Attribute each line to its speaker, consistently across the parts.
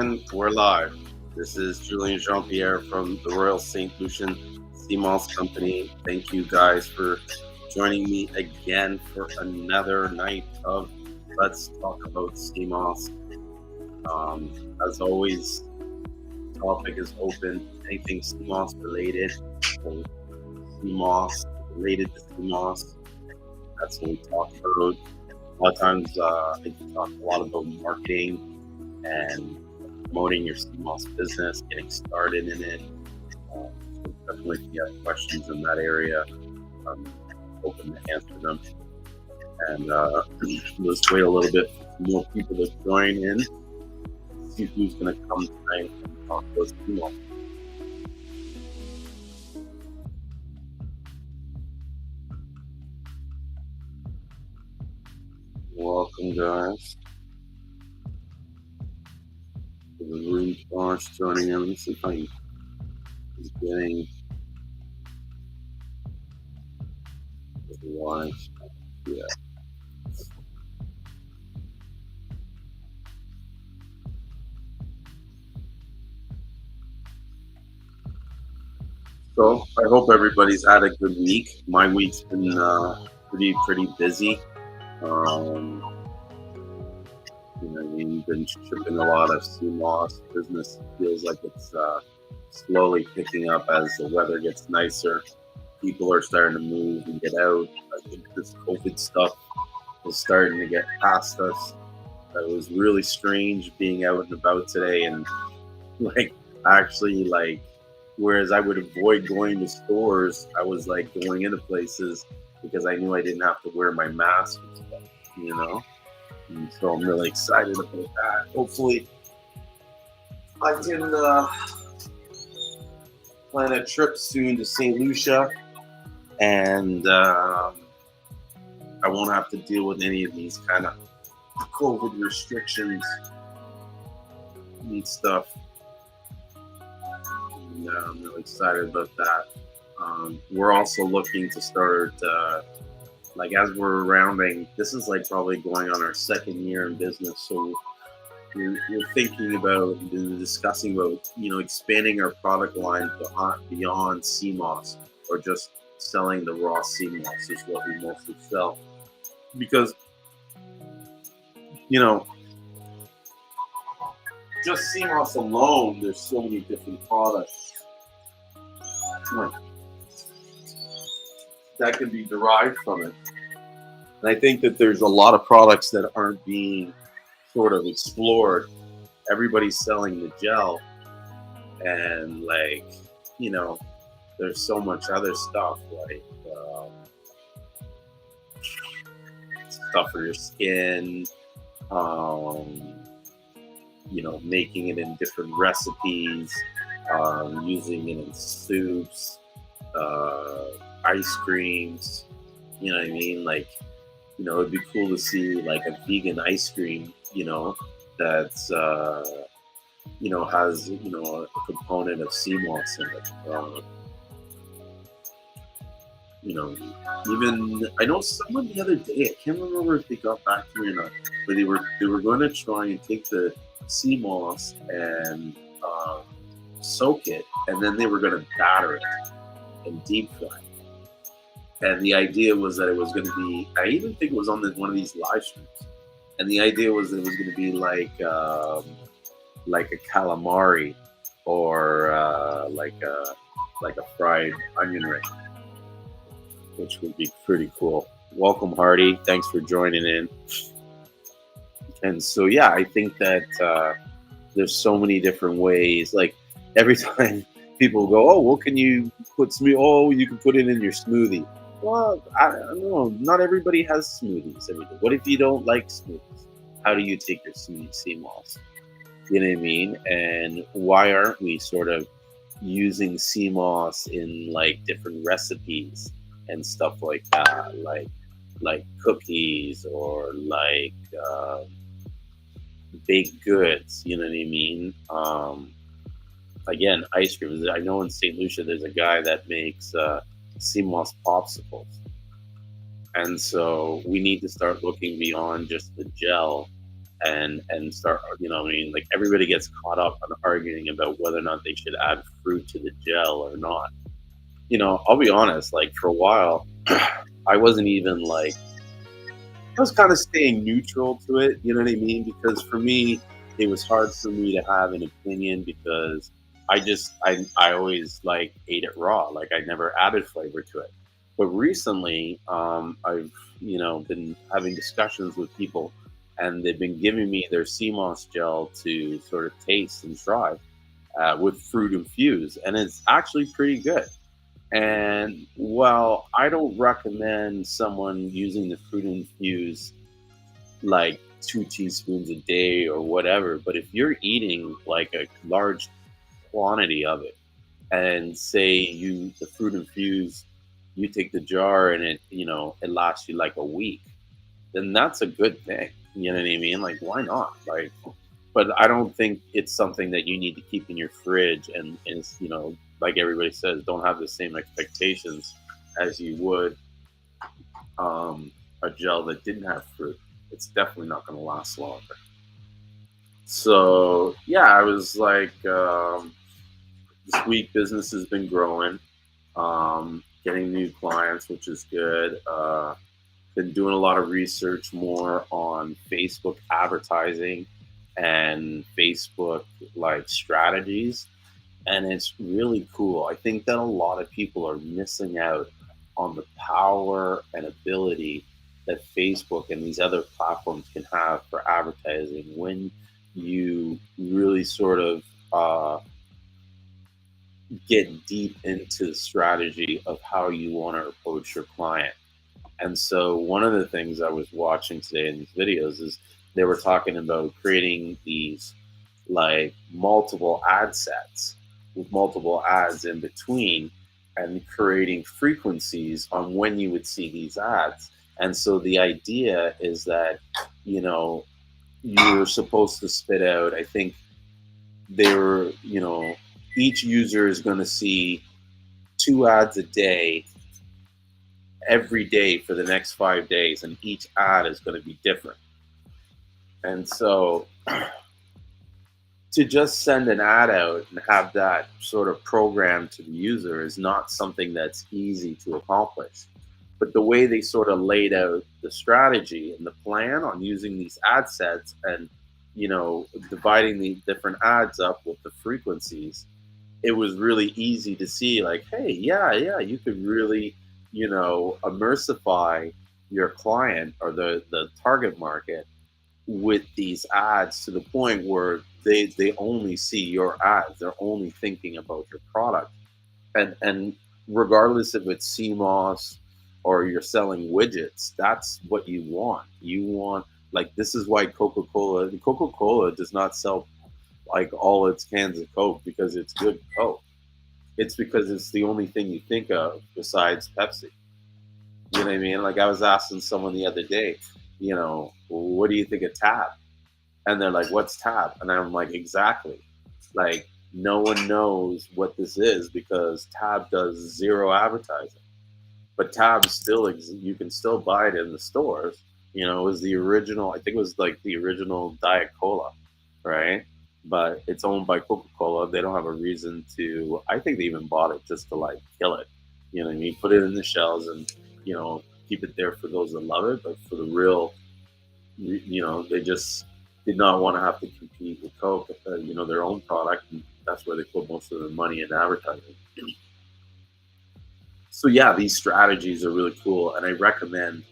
Speaker 1: And we're live. This is Julien Jean-Pierre from the Royal St. Lucian Seamoss Company. Thank you guys for joining me again for another night of Let's Talk About Seamoss. As always, the topic is open. Anything Seamoss related, or Seamoss related to Seamoss, that's what we talk about. A lot of times, I talk a lot about marketing and promoting your Seamoss business, getting started in it. So definitely, if you have questions in that area, I'm open to answer them. And let's wait a little bit for more people to join in. See who's going to come tonight and talk about Seamoss. Welcome, guys. The room starts joining in. Let me see if I can getting the live. Yeah. So I hope everybody's had a good week. My week's been pretty busy. We've been shipping a lot of Seamoss. Business feels like it's slowly picking up as the weather gets nicer. People are starting to move and get out. I think this COVID stuff is starting to get past us. It was really strange being out and about today, and actually, whereas I would avoid going to stores, I was going into places because I knew I didn't have to wear my mask and stuff. And so I'm really excited about that. Hopefully, I can plan a trip soon to St. Lucia, and I won't have to deal with any of these kind of COVID restrictions and stuff. And, I'm really excited about that. We're also looking to start, as we're rounding, this is probably going on our second year in business. So we're thinking about and discussing about, expanding our product line beyond Seamoss, or just selling the raw Seamoss is what we mostly sell. Because, just Seamoss alone, there's so many different products that can be derived from it. And I think that there's a lot of products that aren't being sort of explored. Everybody's selling the gel, and there's so much other stuff stuff for your skin, making it in different recipes, using it in soups, ice creams. You know what I mean? It'd be cool to see a vegan ice cream, that's has a component of Seamoss in it. Even I know someone the other day, I can't remember if they got back to me or not, but they were going to try and take the Seamoss and soak it, and then they were going to batter it and deep fry it. And the idea was that it was going to be, I even think it was on one of these live streams, and the idea was that it was going to be like a calamari, or like a fried onion ring, which would be pretty cool. Welcome, Hardy. Thanks for joining in. And so, yeah, I think that there's so many different ways. Every time people go, oh, what can you put smoothie? Oh, you can put it in your smoothie. Well, I don't know. Not everybody has smoothies every day. What if you don't like smoothies? How do you take your Seamoss? You know what I mean? And why aren't we sort of using Seamoss in different recipes and stuff like that, like cookies, or baked goods? You know what I mean? Again, ice cream. I know in St. Lucia there's a guy that makes Seamoss popsicles, and so we need to start looking beyond just the gel and start, I mean, like everybody gets caught up on arguing about whether or not they should add fruit to the gel or not. I'll be honest, like for a while, I wasn't even like, I was kind of staying neutral to it, you know what I mean? Because for me, it was hard for me to have an opinion because I always like ate it raw. Like I never added flavor to it. But recently, I've, been having discussions with people and they've been giving me their Seamoss gel to sort of taste and try with fruit infused. And it's actually pretty good. And while I don't recommend someone using the fruit infused like 2 teaspoons a day or whatever, but if you're eating like a large quantity of it, and say the fruit infused, you take the jar and it lasts you like a week, then that's a good thing. You know what I mean? Like why not? Like, but I don't think it's something that you need to keep in your fridge and like everybody says, don't have the same expectations as you would a gel that didn't have fruit. It's definitely not going to last longer. So yeah, I was like, this week business has been growing, getting new clients, which is good. Been doing a lot of research more on Facebook advertising and Facebook like strategies, and it's really cool. I think that a lot of people are missing out on the power and ability that Facebook and these other platforms can have for advertising when you really sort of get deep into the strategy of how you want to approach your client. And so one of the things I was watching today in these videos is they were talking about creating these like multiple ad sets with multiple ads in between and creating frequencies on when you would see these ads. And so the idea is that, you're supposed to spit out, I think each user is going to see 2 ads a day every day for the next 5 days, and each ad is going to be different. And so to just send an ad out and have that sort of program to the user is not something that's easy to accomplish. But the way they sort of laid out the strategy and the plan on using these ad sets and, dividing the different ads up with the frequencies, it was really easy to see like, hey, yeah, you could really, immersify your client or the target market with these ads to the point where they only see your ads. They're only thinking about your product. And regardless if it's Seamoss or you're selling widgets, that's what you want. You want, like, this is why Coca-Cola does not sell like all its cans of Coke because it's good Coke. It's because it's the only thing you think of besides Pepsi. You know what I mean? Like I was asking someone the other day, what do you think of Tab? And they're like, what's Tab? And I'm like, exactly. Like no one knows what this is because Tab does zero advertising. But Tab still, you can still buy it in the stores. It was the original, I think it was like the original Diet Cola, right? But it's owned by Coca-Cola. They don't have a reason to, I think they even bought it just to like kill it. You know what I mean? Put it in the shelves and, keep it there for those that love it. But for the real, they just did not want to have to compete with Coke, their own product. And that's where they put most of their money in advertising. So yeah, these strategies are really cool. And I recommend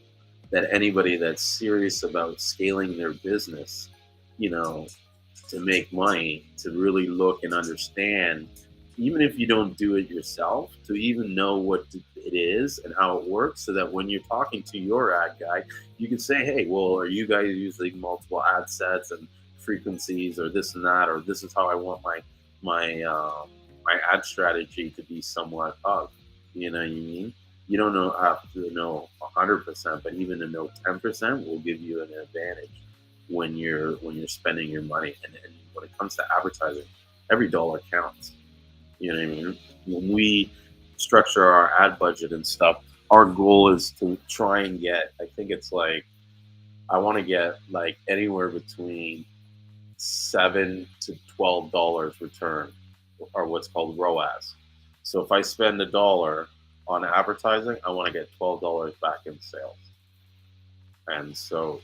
Speaker 1: that anybody that's serious about scaling their business, to make money, to really look and understand, even if you don't do it yourself, to even know what it is and how it works, so that when you're talking to your ad guy, you can say, hey, well, are you guys using multiple ad sets and frequencies or this and that, or this is how I want my ad strategy to be somewhat of, you know what I mean? You don't have to know 100%, but even to know 10% will give you an advantage when you're spending your money. And when it comes to advertising, every dollar counts. You know what I mean? When we structure our ad budget and stuff, our goal is to try and get, I think it's like I want to get like anywhere between $7 to $12 return, or what's called ROAS. So if I spend $1 on advertising, I want to get $12 back in sales. And so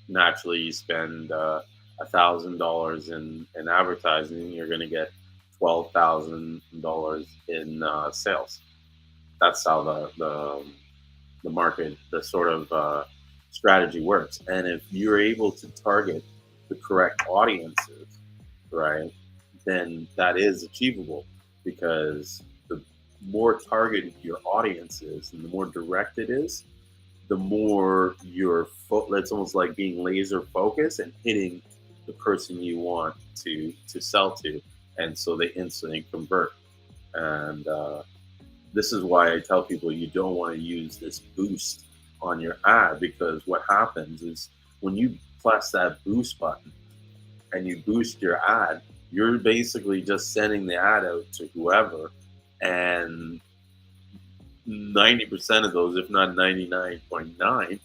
Speaker 1: naturally, you spend $1,000 in advertising, you're going to get $12,000 in sales. That's how the market, the sort of strategy works. And if you're able to target the correct audiences, right, then that is achievable, because the more targeted your audience is and the more direct it is, the more it's almost like being laser focused and hitting the person you want to sell to, and so they instantly convert. And this is why I tell people you don't want to use this boost on your ad, because what happens is when you press that boost button and you boost your ad, you're basically just sending the ad out to whoever, and 90% of those, if not 99.9,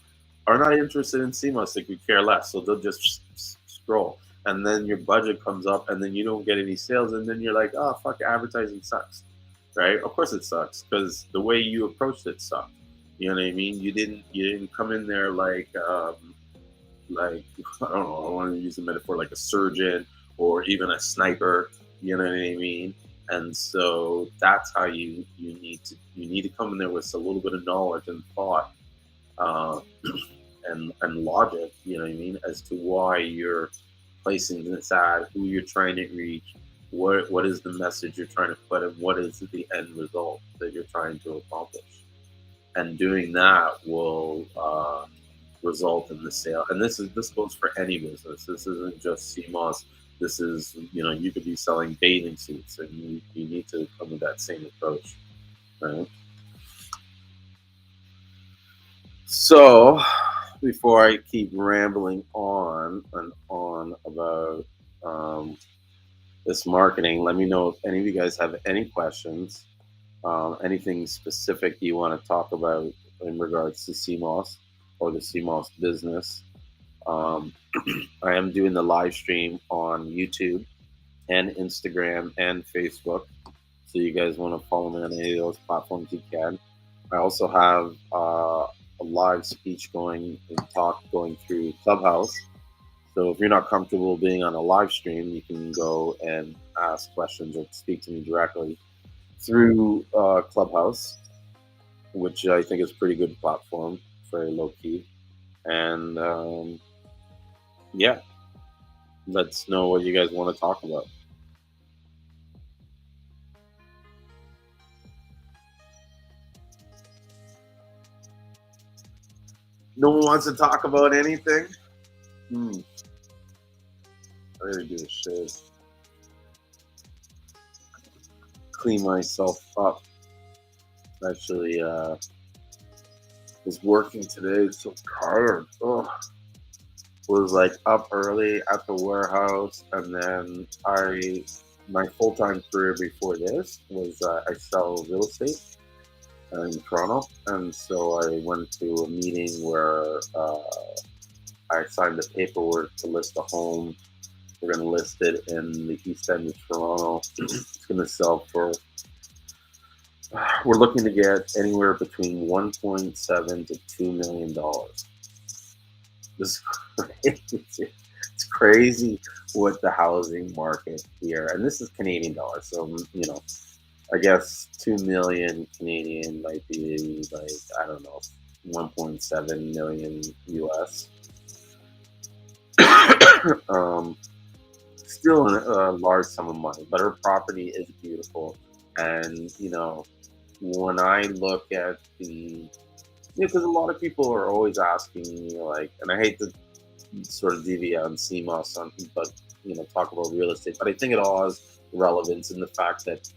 Speaker 1: are not interested in Seamoss. They could care less, so they'll just scroll. And then your budget comes up, and then you don't get any sales, and then you're like, "Oh fuck, advertising sucks," right? Of course it sucks, because the way you approached it sucked. You know what I mean? You didn't come in there like I don't know. I want to use the metaphor like a surgeon or even a sniper. You know what I mean? And so that's how you need to come in there with a little bit of knowledge and thought, uh, and logic. You know what I mean, as to why you're placing this ad, who you're trying to reach, what is the message you're trying to put, and what is the end result that you're trying to accomplish. And doing that will result in the sale. And this goes for any business. This isn't just Seamoss. This is, you could be selling bathing suits, and you need to come with that same approach, right? So before I keep rambling on and on about this marketing, let me know if any of you guys have any questions, anything specific you want to talk about in regards to Seamoss or the Seamoss business. I am doing the live stream on YouTube and Instagram and Facebook. So you guys want to follow me on any of those platforms, you can. I also have a live speech talk going through Clubhouse. So if you're not comfortable being on a live stream, you can go and ask questions or speak to me directly through Clubhouse, which I think is a pretty good platform, very low key. And yeah, let's know what you guys want to talk about. No one wants to talk about anything? I gotta do a shave. Clean myself up. Actually, was working today, so tired. Oh, was like up early at the warehouse, and then my full-time career before this was I sell real estate in Toronto, and so I went to a meeting where I signed the paperwork to list a home. We're going to list it in the East End of Toronto. It's going to sell for. We're looking to get anywhere between $1.7 to $2 million. This is crazy. It's crazy with the housing market here, and this is Canadian dollars. So I guess 2 million Canadian might be like, I don't know, 1.7 million US. Still a large sum of money, but her property is beautiful. And when I look at because a lot of people are always asking me, like, and I hate to sort of deviate on Seamoss, but talk about real estate, but I think it all has relevance in the fact that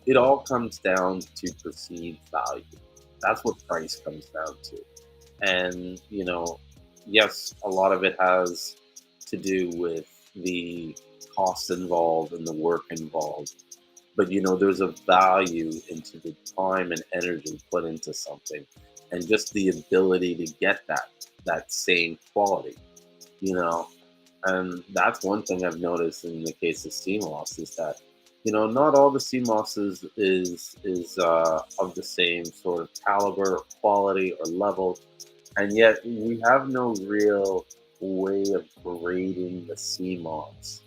Speaker 1: it all comes down to perceived value. That's what price comes down to. And yes, a lot of it has to do with the costs involved and the work involved, but there's a value into the time and energy put into something. and just the ability to get that same quality, you know. And that's one thing I've noticed in the case of Seamoss is that, not all the Seamoss is of the same sort of caliber, quality, or level, and yet we have no real way of grading the Seamoss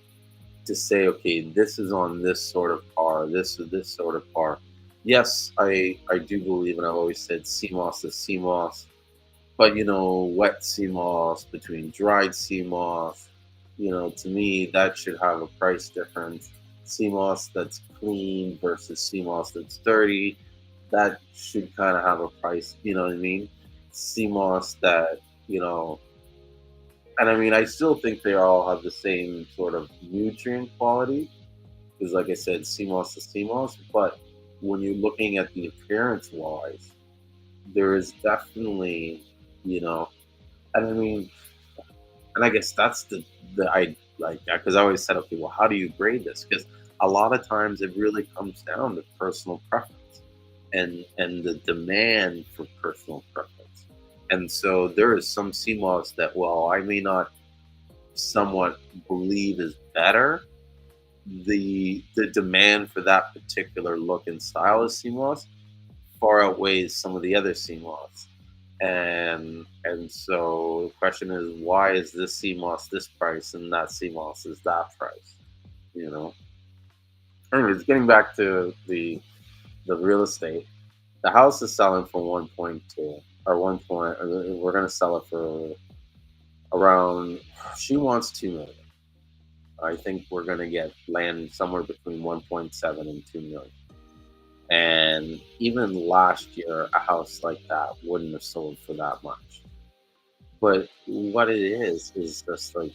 Speaker 1: to say, okay, this is on this sort of par, this is this sort of par. Yes, I do believe, and I've always said Seamoss is Seamoss, but wet sea moss between dried sea moss, to me that should have a price difference. Sea moss that's clean versus sea moss that's dirty, that should kind of have a price. You know what I mean? Sea moss that you know, and I mean I still think they all have the same sort of nutrient quality because, like I said, sea moss is sea moss. But when you're looking at the appearance wise, there is definitely you know and I mean, and I guess that's the I like that because I always said, okay, well, how do you grade this? Because a lot of times it really comes down to personal preference and the demand for personal preference. And so there is some CMOS that, well, I may not somewhat believe is better. The demand for that particular look and style of CMOS far outweighs some of the other CMOS. And so the question is, why is this CMOS this price and that CMOS is that price? You know. Anyways, getting back to the real estate, the house is selling for 1.2 or 1 point. We're gonna sell it for around. She wants 2 million. I think we're gonna get land somewhere between 1.7 and 2 million. And even last year, a house like that wouldn't have sold for that much. But what it is just like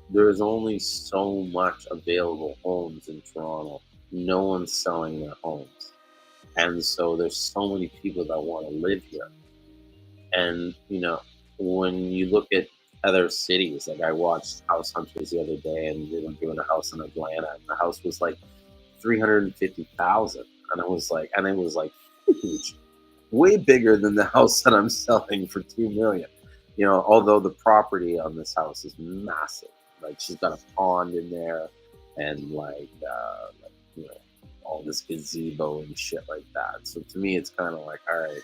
Speaker 1: there's only so much available homes in Toronto. No one's selling their homes. And so there's so many people that want to live here. And, when you look at other cities, like I watched House Hunters the other day and they were doing a house in Atlanta and the house was like 350,000. And it was like huge, way bigger than the house that I'm selling for 2 million. Although the property on this house is massive. Like she's got a pond in there, and all this gazebo and shit like that. So to me, it's kind of like, all right,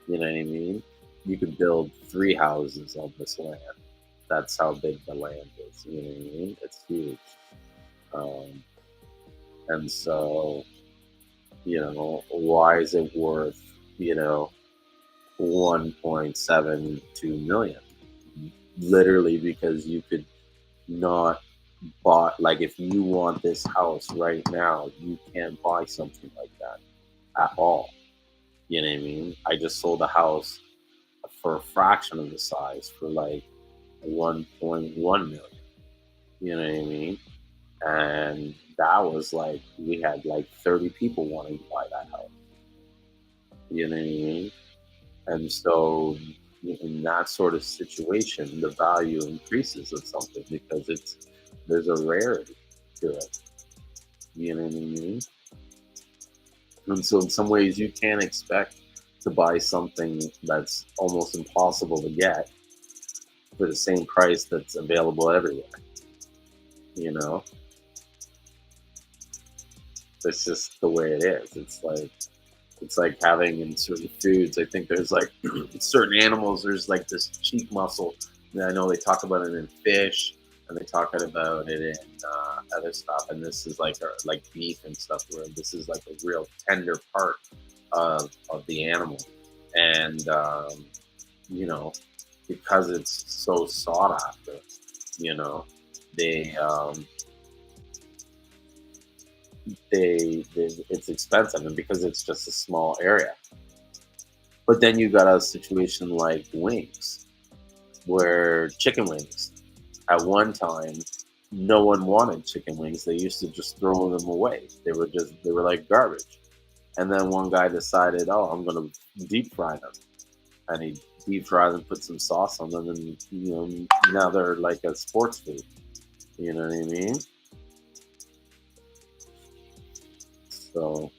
Speaker 1: you know what I mean? You could build 3 houses on this land. That's how big the land is. You know what I mean? It's huge. Um, and so, why is it worth, 1.72 million? Literally because you could not buy, like if you want this house right now, you can't buy something like that at all. You know what I mean? I just sold a house for a fraction of the size for like 1.1 million. You know what I mean? And that was like we had like 30 people wanting to buy that house. You know what I mean? And so in that sort of situation, the value increases of something because there's a rarity to it. You know what I mean? And so in some ways you can't expect to buy something that's almost impossible to get for the same price that's available everywhere. You know? It's just the way it is. It's like having in certain foods. I think there's like certain animals. There's like this cheek muscle. And I know they talk about it in fish, and they talk about it in other stuff. And this is like beef and stuff, where this is like a real tender part of the animal. And because it's so sought after, you know, they it's expensive, and because it's just a small area. But then you got a situation like wings, where chicken wings, at one time, no one wanted chicken wings. They used to just throw them away. They were like garbage. And then one guy decided, oh, I'm gonna deep fry them, and he deep fried them, put some sauce on them, and now they're like a sports food. You know what I mean? So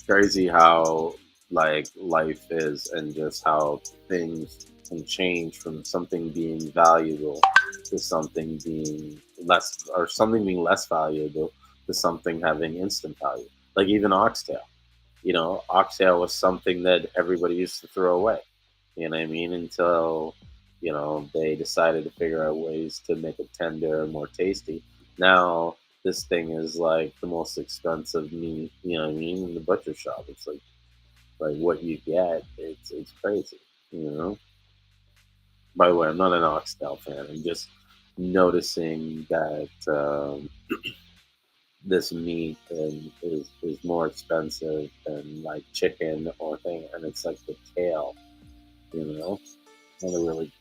Speaker 1: crazy how like life is, and just how things can change from something being valuable to something being less, or something being less valuable to something having instant value. Like even oxtail. Oxtail was something that everybody used to throw away. You know what I mean? Until, they decided to figure out ways to make it tender and more tasty. Now, this thing is like the most expensive meat, you know what I mean, in the butcher shop. It's like what you get, it's crazy, you know? By the way, I'm not an oxtail fan. I'm just noticing that this meat is more expensive than like chicken or thing, and it's like the tail, you know. I'm not really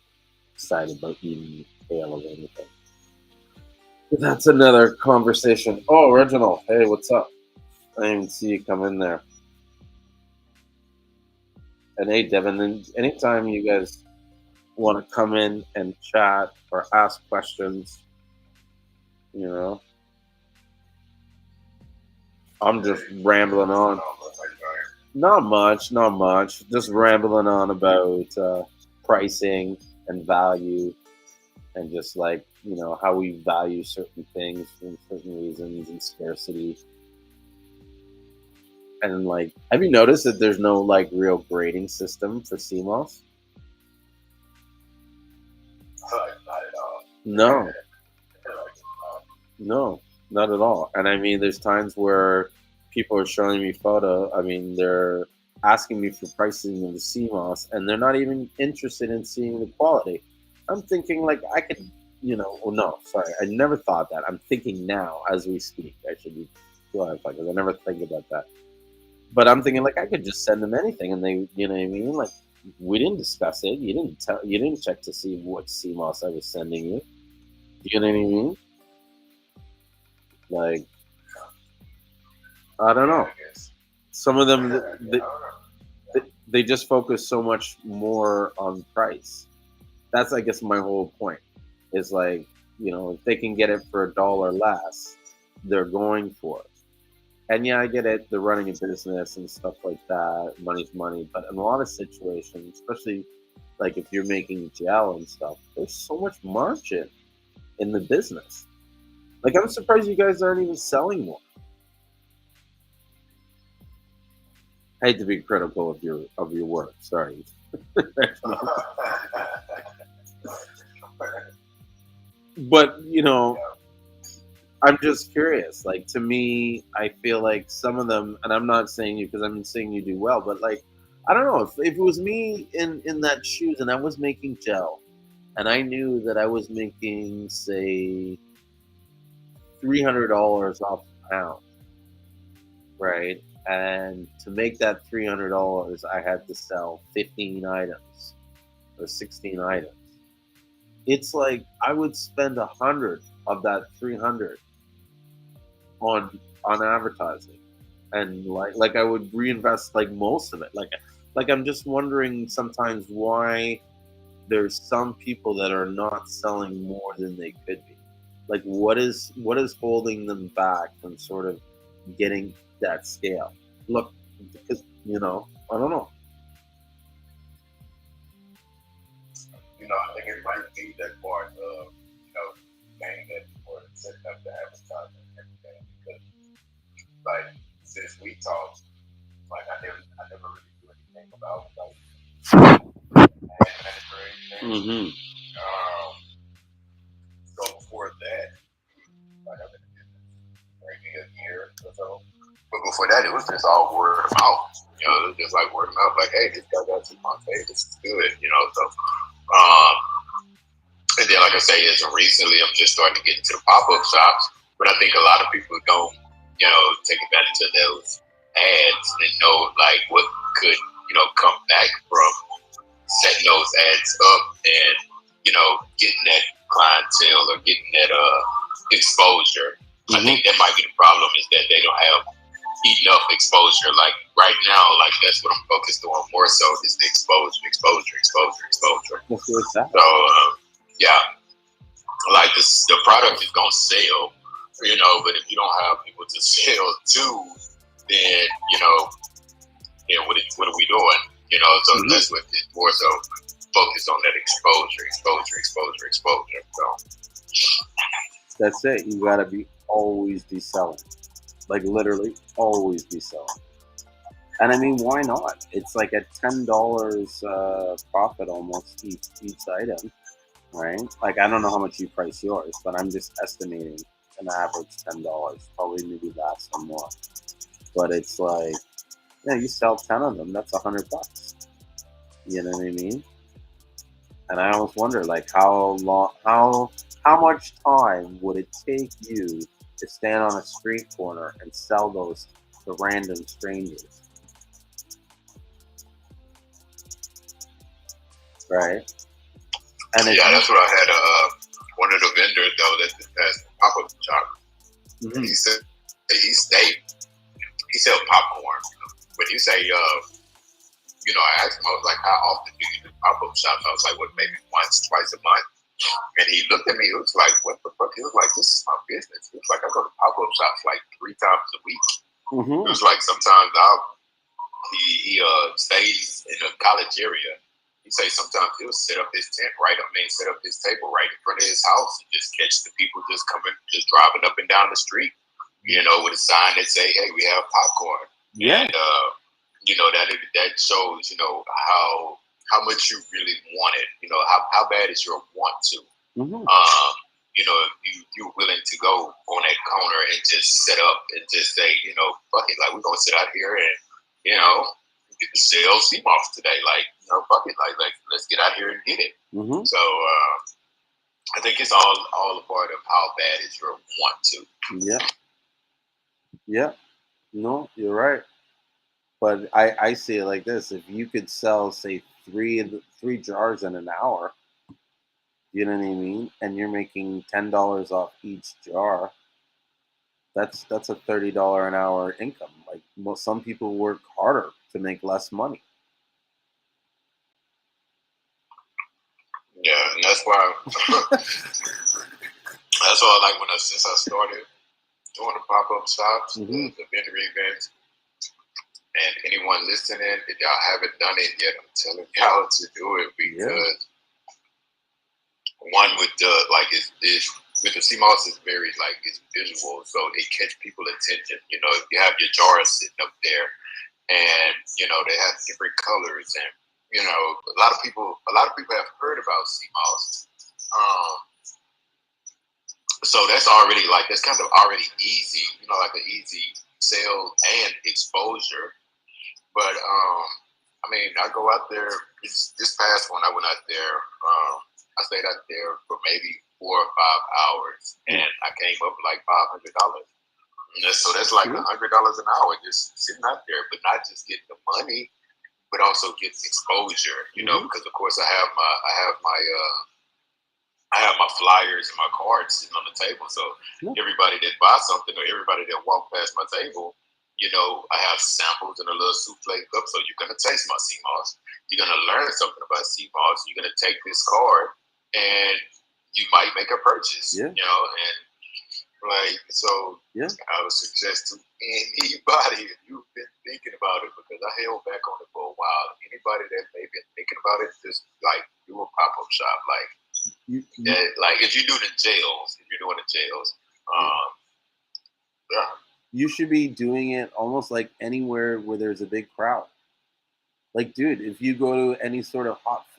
Speaker 1: excited about eating the tail of anything. But that's another conversation. Oh, Reginald, hey, what's up? I didn't even see you come in there. And hey, Devin, anytime you guys want to come in and chat or ask questions, you know, I'm just rambling on. Not much, not much. Just rambling on about pricing and value, and just like how we value certain things for certain reasons and scarcity. And like, have you noticed that there's no like real grading system for Seamoss? Not at all. No, no, not at all. And I mean, there's times where people are showing me photo. I mean, they're asking me for pricing of the Seamoss, and they're not even interested in seeing the quality. I'm thinking like I could, well, no, sorry, I never thought that. I'm thinking now as we speak. I should be clarified because I never think about that. But I'm thinking like I could just send them anything, and they, you know what I mean? Like we didn't discuss it. You didn't check to see what Seamoss I was sending you. You know what I mean? Like I don't know. Some of them they just focus so much more on price. That's I guess my whole point. Is like if they can get it for $1 less, they're going for it. And yeah, I get it. They're running a business and stuff like that. Money's money. But in a lot of situations, especially like if you're making gel and stuff, there's so much margin in the business. Like I'm surprised you guys aren't even selling more. I hate to be critical of your work. Sorry. But I'm just curious. Like to me, I feel like some of them, and I'm not saying you because I'm saying you do well, but like I don't know if it was me in that shoes and I was making gel, and I knew that I was making say $300 off the pound, right? And to make that $300, I had to sell 15 items or 16 items. It's like I would spend 100 of that 300 on advertising, and like I would reinvest like most of it. Like I'm just wondering sometimes why there's some people that are not selling more than they could be. Like what is holding them back from sort of getting that scale? Look, because I don't know. I think it might be that part of getting that or setting up the advertising and everything. Because like since we talked, like I never really do anything about like ad management. Mm-hmm. So before that, like I've been in business maybe a year or so. But before that, it was just all word of mouth. It was just like word of mouth. Like, hey, this guy got 2 months. Hey, this is good. So, and then, like I say, as of recently, I'm just starting to get into the pop-up shops. But I think a lot of people don't, take advantage of those ads and know like what could, come back from setting those ads up and, getting that clientele or getting that exposure. Mm-hmm. I think that might be the problem is that they don't have enough exposure. Like right now, like that's what I'm focused on more so is the exposure. So yeah, like the product is gonna sell, but if you don't have people to sell to, then
Speaker 2: what are we doing? So that's what it's more so focused on that exposure. So
Speaker 1: That's it. You gotta always be selling, like literally always be selling. And I mean, why not? It's like at $10 profit almost each item, right? Like I don't know how much you price yours, but I'm just estimating an average $10, probably maybe less or more. But it's like, yeah, you sell 10 of them, that's $100. You know what I mean? And I always wonder, like, how much time would it take you to stand on a street corner and sell those to random strangers, right? And if
Speaker 2: yeah,
Speaker 1: you,
Speaker 2: that's what I had. One of the vendors though that has pop up shop.
Speaker 1: mm-hmm,
Speaker 2: He said he sell popcorn. When you say I asked him, I was like, how often do you do pop up shops? I was like, what, maybe once, twice a month? And he looked at me. It was like, what the fuck? He was like, this is my business. It was like I go to pop up shops like 3 times a week. It
Speaker 1: mm-hmm,
Speaker 2: was like sometimes he stays in a college area. He say sometimes he'll set up his tent set up his table right in front of his house and just catch the people just coming, just driving up and down the street, with a sign that say, hey, we have popcorn.
Speaker 1: yeah,
Speaker 2: And that shows, how much you really want it. How bad is your want to.
Speaker 1: mm-hmm,
Speaker 2: If you're willing to go on that corner and just set up and just say, fuck it, like we're gonna sit out here and, sell Seamoss today. Like, fuck it, like let's get out here and get it.
Speaker 1: mm-hmm,
Speaker 2: So I think it's all a part of how bad is your want to.
Speaker 1: yeah, yeah. No, you're right. But I see it like this: if you could sell, say, three jars in an hour, you know what I mean, and you're making $10 off each jar, that's a $30 an hour income. Like some people work harder to make less money.
Speaker 2: Yeah, and that's why that's why I like since I started doing the pop up shops,
Speaker 1: Mm-hmm.
Speaker 2: the vendor events. And anyone listening, if y'all haven't done it yet, I'm telling y'all to do it
Speaker 1: Yeah.
Speaker 2: because one with the with the Seamoss is very it's visual, so it catch people attention. If you have your jars sitting up there, and they have different colors, and a lot of people have heard about Seamoss. So that's already that's kind of already easy, like an easy sale and exposure. But I mean, I go out there. This past one, I went out there. I stayed out there for maybe 4 or 5 hours, and I came up with like $500. So that's like $100 an hour just sitting out there, but not just getting the money, but also getting exposure. Because of course I have my flyers and my cards sitting on the table. So everybody that buys something or everybody that walk past my table, I have samples in a little souffle cup. So you're gonna taste my Seamoss. You're gonna learn something about Seamoss. You're gonna take this card and you might make a purchase.
Speaker 1: Yeah.
Speaker 2: And so I would suggest to anybody if you've been thinking about it, because I held back on it for a while. Anybody that may have been thinking about it, just do a pop up shop. If you do the jails, if you're doing the jails, yeah.
Speaker 1: You should be doing it almost like anywhere where there's a big crowd. Like, dude, if you go to any sort of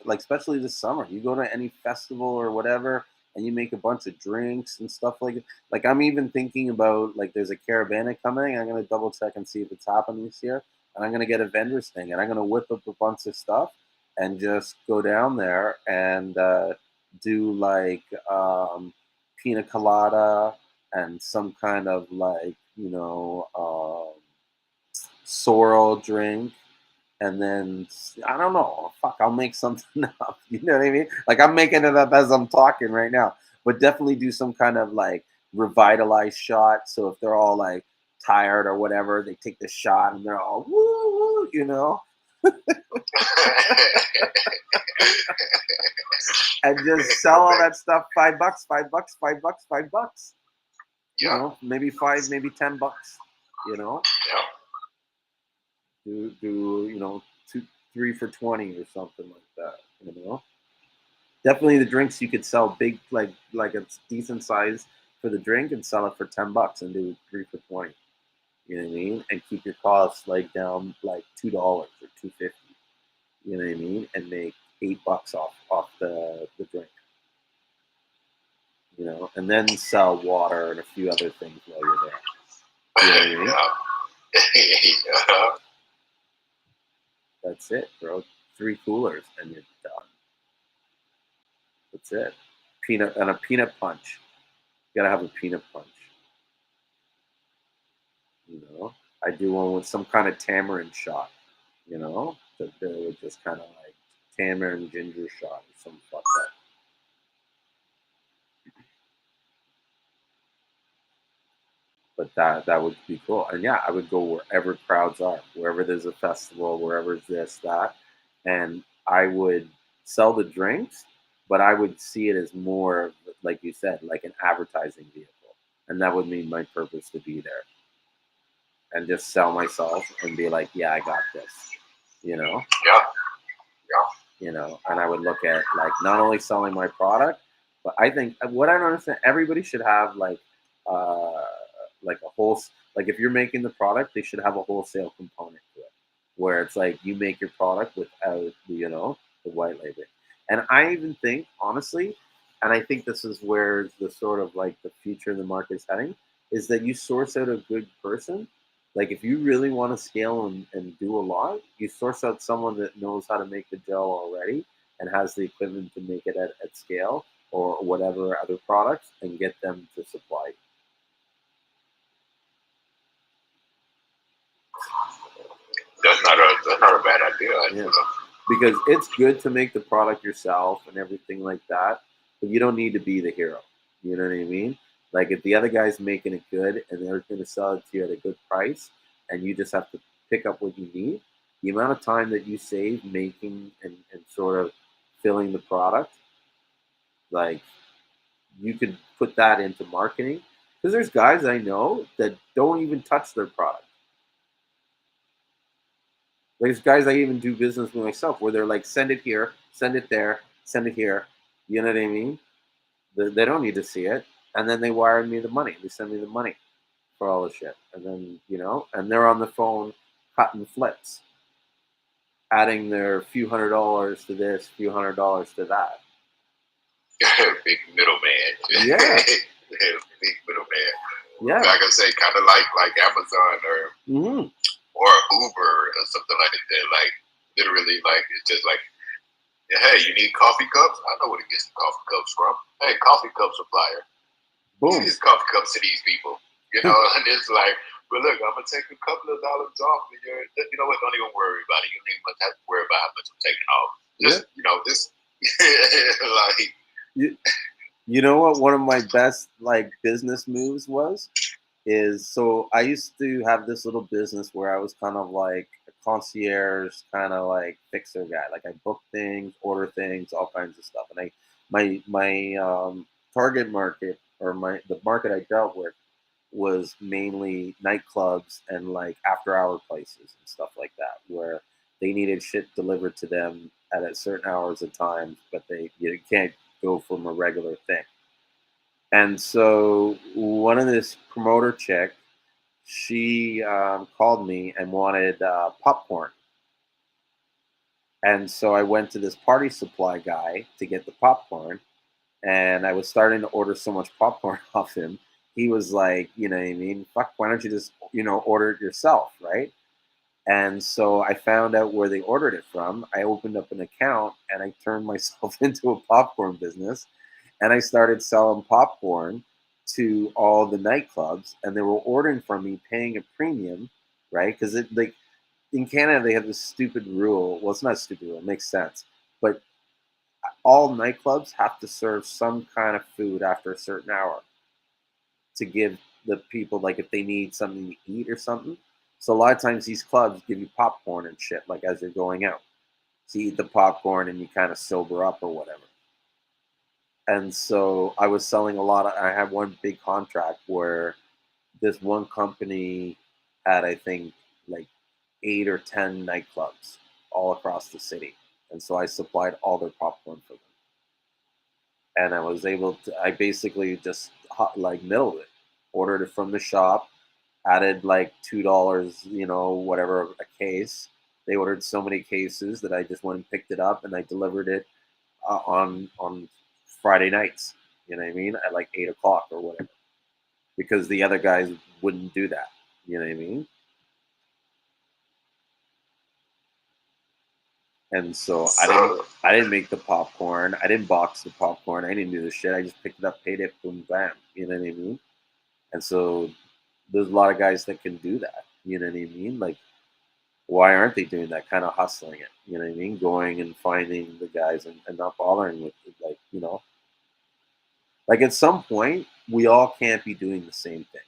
Speaker 1: especially this summer, you go to any festival or whatever, and you make a bunch of drinks and stuff like it. Like, I'm even thinking about, like, there's a Caravana coming. I'm going to double check and see if it's happening this year. And I'm going to get a vendor's thing, and I'm going to whip up a bunch of stuff and just go down there and do, like, pina colada and some kind of, like, sorrel drink, and then I don't know. Fuck, I'll make something up. You know what I mean? Like I'm making it up as I'm talking right now. But definitely do some kind of like revitalized shot. So if they're all like tired or whatever, they take the shot and they're all woo, and just sell all that stuff $5, $5, $5, $5.
Speaker 2: Yeah.
Speaker 1: Maybe $5, maybe $10.
Speaker 2: Yeah.
Speaker 1: Do two, 3 for 20 or something like that. Definitely the drinks you could sell big, like a decent size for the drink and sell it for $10 and do 3 for 20. You know what I mean? And keep your costs like down like $2 or 2.50. You know what I mean? And make $8 off the drink. And then sell water and a few other things while you're there. You know what I mean?
Speaker 2: Yeah.
Speaker 1: That's it, bro. 3 coolers and you're done. That's it. A peanut punch. You gotta have a peanut punch. You know, I do one with some kind of tamarind shot. That would just kind of like tamarind ginger shot or something like that. But that would be cool. And yeah, I would go wherever crowds are, wherever there's a festival, wherever this, that, and I would sell the drinks, but I would see it as more, like you said, like an advertising vehicle, and that would mean my purpose to be there and just sell myself and be like, yeah, I got this, you know,
Speaker 2: Yeah. Yeah.
Speaker 1: and I would look at like not only selling my product, but I think what I don't understand, everybody should have uh, like a whole, like if you're making the product, they should have a wholesale component to it, where it's like you make your product without the white label. And I even think honestly, and I think this is where the sort of like the future of the market is heading, is that you source out a good person. Like if you really want to scale and do a lot, you source out someone that knows how to make the gel already and has the equipment to make it at scale or whatever other products and get them to supply.
Speaker 2: That's not a bad idea.
Speaker 1: Yeah. Because it's good to make the product yourself and everything like that, but you don't need to be the hero. You know what I mean? Like if the other guy's making it good and they're going to sell it to you at a good price, and you just have to pick up what you need, the amount of time that you save making and sort of filling the product, like you could put that into marketing. Because there's guys I know that don't even touch their product. There's guys I even do business with myself where they're like, send it here, send it there, send it here. You know what I mean? They don't need to see it. And then they wire me the money. They send me the money for all the shit. And then, and they're on the phone cutting flips, adding their few $100s to this, few $100s to that.
Speaker 2: Big middleman.
Speaker 1: Yeah.
Speaker 2: Big middleman.
Speaker 1: Yeah.
Speaker 2: Like I say, kind of like Amazon or Uber or something like that. Like literally, like it's just like, hey, you need coffee cups? I know where to get some coffee cups from. Hey, coffee cup supplier.
Speaker 1: Boom.
Speaker 2: These coffee cups to these people. And it's like, but look, I'm gonna take a couple of dollars off of your. You know what? Don't even worry about it. You don't even have to worry about how much I'm taking off. Just this. Like.
Speaker 1: You know what? One of my best like business moves is so I used to have this little business where I was kind of like a concierge, kind of like fixer guy. Like I book things, order things, all kinds of stuff. And my target market or the market I dealt with was mainly nightclubs and like after hour places and stuff like that, where they needed shit delivered to them at a certain hours of time, but you can't go from a regular thing. And so one of this promoter chick, she called me and wanted popcorn. And so I went to this party supply guy to get the popcorn, and I was starting to order so much popcorn off him. He was like, you know what I mean? Fuck, why don't you just, order it yourself, right? And so I found out where they ordered it from. I opened up an account and I turned myself into a popcorn business, and I started selling popcorn to all the nightclubs, and they were ordering from me, paying a premium, right? Because it like in Canada they have this stupid rule. Well, it's not a stupid rule; it makes sense. But all nightclubs have to serve some kind of food after a certain hour to give the people, like if they need something to eat or something. So a lot of times these clubs give you popcorn and shit like as you're going out. So you eat the popcorn and you kind of sober up or whatever. And so I was selling a lot. I had one big contract where this one company had, I think, like 8 or 10 nightclubs all across the city. And so I supplied all their popcorn for them. And I was able to, I basically just like middled it, ordered it from the shop, added like $2, whatever a case. They ordered so many cases that I just went and picked it up and I delivered it on Friday nights. You know what I mean? At like 8 o'clock or whatever, because the other guys wouldn't do that. You know what I mean? And so I didn't make the popcorn. I didn't box the popcorn. I didn't do the shit. I just picked it up, paid it, boom, bam. You know what I mean? And so there's a lot of guys that can do that. You know what I mean? Like, why aren't they doing that? Kind of hustling it. You know what I mean? Going and finding the guys and not bothering with it, like at some point we all can't be doing the same thing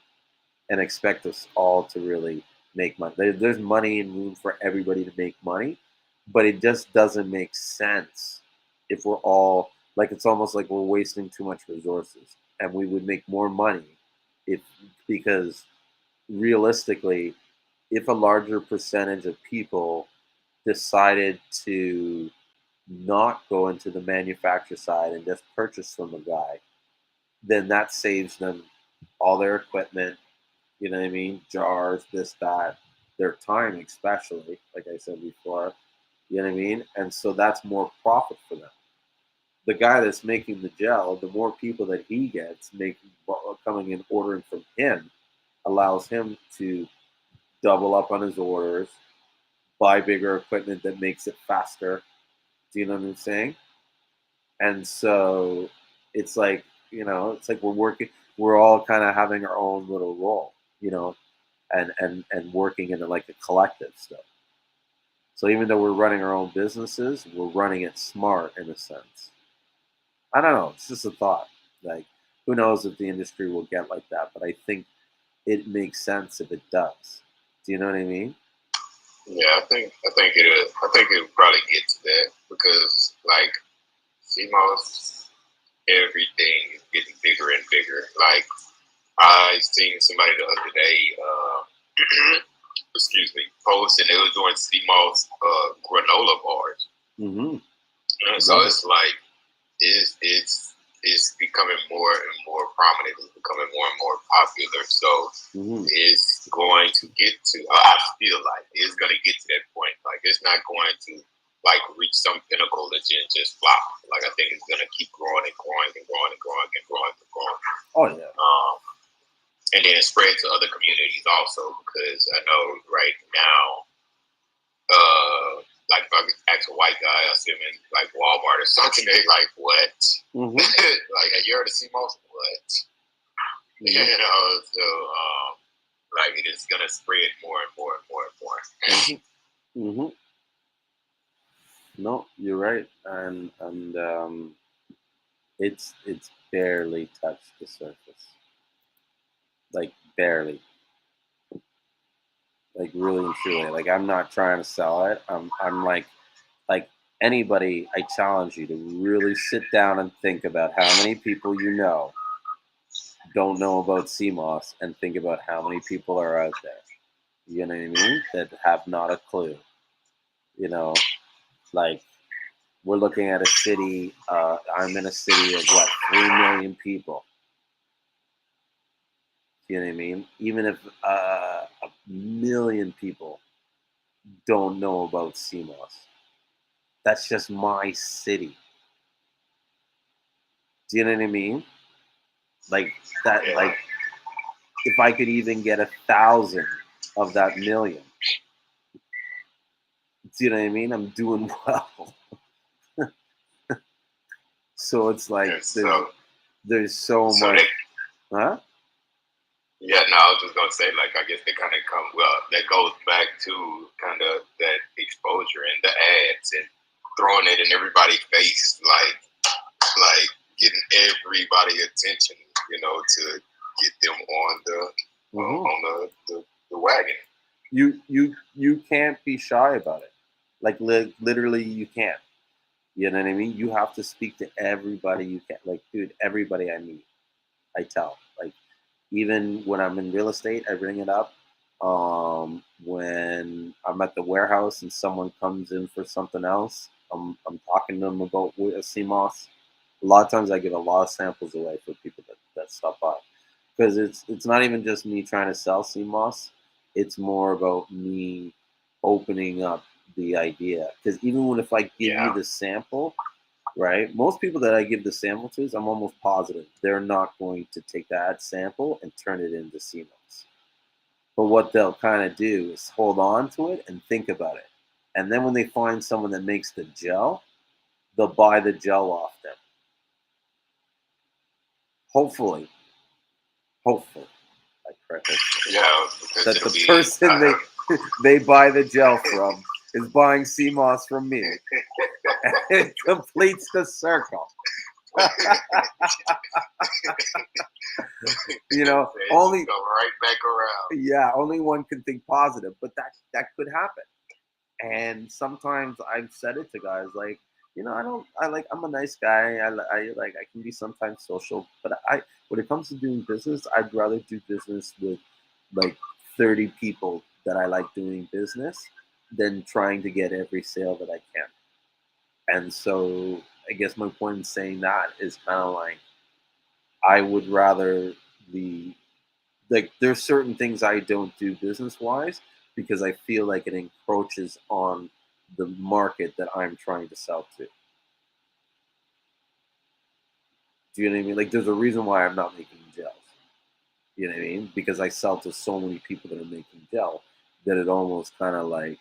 Speaker 1: and expect us all to really make money. There's money and room for everybody to make money, but it just doesn't make sense if we're all like, it's almost like we're wasting too much resources, and we would make more money if, because realistically, if a larger percentage of people decided to not go into the manufacturer side and just purchase from a guy, then that saves them all their equipment, you know what I mean? Jars, this, that, their time, especially, like I said before, you know what I mean? And so that's more profit for them. The guy that's making the gel, the more people that he gets making, coming in ordering from him, allows him to double up on his orders, buy bigger equipment that makes it faster. Do you know what I'm saying? And so it's like, it's like we're all kind of having our own little role, and working in like a collective stuff. So even though we're running our own businesses, we're running it smart in a sense. I don't know. It's just a thought. Like, who knows if the industry will get like that? But I think it makes sense if it does. Do you know what I mean?
Speaker 2: Yeah, I think it'll probably get to that because like Seamoss, everything is getting bigger and bigger. Like I seen somebody the other day, excuse me, post and they was doing Seamoss granola bars.
Speaker 1: Mm-hmm.
Speaker 2: So it's like it's becoming more and more prominent. It's becoming more and more popular. So it's going to get to. I feel like it's going to get to that point. Like it's not going to like reach some pinnacle and just flop. Like I think it's going to keep growing and growing and growing and growing and growing and growing.
Speaker 1: Oh yeah.
Speaker 2: And then spread to other communities also because I know right now, like if I ask a white guy, I see him in like Walmart or something, they like, what? Like, have you heard of Seamoss? What? You know, so like it is gonna spread more and more and more and more.
Speaker 1: No, you're right, and it's barely touched the surface, like barely. Like really and truly. Like I'm not trying to sell it. I'm like anybody, I challenge you to really sit down and think about how many people you know don't know about Seamoss and think about how many people are out there. You know what I mean? That have not a clue. You know, like we're looking at a city, I'm in a city of what, 3 million people. You know what I mean? Even if a million people don't know about Seamoss, that's just my city. Do you know what I mean? Like that, like if I could even get 1,000 of that million, do you know what I mean? I'm doing well. So it's like there's so much. Huh?
Speaker 2: Yeah, no, I was just gonna say, like, I guess they kind of come. Well, that goes back to kind of that exposure and the ads and throwing it in everybody's face, like getting everybody attention, to get them on the wagon.
Speaker 1: You can't be shy about it. Like literally, you can't. You know what I mean? You have to speak to everybody you can. Like, dude, everybody I meet, I tell. Like, even when I'm in real estate, I bring it up. When I'm at the warehouse and someone comes in for something else, I'm talking to them about a CMOS. A lot of times I give a lot of samples away for people that stop by because it's not even just me trying to sell CMOS. It's more about me opening up the idea. Because even when if I give you
Speaker 2: Yeah.
Speaker 1: the sample, right? Most people that I give the sample to, I'm almost positive they're not going to take that sample and turn it into CMOS. But what they'll kind of do is hold on to it and think about it. And then when they find someone that makes the gel, they'll buy the gel off them. Hopefully, hopefully, I pray hopefully,
Speaker 2: Yeah, because
Speaker 1: that
Speaker 2: it'll
Speaker 1: the
Speaker 2: be.
Speaker 1: person they buy the gel from is buying CMOS from me. And it completes the circle. You know, only
Speaker 2: go right back around.
Speaker 1: yeah, only one can think positive, but that could happen. And sometimes I've said it to guys like, I don't, I like, I'm a nice guy. I like, I can be sometimes social, but when it comes to doing business, I'd rather do business with like 30 people that I like doing business than trying to get every sale that I can. And so I guess my point in saying that is kind of like, I would rather the like there's certain things I don't do business wise because I feel like it encroaches on the market that I'm trying to sell to. Do you know what I mean? Like there's a reason why I'm not making gels. You know what I mean? Because I sell to so many people that are making gel that it almost kind of like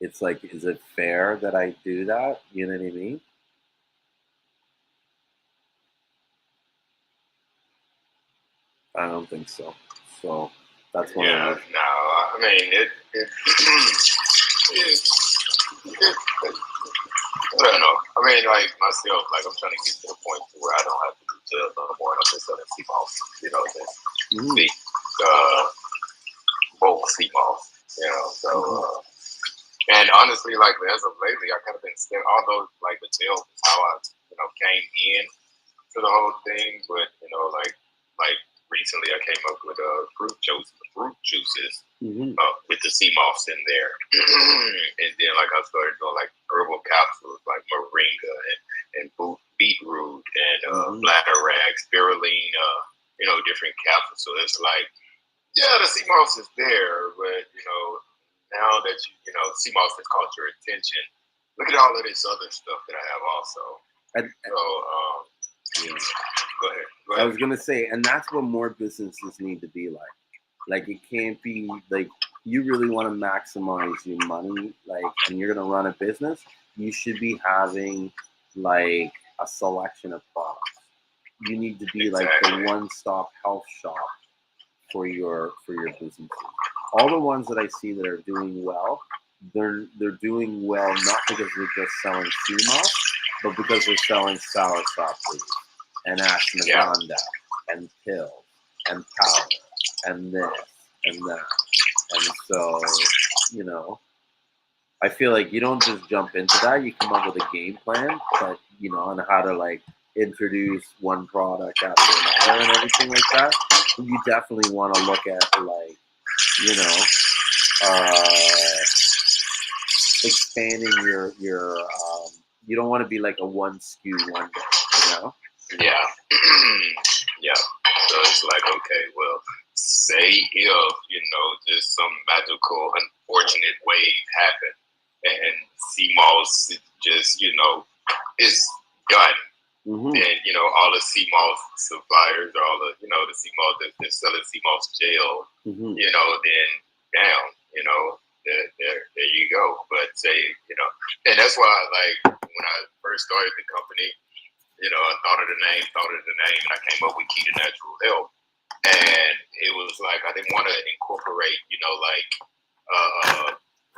Speaker 1: it's like, is it fair that I do that? You know what I mean? I don't think so. So that's one of
Speaker 2: Yeah,
Speaker 1: the
Speaker 2: no, I mean it I don't know. I mean, like myself, like I'm trying to get to the point where I don't have to do gels no more, and I'm just selling sea moss, just big uh, bulk sea moss, So, and honestly, like as of lately, I kind of been still, although like the gel is how I, came in to the whole thing, but like recently I came up with fruit juices
Speaker 1: mm-hmm.
Speaker 2: with the sea moss in there, and then like I started doing like herbal capsules like moringa and beetroot and bladder rag, spirulina, different capsules. So it's like, yeah, the sea moss is there, but now that sea moss has caught your attention, look at all of this other stuff that I have also. So yeah. Go ahead.
Speaker 1: I was gonna say, and that's what more businesses need to be like. Like it can't be like you really want to maximize your money, like, and you're gonna run a business. You should be having like a selection of products. You need to be like the one-stop health shop for your businesses. All the ones that I see that are doing well, they're doing well not because they're just selling CMOS, but because they're selling soursop leaves and ashwagandha and pills and powder and this and that. And so, I feel like you don't just jump into that. You come up with a game plan that, on how to like introduce one product after another and everything like that. You definitely want to look at like, you know, uh, expanding your you don't want to be like a one SKU one day.
Speaker 2: Yeah. Yeah. So it's like, okay, well, say if, just some magical, unfortunate wave happened and CMOS just, is done.
Speaker 1: Mm-hmm.
Speaker 2: And, all the CMOS suppliers or all the, the CMOS that selling CMOS gel, then down, there you go. But say, and that's why, like, when I first started the company, I thought of the name, and I came up with Key to Natural Health. And it was like, I didn't want to incorporate,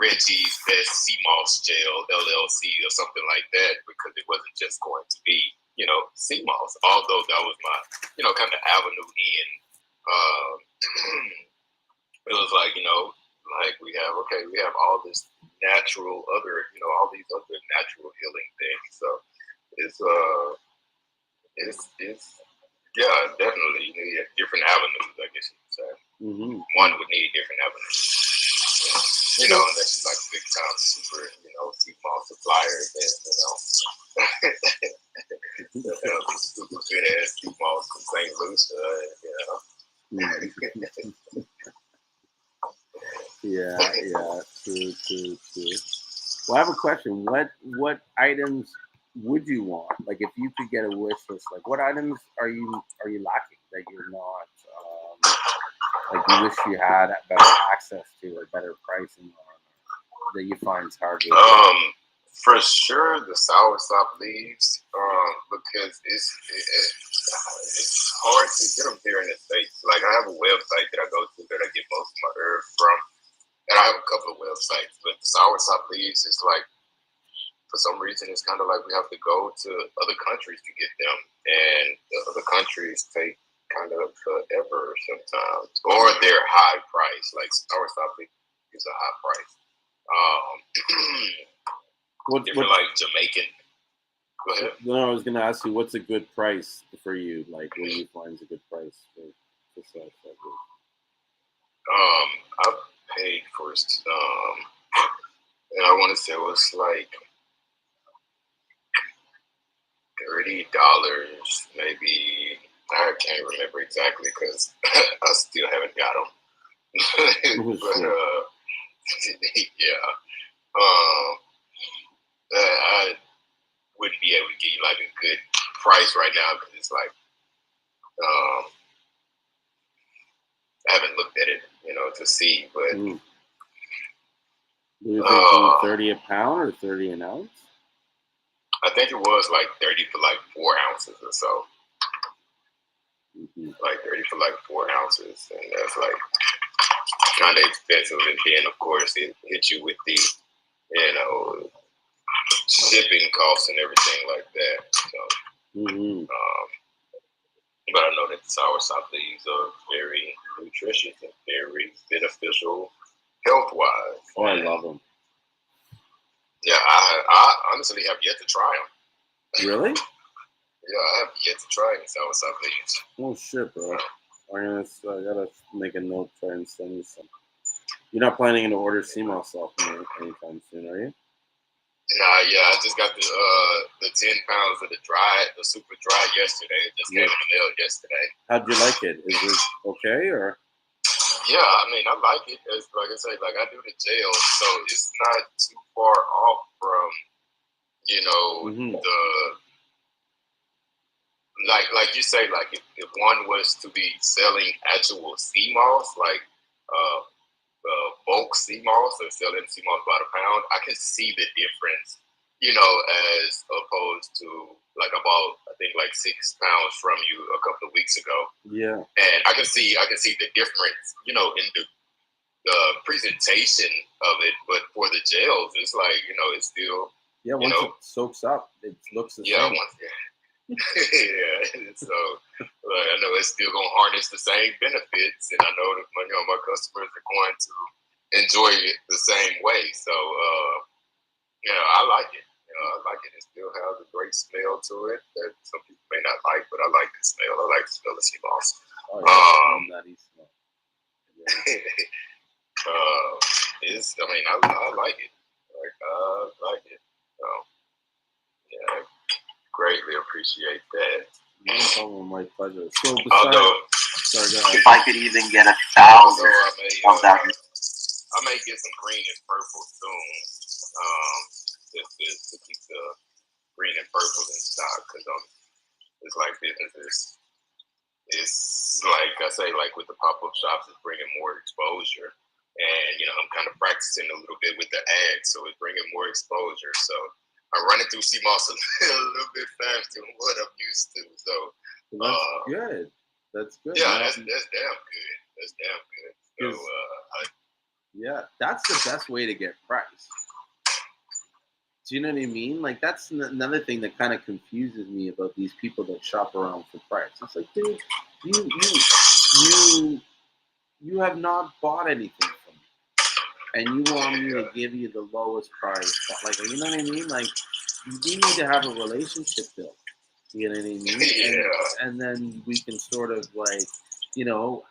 Speaker 2: Reggie's Best CMOS Gel, LLC, or something like that, because it wasn't just going to be, CMOS, although that was my, kind of avenue in. It was like, like we have all this natural other, all these other natural healing things. So it's yeah, definitely. You need different avenues, I guess you could say. One would need different avenues. You know, unless you like big time super, Seamoss supplier, then super good ass Seamoss from St. Lucia,
Speaker 1: Yeah, true. Well, I have a question. What items would you want? Like, if you could get a wish list, like, what items are you lacking that you're not, like, you wish you had better access to or better pricing on, that you find is hard to get?
Speaker 2: For sure, the soursop leaves, because it's hard to get them here in the States. Like, I have a website that I go to that I get most of my herbs from, and I have a couple of websites, but the soursop leaves is like, for some reason, it's kind of like we have to go to other countries to get them, and the other countries take kind of forever sometimes, or they're high price. Like soursop is a high price. Different like Jamaican. Go ahead.
Speaker 1: No, I was gonna ask you, what's a good price for you? Like, what do you find is a good price for soursop?
Speaker 2: I paid for and I want to say it was like $30, maybe. I can't remember exactly because I still haven't got them. But yeah, I wouldn't be able to give you like a good price right now because it's like I haven't looked at it, to see. But
Speaker 1: do you think 30 a pound or 30 an ounce?
Speaker 2: I think it was like 30 for like 4 ounces or so. Like 30 for like 4 ounces, and that's like kind of expensive. And then of course it hits you with the shipping costs and everything like that. So, but I know that the soursop leaves are very nutritious and very beneficial health wise.
Speaker 1: Oh, I love them.
Speaker 2: Yeah, I honestly have yet to try them.
Speaker 1: Really?
Speaker 2: Yeah, I have yet to try any soursop leaves.
Speaker 1: Oh shit, bro! I gotta make a note, try and send you some. You're not planning to order Seamoss off me anytime soon, are you?
Speaker 2: Nah, yeah, I just got the 10 pounds of the super dry yesterday. It just came in the mail yesterday.
Speaker 1: How'd you like it? Is it okay or?
Speaker 2: Yeah, I mean, I like it. It's, like I said, like I do the gel, so it's not too far off from, the like you say, like if one was to be selling actual Seamoss, like bulk Seamoss or selling Seamoss by the pound, I can see the difference, as opposed to like I bought, I think, like 6 pounds from you a couple of weeks ago.
Speaker 1: Yeah.
Speaker 2: And I can see the difference, in the presentation of it, but for the gels, it's like, it's still
Speaker 1: once it soaks up, it looks the same.
Speaker 2: Yeah, so I know it's still gonna harness the same benefits, and I know that my customers are going to enjoy it the same way. So I like it. I like it. It still has a great smell to it that some people may not like, but I like the smell. I like the smell of Seamoss.
Speaker 1: Nutty smell.
Speaker 2: I like it. I like it. So, yeah, greatly appreciate that.
Speaker 1: No problem, my pleasure. So,
Speaker 2: if I could even get 1,000 of that, I may get some green and purple soon. Just to keep the green and purple in stock, because it's like businesses. It's like I say, like with the pop-up shops, it's bringing more exposure. And, I'm kind of practicing a little bit with the ads, so it's bringing more exposure. So I'm running through Seamoss a little bit faster than what I'm used to. So
Speaker 1: that's good. That's good.
Speaker 2: Yeah, that's damn good. That's damn good. So
Speaker 1: yeah, that's the best way to get price. Do you know what I mean? Like, that's another thing that kind of confuses me about these people that shop around for price. It's like, dude, you have not bought anything from me, and you want me to give you the lowest price. Like, you know what I mean? Like, you need to have a relationship built. You know what I mean?
Speaker 2: Yeah.
Speaker 1: And then we can sort of like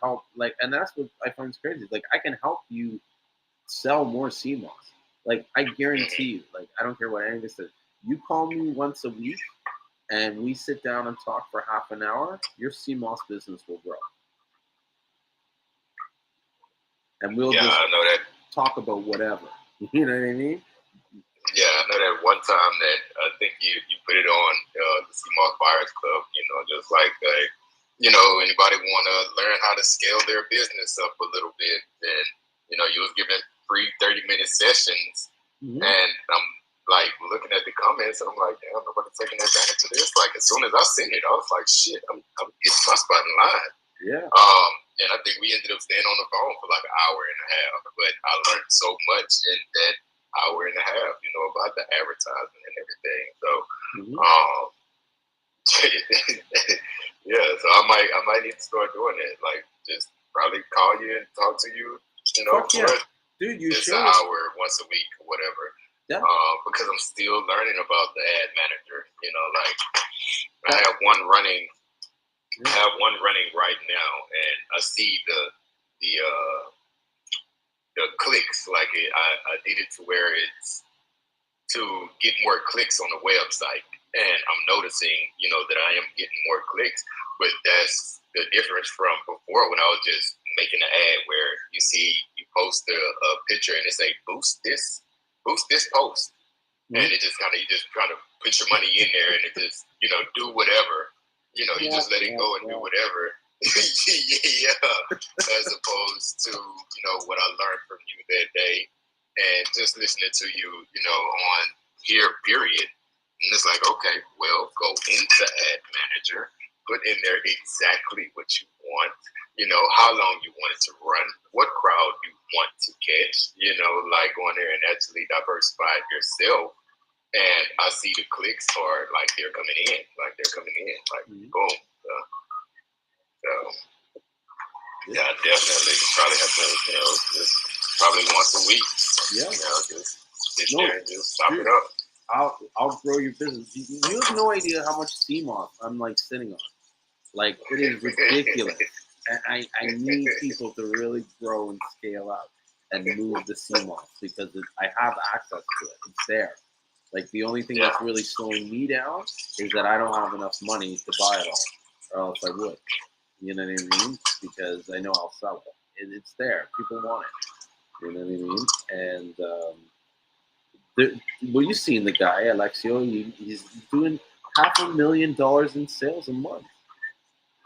Speaker 1: help, like, and that's what I find crazy. Like, I can help you sell more Seamoss. Like, I guarantee you, like, I don't care what anyone says. You call me once a week and we sit down and talk for half an hour, your Seamoss business will grow. And we'll
Speaker 2: Yeah,
Speaker 1: just
Speaker 2: I know that.
Speaker 1: talk about whatever. You know what I mean?
Speaker 2: Yeah, I know that one time that I think you put it on the Seamoss Buyers Club. Just like anybody want to learn how to scale their business up a little bit, and you was giving free 30-minute sessions,
Speaker 1: Mm-hmm.
Speaker 2: and I'm like looking at the comments, and I'm like, damn, nobody's taking advantage of this. Like as soon as I seen it, I was like, shit, I'm getting my spot in line.
Speaker 1: Yeah.
Speaker 2: And I think we ended up staying on the phone for like an hour and a half, but I learned so much in that hour and a half, about the advertising and everything. So, yeah, so I might need to start doing it. Like, just probably call you and talk to you,
Speaker 1: Fuck
Speaker 2: for
Speaker 1: yeah. Dude, you
Speaker 2: just
Speaker 1: should.
Speaker 2: an hour once a week or whatever.
Speaker 1: Yeah.
Speaker 2: Because I'm still learning about the ad manager. Like I have one running. I have one running right now, and I see the clicks. Like I did it to where it's to get more clicks on the website, and I'm noticing, that I am getting more clicks. But that's the difference from before when I was just making an ad where you see you post a picture and it say boost this post, and it just you just kind of put your money in there and it just do whatever. You just let it go and do whatever. Yeah, as opposed to what I learned from you that day, and just listening to you, on here, period. And it's like, okay, well, go into Ad Manager, put in there exactly what you want, how long you want it to run, what crowd you want to catch, like go in there and actually diversify yourself. And I see the clicks are like they're coming in, like boom. So, yeah, definitely. Probably have to, just probably once a week.
Speaker 1: Yeah.
Speaker 2: Just sit there and just stop it up.
Speaker 1: I'll grow your business. You have no idea how much Seamoss I'm like sitting on. Like, it is ridiculous. And I need people to really grow and scale up and move the Seamoss because I have access to it. It's there. Like, the only thing that's really slowing me down is that I don't have enough money to buy it all, or else I would. You know what I mean? Because I know I'll sell it. It's there. People want it. You know what I mean? And well, you've seen the guy, Alexio. He's doing $500,000 in sales a month.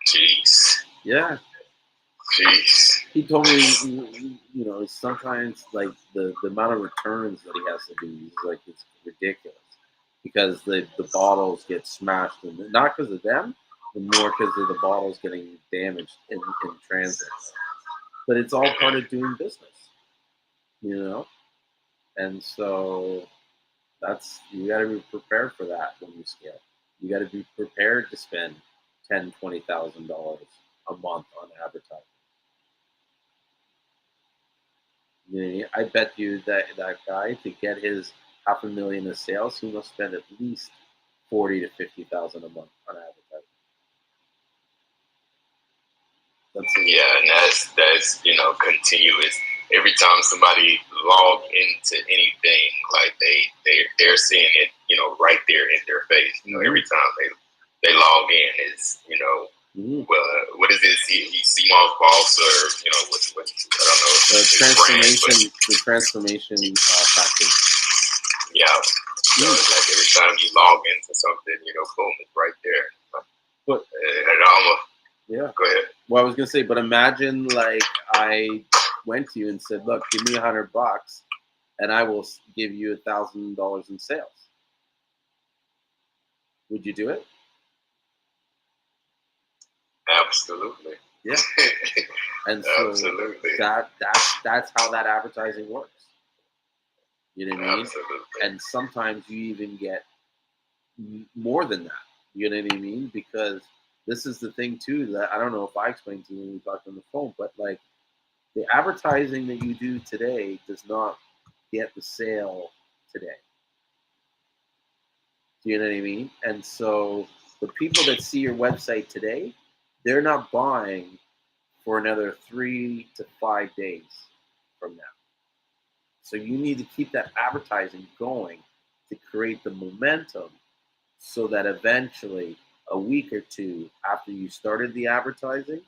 Speaker 2: Jeez.
Speaker 1: Yeah.
Speaker 2: Jeez.
Speaker 1: He told me, sometimes like the amount of returns that he has to do is like it's ridiculous because the bottles get smashed, and not because of them, but more because of the bottles getting damaged in transit. But it's all part of doing business, and so you got to be prepared for that when you scale. You got to be prepared to spend $10,000-$20,000 a month on advertising. I bet you that guy, to get his $500,000 of sales, he must spend at least $40,000 to $50,000 a month on advertising.
Speaker 2: And that's continuous. Every time somebody log into anything, like they're seeing it, right there in their face. Every time they log in, is what is this? Seamoss Boss, or what? I don't know.
Speaker 1: The transformation factor.
Speaker 2: Yeah. So it's like every time you log into something, boom, it's right there.
Speaker 1: But
Speaker 2: yeah. Go ahead.
Speaker 1: Well, I was gonna say, but imagine like I went to you and said, "Look, give me $100, and I will give you $1,000 in sales." Would you do it?
Speaker 2: Absolutely.
Speaker 1: Yeah. And so
Speaker 2: absolutely.
Speaker 1: That's how that advertising works. You know what I mean?
Speaker 2: Absolutely.
Speaker 1: And sometimes you even get more than that. You know what I mean? Because this is the thing too that I don't know if I explained to you when we talked on the phone, but like the advertising that you do today does not get the sale today. Do you know what I mean? And so the people that see your website today, they're not buying for another 3 to 5 days from now. So you need to keep that advertising going to create the momentum so that eventually, a week or two after you started the advertising,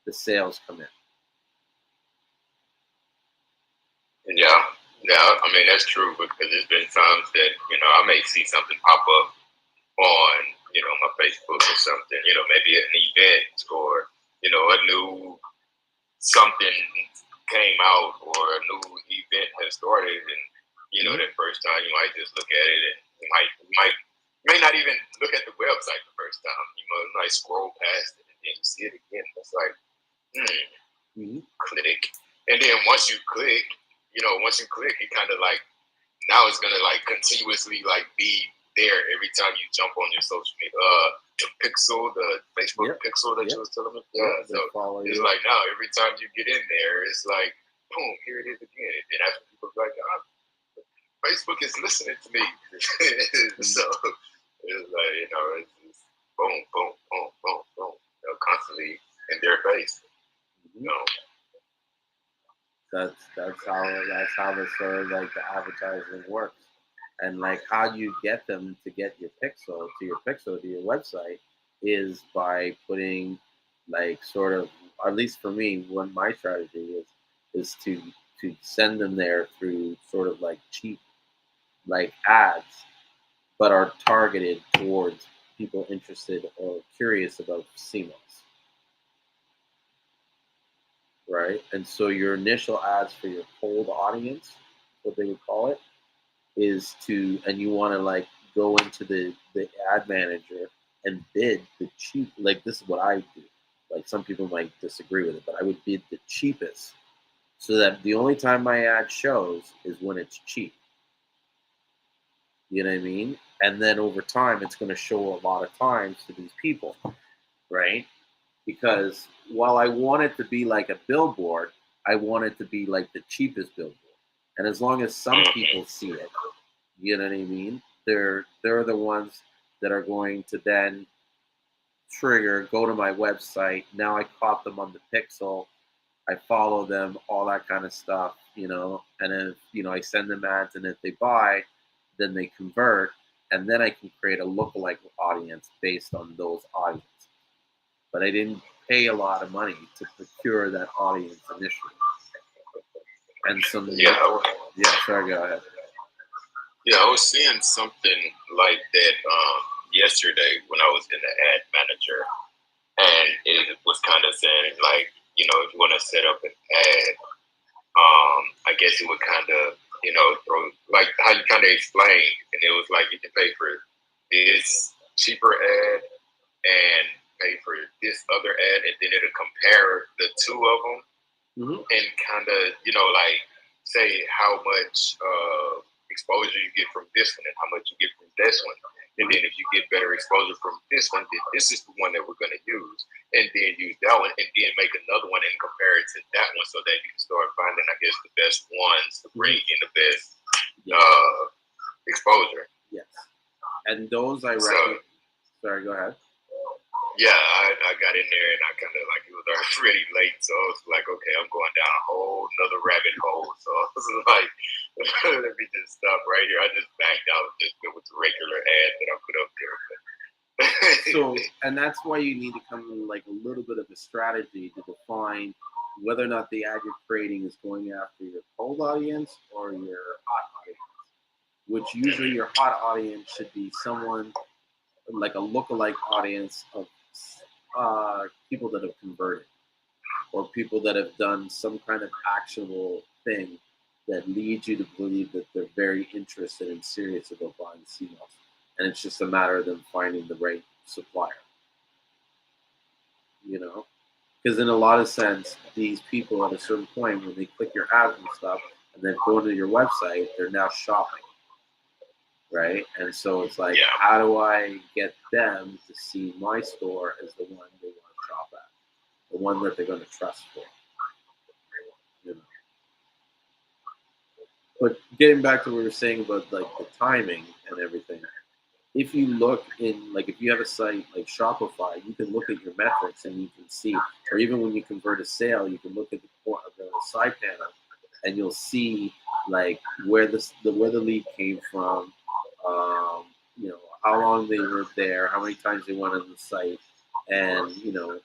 Speaker 1: the sales come in.
Speaker 2: Yeah, yeah. I mean, that's true because there's been times that I may see something pop up on my Facebook or something. Maybe an event or a new something came out or a new event has started, and that first time you might just look at it and you may not even look at the website the first time. You might scroll past it and then you see it again. It's like, click, and then once you click, it kind of like now it's gonna like continuously like be there every time you jump on your social media. The pixel, the Facebook pixel that you was telling me. Yeah, so it's like now every time you get in there, it's like boom, here it is again. And that's when people like, Facebook is listening to me. So it's like it's just boom, boom, boom, boom, boom, constantly in their face.
Speaker 1: That's how the sort of like the advertising works. And like how you get them to get your pixel to your website is by putting like sort of, at least for me, what my strategy is to send them there through sort of like cheap like ads, but are targeted towards people interested or curious about Seamoss. Right? And so your initial ads for your cold audience, what they would call it, is to, and you want to like go into the ad manager and bid the cheap, like this is what I do. Like some people might disagree with it, but I would bid the cheapest so that the only time my ad shows is when it's cheap. You know what I mean? And then over time, it's going to show a lot of times to these people, right? Because while I want it to be like a billboard, I want it to be like the cheapest billboard. And as long as some people see it, you know what I mean? They're the ones that are going to then trigger, go to my website. Now I caught them on the pixel. I follow them, all that kind of stuff, and then I send them ads, and if they buy, then they convert, and then I can create a lookalike audience based on those audiences. But I didn't pay a lot of money to procure that audience initially. And some sorry, go ahead.
Speaker 2: Yeah, I was seeing something like that yesterday when I was in the ad manager, and it was kind of saying like, if you want to set up an ad, I guess it would kind of, throw like how you kind of explained, and it was like you can pay for this cheaper ad and pay for this other ad, and then it'll compare the two of them and kind of, like say how much exposure you get from this one and how much you get from this one. And then if you get better exposure from this one, then this is the one that we're going to use. And then use that one and then make another one and compare it to that one so that you can start finding, I guess, the best ones to bring in the best exposure.
Speaker 1: Yes. And those I reckon. Sorry, go ahead.
Speaker 2: Yeah, I got in there and I kind of like, it was already late. So I was like, okay, I'm going down a whole nother rabbit hole. So I was like, let me just stop right here. I just backed out just with the regular ad that I put up there.
Speaker 1: So, and that's why you need to come in like a little bit of a strategy to define whether or not the ad you're creating is going after your cold audience or your hot audience, which usually your hot audience should be someone like a lookalike audience of people that have converted or people that have done some kind of actionable thing that leads you to believe that they're very interested and serious about buying Seamoss. And it's just a matter of them finding the right supplier. Because in a lot of sense, these people at a certain point, when they click your ads and stuff and then go to your website, they're now shopping. Right? And so it's like, how do I get them to see my store as the one they want to shop at, the one that they're going to trust for? But getting back to what we were saying about like the timing and everything, if you look in, like, if you have a site like Shopify, you can look at your metrics and you can see, or even when you convert a sale, you can look at the side panel and you'll see like where where the lead came from, you know, how long they were there, how many times they went on the site, and you know,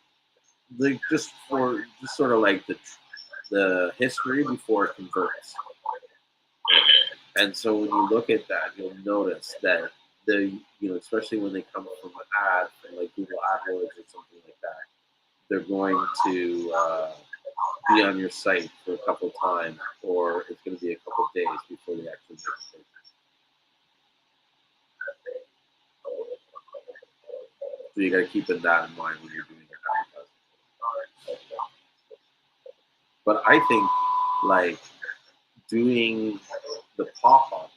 Speaker 1: like just sort of like the history before it converts. And so when you look at that, you'll notice that especially when they come from an ad, from like Google AdWords or something like that, they're going to be on your site for a couple times, or it's going to be a couple days before they actually make the purchase. So you got to keep that in mind when you're doing your advertising. But I think like doing the pop-ups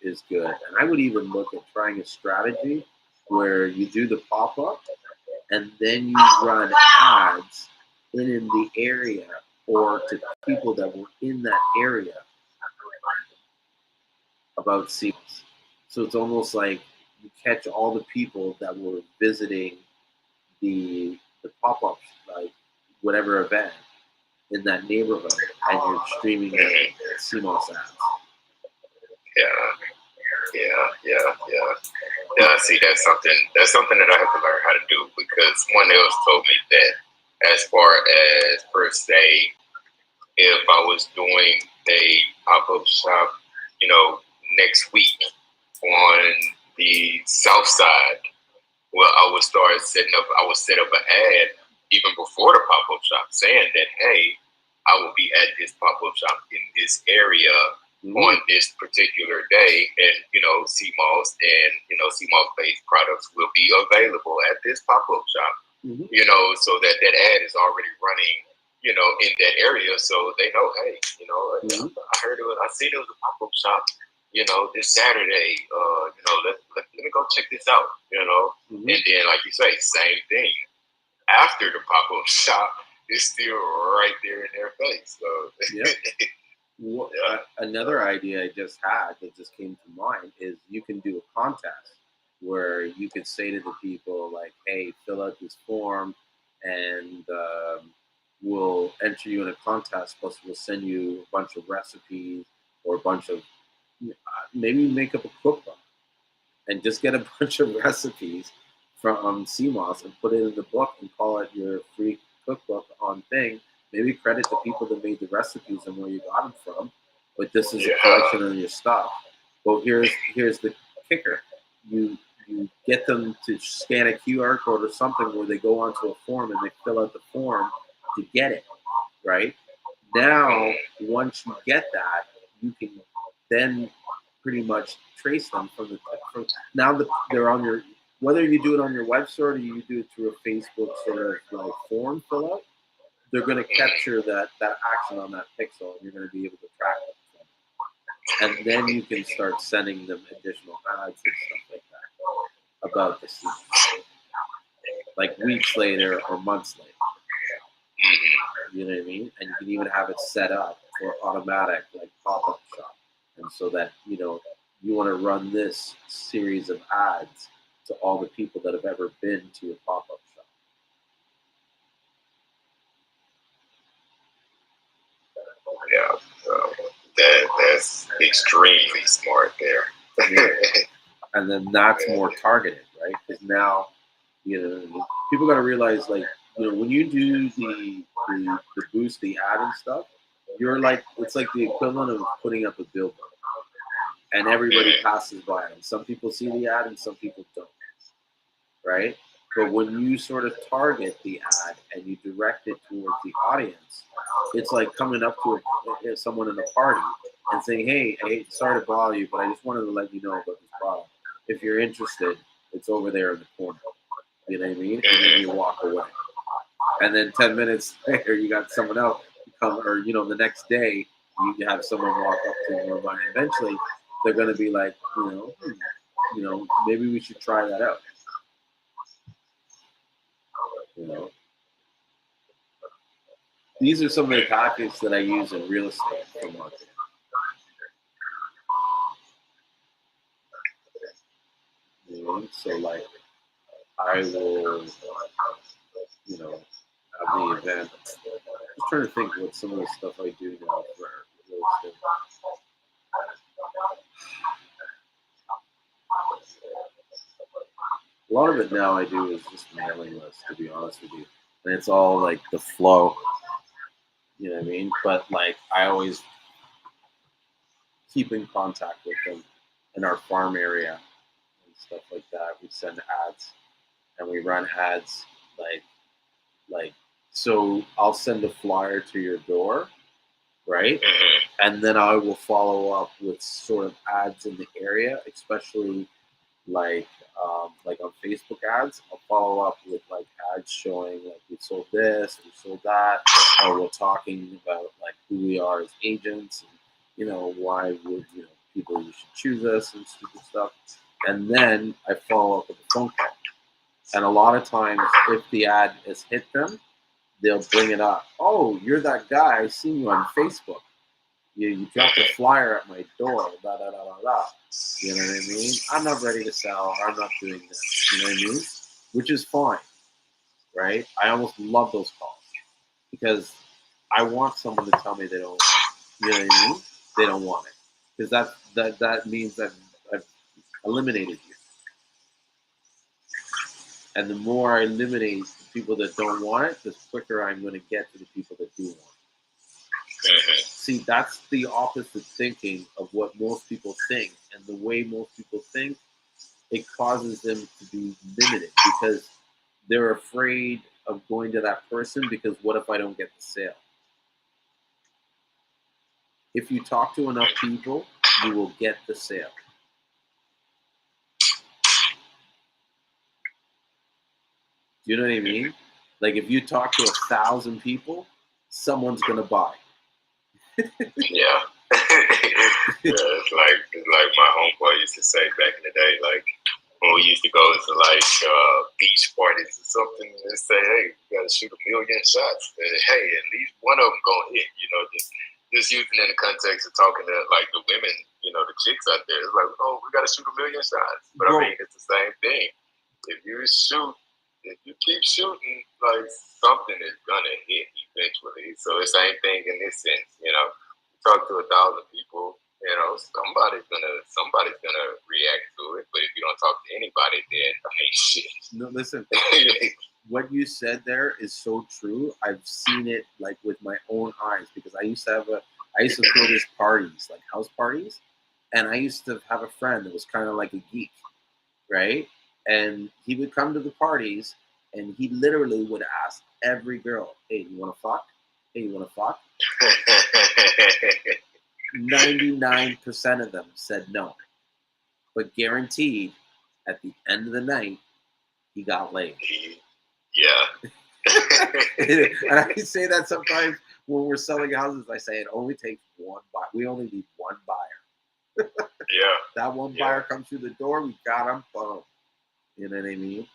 Speaker 1: is good, and I would even look at trying a strategy where you do the pop-up and then you run ads in the area or to people that were in that area about Seamoss. So it's almost like you catch all the people that were visiting the pop-up, like whatever event in that neighborhood, and you're streaming the Seamoss ads.
Speaker 2: Yeah. See, that's something that I have to learn how to do, because someone else told me that as far as per se, if I was doing a pop-up shop, you know, next week on the south side, well, I would set up an ad even before the pop-up shop saying that, hey, I will be at this pop-up shop in this area on this particular day, and Seamoss and Seamoss-based products will be available at this pop-up shop. So that ad is already running, in that area, so they know, hey, I heard it was, I see there was a pop-up shop, this Saturday. Let me go check this out. And then, like you say, same thing after the pop-up shop is still right there in their face. So
Speaker 1: another idea I just had that just came to mind is you can do a contest where you could say to the people like, hey, fill out this form and we'll enter you in a contest, plus we'll send you a bunch of recipes or a bunch of, maybe make up a cookbook and just get a bunch of recipes from Seamoss and put it in the book and call it your free cookbook on thing. Maybe credit the people that made the recipes and where you got them from, but this is a collection of your stuff. Well, here's the kicker. You get them to scan a QR code or something where they go onto a form and they fill out the form to get it, right? Now, once you get that, you can then pretty much trace them they're on your, whether you do it on your website or you do it through a Facebook sort of like form fill out, they're going to capture that action on that pixel, and you're going to be able to track it. And then you can start sending them additional ads and stuff like that about the season, like weeks later or months later. You know what I mean? And you can even have it set up for automatic, like pop-up shop, and so that you want to run this series of ads to all the people that have ever been to a pop-up shop.
Speaker 2: Yeah, that's extremely smart there.
Speaker 1: And then that's more targeted, right? Because now, people got to realize, like, when you do the boost, the ad and stuff, you're like, it's like the equivalent of putting up a billboard, and everybody passes by, and some people see the ad and some people don't, right? But when you sort of target the ad and you direct it towards the audience, it's like coming up to someone in a party and saying, hey, sorry to bother you, but I just wanted to let you know about this product. If you're interested, it's over there in the corner. You know what I mean? And then you walk away. And then 10 minutes later, you got someone else come, or, the next day, you have someone walk up to you, and eventually they're going to be like, maybe we should try that out. These are some of the tactics that I use in real estate for marketing. on. So like I will, have the event. Just trying to think what some of the stuff I do now for real estate. A lot of it now I do is just mailing lists, to be honest with you, and it's all like the flow. You know what I mean? But like I always keep in contact with them in our farm area and stuff like that. We send ads and we run ads like so I'll send a flyer to your door, right? And then I will follow up with sort of ads in the area, especially like on Facebook ads. I'll follow up with like ads showing like we sold this, we sold that, or we're talking about like who we are as agents and why would people you should choose us and stupid stuff. And then I follow up with a phone call. And a lot of times if the ad has hit them, they'll bring it up. Oh, you're that guy. I seen you on Facebook. You dropped a flyer at my door. Da da da da da. You know what I mean? I'm not ready to sell. I'm not doing this. You know what I mean? Which is fine, right? I almost love those calls because I want someone to tell me they don't want it. You know what I mean? They don't want it because that means that I've eliminated you. And the more I eliminate the people that don't want it, the quicker I'm going to get to the people that do want it. See, that's the opposite thinking of what most people think. And the way most people think, it causes them to be limited because they're afraid of going to that person because what if I don't get the sale? If you talk to enough people, you will get the sale. Do you know what I mean? Like if you talk to 1,000 people, someone's going to buy.
Speaker 2: Yeah. Yeah, it's like my homeboy used to say back in the day, like when we used to go to like beach parties or something and say, hey, you gotta shoot 1,000,000 shots. And, hey, at least one of them gonna hit, just using in the context of talking to like the women, the chicks out there. It's like, oh, we gotta shoot 1,000,000 shots. But I mean, it's the same thing. If you keep shooting, like something is gonna hit eventually. So it's the same thing in this sense, talk to 1,000 people, somebody's gonna react to it. But if you don't talk to anybody, then I mean, shit.
Speaker 1: No, listen. What you said there is so true. I've seen it like with my own eyes because I used to throw these parties, like house parties, and I used to have a friend that was kind of like a geek, right? And he would come to the parties, and he literally would ask every girl, "Hey, you want to fuck? Hey, you want to fuck?" 99% of them said no, but guaranteed at the end of the night he got laid.
Speaker 2: Yeah.
Speaker 1: And I say that sometimes when we're selling houses. I say it only takes one buyer. We only need one buyer.
Speaker 2: Yeah.
Speaker 1: That one buyer comes through the door, we got him. Boom. You know what I mean?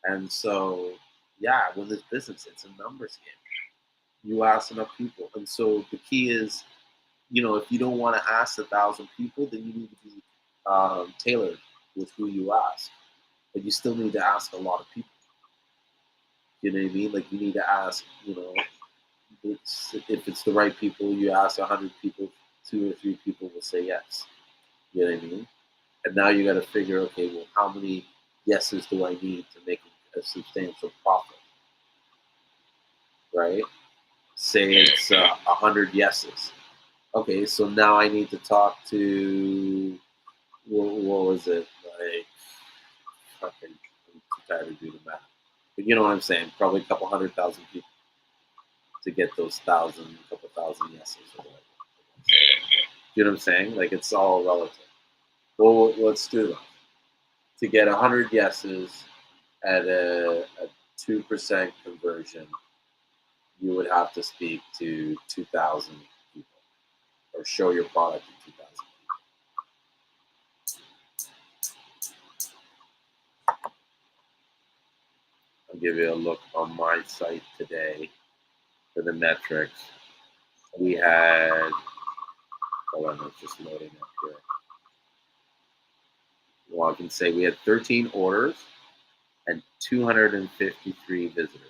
Speaker 1: And so, yeah, when this business, it's a numbers game. You ask enough people, and so the key is, if you don't want to ask 1,000 people, then you need to be tailored with who you ask. But you still need to ask a lot of people. You know what I mean? Like you need to ask, if it's the right people, you ask 100 people, 2 or 3 people will say yes. You know what I mean? And now you got to figure, okay, well, how many yeses do I need to make a substantial profit? Right? Say it's 100 yeses. Okay, so now I need to talk to, what was it, like, fucking, I'm too tired to do the math. But you know what I'm saying? Probably a couple 100,000 people to get those couple thousand yeses or whatever. You know what I'm saying? Like, it's all relative. Well, let's do that. To get 100 yeses at a 2% conversion, you would have to speak to 2,000 people or show your product to 2,000 people. I'll give you a look on my site today for the metrics. We had, hold on, it's just loading up here. Well, I can say we had 13 orders and 253 visitors.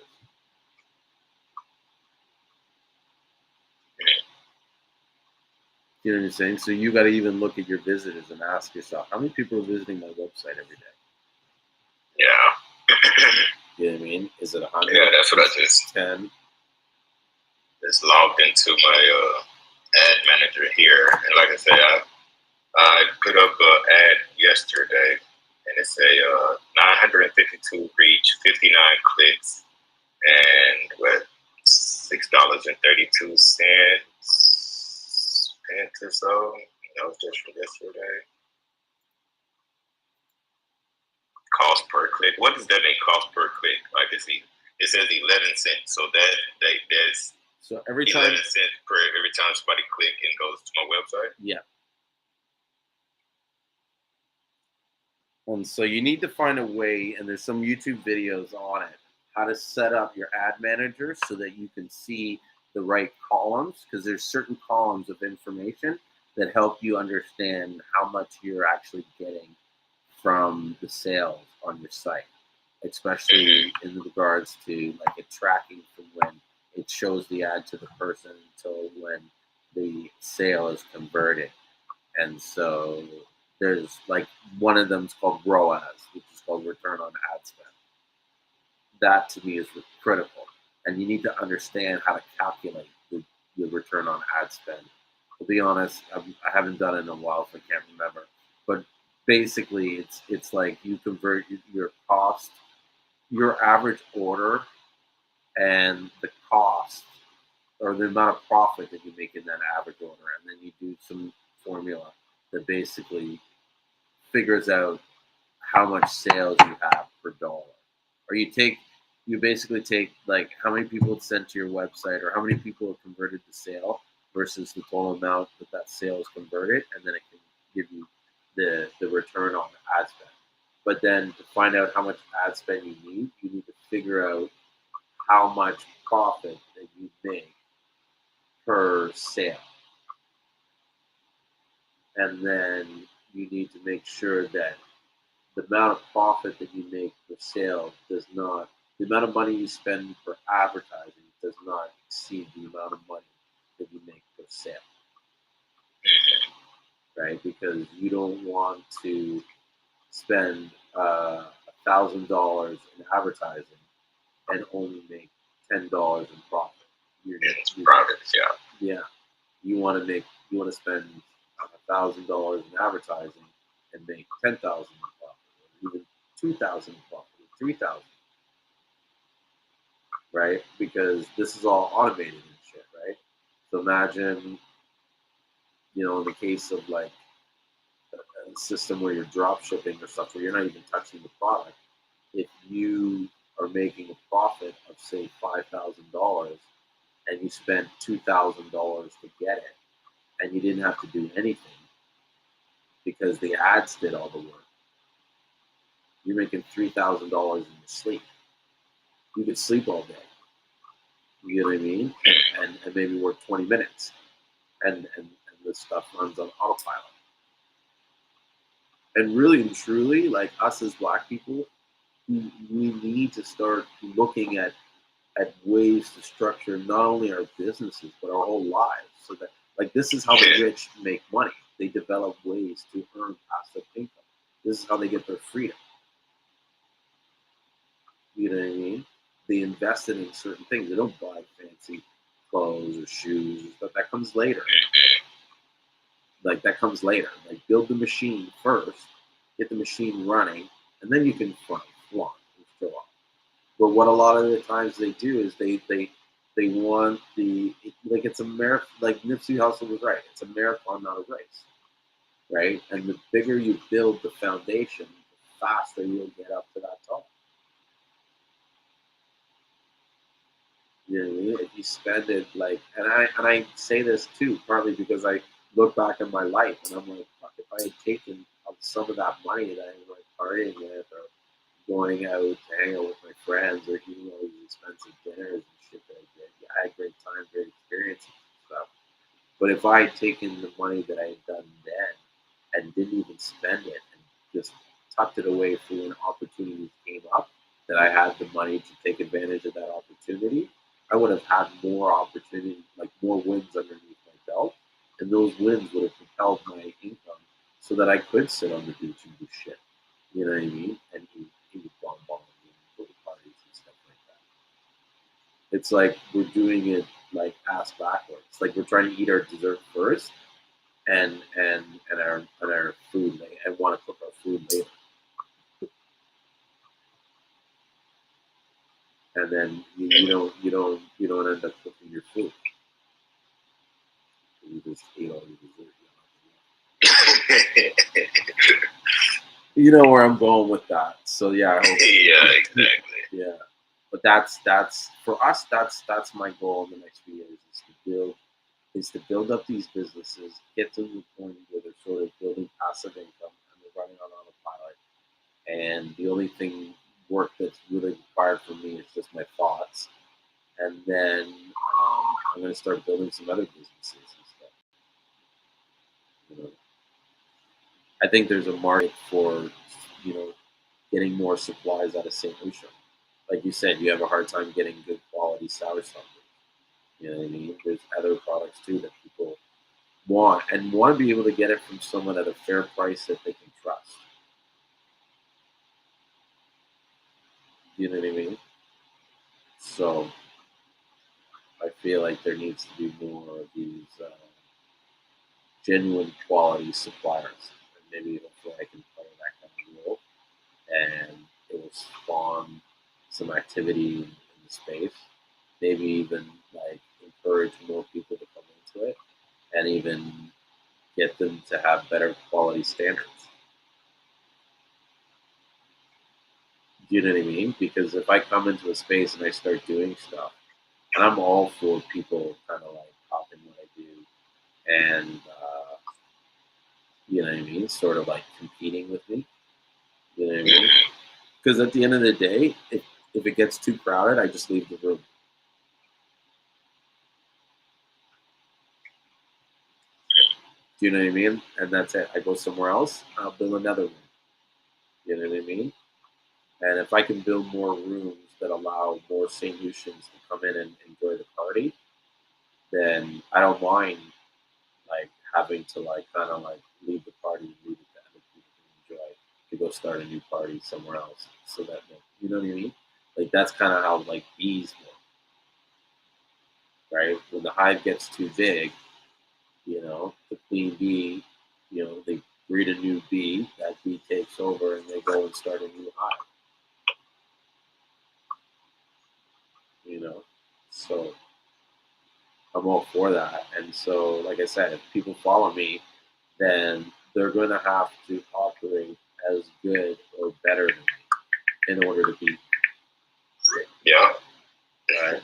Speaker 1: You know what I'm saying? So you got to even look at your visitors and ask yourself, how many people are visiting my website every day?
Speaker 2: Yeah.
Speaker 1: You know what I mean? Is it 100?
Speaker 2: Yeah, that's what I just
Speaker 1: 10.
Speaker 2: Just logged into my ad manager here, and like I said, I put up an ad yesterday, and it's a 952 reach, 59 clicks, and what $6.32 or so. That was just from yesterday. Cost per click. What does that mean? Cost per click? Like it says 11 cents. So that's
Speaker 1: So every
Speaker 2: 11
Speaker 1: time,
Speaker 2: cents per every time somebody click and goes to my website.
Speaker 1: yeah. And so you need to find a way, and there's some YouTube videos on it, how to set up your ad manager so that you can see the right columns, because there's certain columns of information that help you understand how much you're actually getting from the sales on your site, especially in regards to like it tracking from when it shows the ad to the person until when the sale is converted. And so there's like one of them is called ROAS, which is called return on ad spend. That to me is critical. And you need to understand how to calculate the return on ad spend. To be honest, I haven't done it in a while, so I can't remember. But basically, it's like you convert your cost, your average order, and the cost or the amount of profit that you make in that average order, and then you do some formula that basically figures out how much sales you have per dollar. Or you basically take like how many people it's sent to your website or how many people have converted the sale versus the total amount that sale is converted, and then it can give you the return on the ad spend. But then to find out how much ad spend you need to figure out how much profit that you make per sale. And then you need to make sure that the amount of profit that you make per sale the amount of money you spend for advertising does not exceed the amount of money that you make per sale. Right? Because you don't want to spend $1,000 in advertising and only make $10 in profit.
Speaker 2: Profits, yeah.
Speaker 1: Yeah. You want to spend $1,000 in advertising and make 10,000 in profit, or even 2,000 in profit, or 3,000. Right? Because this is all automated and shit, right? So imagine, in the case of like a system where you're drop shipping or stuff where you're not even touching the product, if you are making a profit of say $5,000 and you spent $2,000 to get it, and you didn't have to do anything because the ads did all the work, you're making $3,000 in your sleep. You could sleep all day. You know what I mean? And maybe work 20 minutes. And this stuff runs on autopilot. And really and truly, like us as Black people, we need to start looking at ways to structure not only our businesses but our whole lives, so that like this is how the rich make money. They develop ways to earn passive income. This is how they get their freedom. You know what I mean? They invest in certain things. They don't buy fancy clothes or shoes, but that comes later. Like that comes later. Like build the machine first, get the machine running, and then you can flaunt and show off. But what a lot of the times they do is they want like it's a marathon. Like Nipsey Hussle was right. It's a marathon, not a race, right? And the bigger you build the foundation, the faster you'll get up to that top. You know what I mean? If you spend it like, and I say this too, partly because I look back at my life and I'm like, fuck, if I had taken some of that money that I was like partying with or going out to hang out with my friends or eating all these expensive dinners and shit that I did, yeah, I had great time, great experiences and stuff. But if I had taken the money that I had done then and didn't even spend it and just tucked it away for when opportunities came up that I had the money to take advantage of that opportunity, I would have had more opportunity, like more wins underneath my belt, and those wins would have propelled my income so that I could sit on the beach and do shit. You know what I mean? And eat bonbons and go to parties and stuff like that. It's like we're doing it like ass backwards. Like we're trying to eat our dessert first and our food later, and want to cook our food later. And then you don't end up cooking your food. You just eat all your dessert. You know where I'm going with that. So yeah, I hope,
Speaker 2: Yeah, exactly.
Speaker 1: yeah. But that's for us. That's my goal in the next few years is to build up these businesses, get to the point where they're sort of building passive income and they're running on autopilot. And the only thing work that's really required from me is just my thoughts. And then I'm going to start building some other businesses and stuff. You know, I think there's a market for, you know, getting more supplies out of St. Lucia. Like you said, you have a hard time getting good quality sour something. You know what I mean? There's other products too that people want to be able to get it from someone at a fair price that they can trust. You know what I mean? So I feel like there needs to be more of these genuine quality suppliers, and maybe hopefully I can play that kind of role, and it will spawn some activity in the space. Maybe even like encourage more people to come into it, and even get them to have better quality standards. Do you know what I mean? Because if I come into a space and I start doing stuff, and I'm all for people kind of like copying what I do, and you know what I mean, sort of like competing with me. You know what I mean? Because at the end of the day, if it gets too crowded, I just leave the room. Do you know what I mean? And that's it. I go somewhere else. I'll build another room. You know what I mean? And if I can build more rooms that allow more St. Lucians to come in and enjoy the party, then I don't mind like having to like kind of like leave the party and leave it to other people to enjoy to go start a new party somewhere else. So that you know what I mean? Like that's kind of how like bees work, right? When the hive gets too big, you know, the queen bee, you know, they breed a new bee, that bee takes over and they go and start a new hive, you know. So I'm all for that. And so, like I said, if people follow me, then they're going to have to operate as good or better than me in order to beat
Speaker 2: Yeah.
Speaker 1: me, right?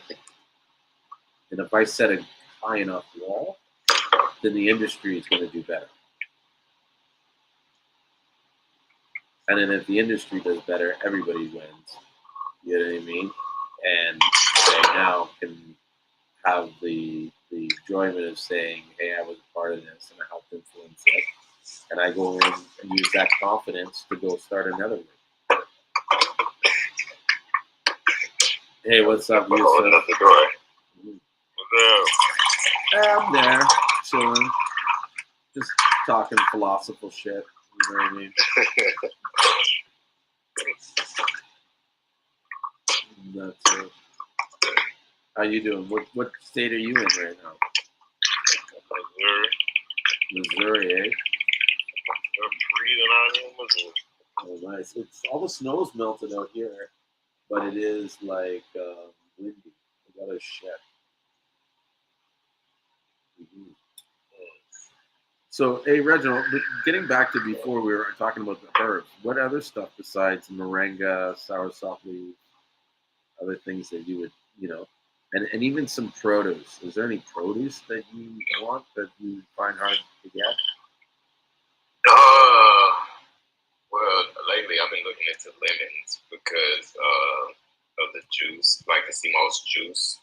Speaker 1: And if I set a high enough wall, then the industry is going to do better. And then if the industry does better, everybody wins. You know what I mean? And they now can have the enjoyment of saying, "Hey, I was a part of this and I helped influence it," and I go in and use that confidence to go start another one. Hey, what's up,
Speaker 2: We're holding up the door. What's up?
Speaker 1: I'm there, chilling, just talking philosophical shit. You know what I mean? That's it. How you doing? What state are you in right now? Missouri, eh?
Speaker 2: I'm breathing out here in Missouri.
Speaker 1: Oh, nice. It's all the snow's melted out here, but it is like windy. What a shit. Mm-hmm. So, hey, Reginald, getting back to before we were talking about the herbs, what other stuff besides moringa, sour soft leaf, other things that you would, you know, and even some produce? Is there any produce that you want that you find hard to get?
Speaker 2: Uh, well, lately I've been looking into lemons because of the juice, like the Seamoss juice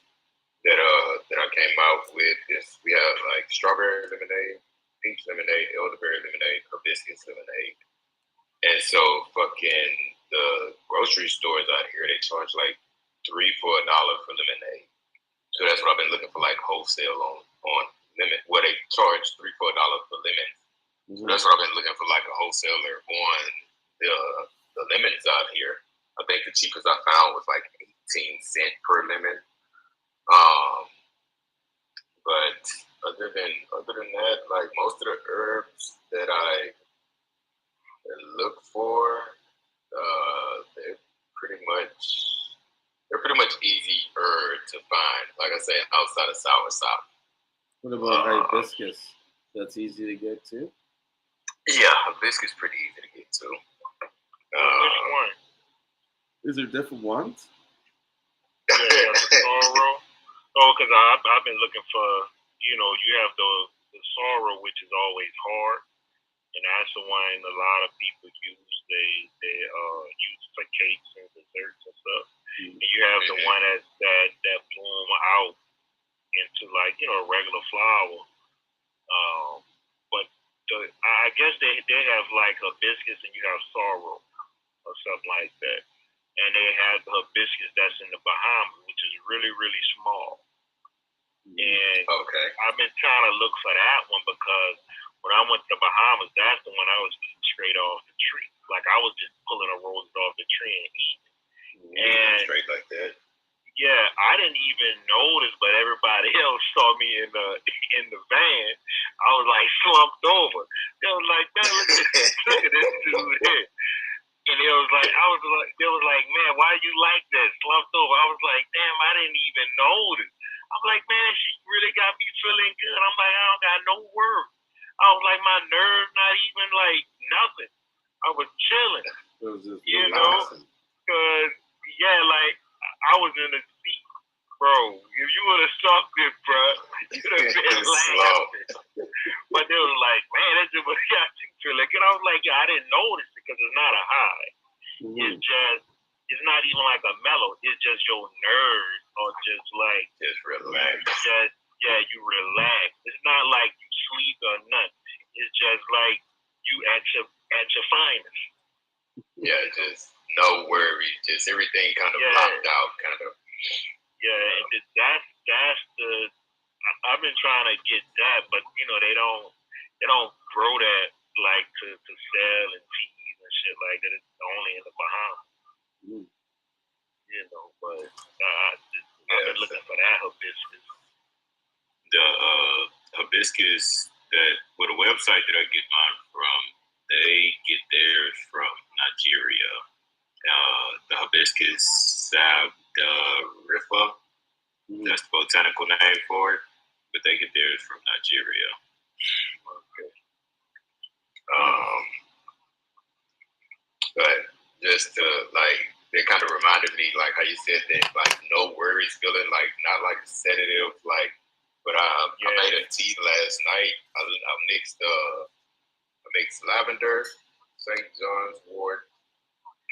Speaker 2: that I came out with. Is we have like strawberry lemonade, peach lemonade, elderberry lemonade, hibiscus lemonade. And so fucking the grocery stores out here, they charge like $3 for $1 for lemonade. So that's what I've been looking for, like wholesale on lemon, where they charge $3 for $1 for lemon. So that's what I've been looking for, like a wholesaler on the lemons out here. I think the cheapest I found was like 18 cents per lemon. But other than that, like most of the herbs that I look for, they're pretty much easier to find. Like I said, outside of soursop.
Speaker 1: What about hibiscus? That's easy to get to.
Speaker 2: Yeah, hibiscus pretty easy to get to.
Speaker 3: Which one?
Speaker 1: Is there different ones?
Speaker 3: Yeah, the sorrel. Oh, because I've been looking for, you have the sorrel, which is always hard, and that's the one a lot of people use. They use for cakes and desserts and stuff. And you have the one that bloom out into like regular flower. But I guess they have like hibiscus and you have sorrel or something like that. And they have hibiscus that's in the Bahamas, which is really, really small. And I've been trying to look for that one because when I went to the Bahamas, that's the one I was eating straight off the tree. Like I was just pulling the roses off the tree and eating. And
Speaker 2: straight like that.
Speaker 3: Yeah, I didn't even notice, but everybody else saw me in the van. I was like slumped over. They was like, man, look at this dude here. And they was like, man, why you like that? Slumped over. I was like, damn, I didn't even notice. I'm like, man, she really got me feeling good. I'm like, I don't got no work. I was like, my nerves not even like nothing. I was chilling.
Speaker 1: It was just
Speaker 3: because like I was in the seat, bro. If you would have sucked it, bro, you'd have been laughing. But they was like, man, that just got you feeling good. I was like, yeah, I didn't notice it because it's not a high. It's not even like a mellow. It's just your nerves or just like
Speaker 2: relax.
Speaker 3: You relax. It's not like you sleep or nothing. It's just like you at your finest.
Speaker 2: Yeah, just no worries. Just everything kind of blocked out, kind of.
Speaker 3: Yeah, and that's the. I've been trying to get that, but they don't grow that like to sell and teas and shit like that. It's only in the Bahamas. But I've been looking for that hibiscus.
Speaker 2: The hibiscus the website that I get mine from, they get theirs from Nigeria. The hibiscus sabdarifa, that's the botanical name for it, but they get theirs from Nigeria. Okay. But just to it kind of reminded me, like how you said that, like no worries feeling, like not like a sedative, like. But I made a tea last night. I mixed lavender, St. John's wort,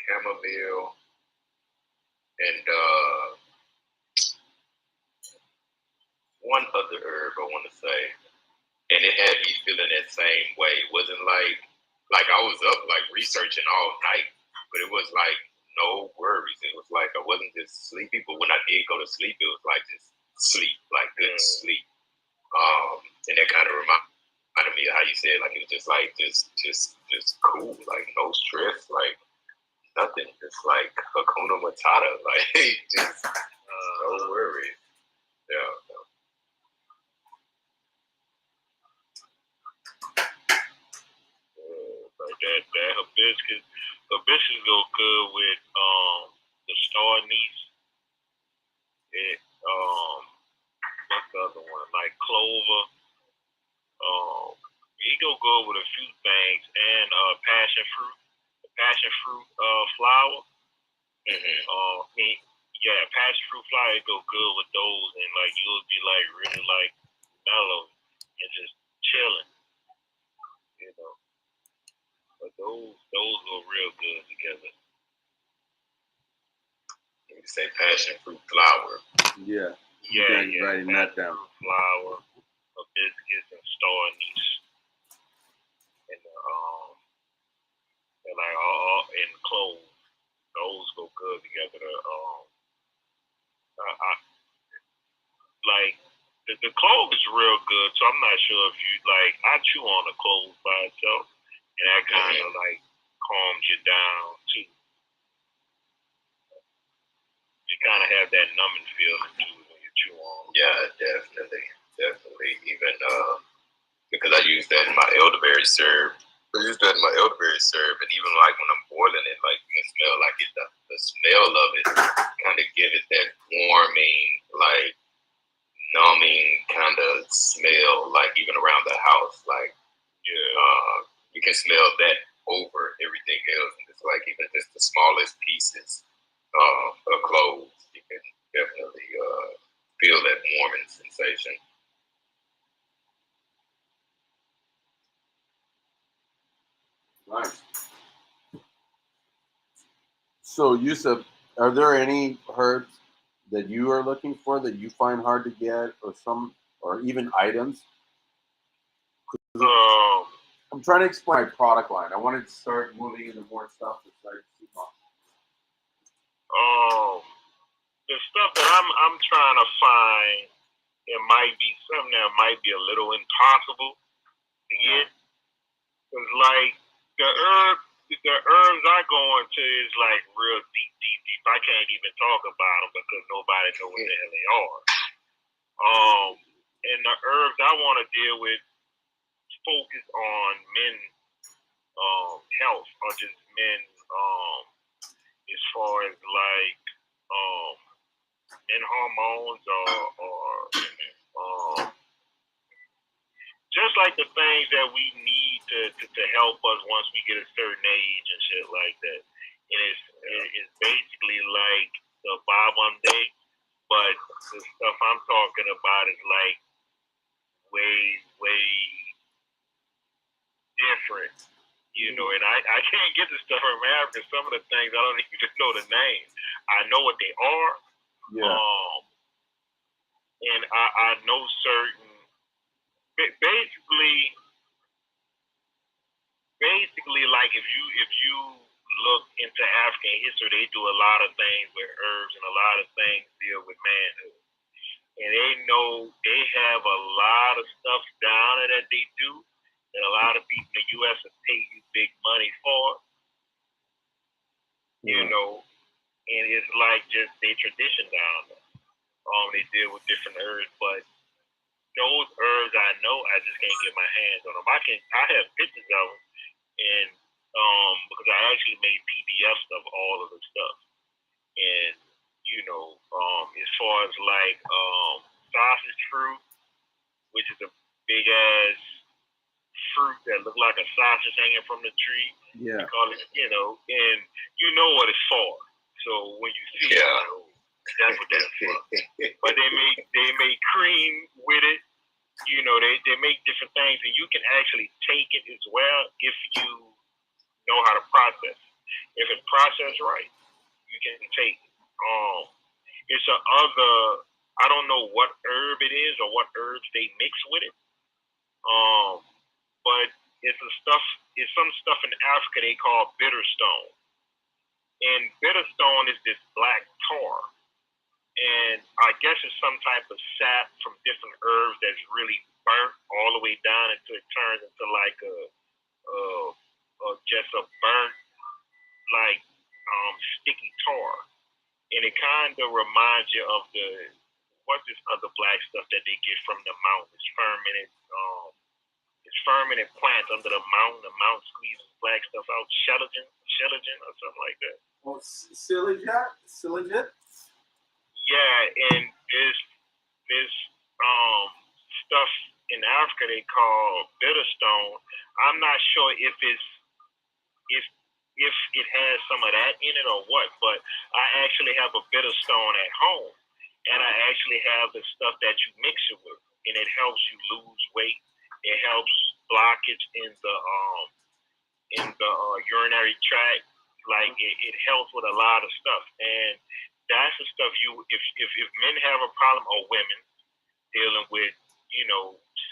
Speaker 2: chamomile, and one other herb I want to say, and it had me feeling that same way. It wasn't like I was up like researching all night, but it was like no worries. It was like I wasn't just sleepy, but when I did go to sleep, it was like just sleep, like good sleep. And that kind of reminded me of how you said, like it was just like just cool, like no stress, like nothing, just like Hakuna Matata, like just no worries. Yeah.
Speaker 3: Like that hibiscus go good with the star anise. What's the other one? Like clover. It go good with a few things and passion fruit. The passion fruit flower. Passion fruit flower, it go good with those, and like you'll be like really like mellow and just chilling. But those go real good together.
Speaker 2: You say passion fruit flower.
Speaker 1: Yeah. Writing that down.
Speaker 3: Fruit flower, hibiscus, and star anise. And like the clove is real good, so I'm not sure if you like. I chew on the clove by itself, and that kind of like calms you down too. You kind of have that numbing feeling too when you chew on.
Speaker 2: Yeah, definitely. Even because I use that in my elderberry syrup. And even like when I'm boiling it, like you can smell like it. The smell of it kind of give it that warming, like numbing kind of smell, like even around the house. Like you can smell that over everything else. And it's like even just the smallest pieces of cloves, you can definitely feel that warming sensation.
Speaker 1: Nice. So, Yusuf, are there any herbs that you are looking for that you find hard to get, or even items? I'm trying to explain my product line. I wanted to start moving into more stuff besides Seamoss.
Speaker 3: The stuff that I'm trying to find, it might be something that might be a little impossible to get. Cause like the herbs I go into is like real deep. I can't even talk about them because nobody knows what the hell they are. And the herbs I want to deal with focus on men health or just men as far as like men hormones or just like the things that we need to help us once we get a certain age and shit like that. And it's basically like the Bob on day, but the stuff I'm talking about is like way different. You know, and I can't get the stuff from Africa. Some of the things I don't even know the name. I know what they are.
Speaker 1: Yeah.
Speaker 3: And I know certain basically like if you look into African history, they do a lot of things with herbs and a lot of things deal with manhood. And they know they have a lot of stuff down there that they do that a lot of people in the US will pay you big money for. You know, and it's like just their tradition down there. They deal with different herbs, but those herbs I know I just can't get my hands on them. I have pictures of them, and because I actually made PDFs of all of the stuff, and you know, as far as like sausage fruit, which is a big ass fruit that look like a sausage hanging from the tree.
Speaker 1: Yeah.
Speaker 3: Call it, you know, and you know what it's for. So when you see it, that's what that's for. But they make cream with it. You know, they make different things, and you can actually take it as well if you know how to process it. If it's processed right, you can take it. It's I don't know what herb it is or what herbs they mix with it. But it's some stuff in Africa they call bitter stone. And bitter stone is this black tar. And I guess it's some type of sap from different herbs that's really burnt all the way down until it turns into like just a burnt like sticky tar. And it kind of reminds you of what's this other black stuff that they get from the mountains? It's fermented plants under the mountain. The mountain squeezes black stuff out. Shellagin or something like that.
Speaker 1: Well, Silliget?
Speaker 3: Yeah, and this stuff in Africa they call bitter stone. I'm not sure if it has some of that in it or what, but I actually have a bitter stone at home, and I actually have the stuff that you mix it with, and it helps you lose weight. It helps blockage in the urinary tract. Like it helps with a lot of stuff, and that's the stuff if men have a problem or women dealing with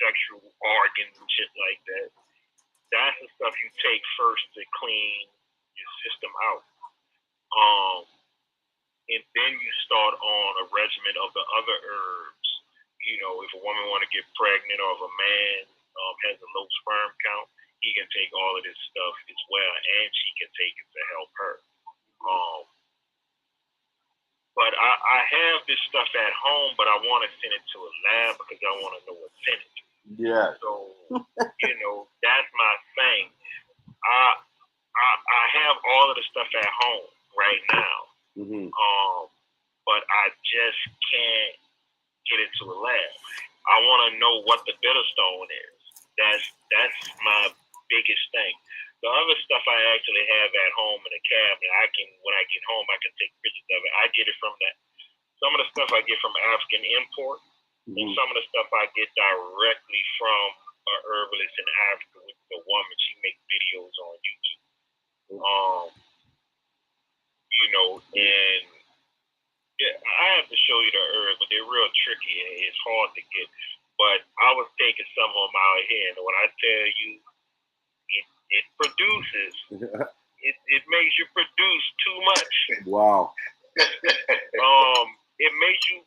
Speaker 3: sexual organs and shit like that. That's the stuff you take first to clean your system out. And then you start on a regimen of the other herbs, you know, if a woman want to get pregnant or if a man has a low sperm count, he can take all of this stuff as well, and she can take it to help her. But I have this stuff at home, but I want to send it to a lab because I want to know what's in it.
Speaker 1: Yeah.
Speaker 3: So, you know, that's my thing. I have all of the stuff at home right now, but I just can't get it to a lab. I want to know what the bitter stone is. That's my biggest thing. The other stuff I actually have at home in the cabinet, when I get home, I can take pictures of it. I get it from that. Some of the stuff I get from African import, and some of the stuff I get directly from an herbalist in Africa with the woman. She makes videos on YouTube. You know, and yeah, I have to show you the herbs, but they're real tricky and it's hard to get. But I was taking some of them out here, and when I tell you, it produces. It makes you produce too much.
Speaker 1: Wow.
Speaker 3: It makes you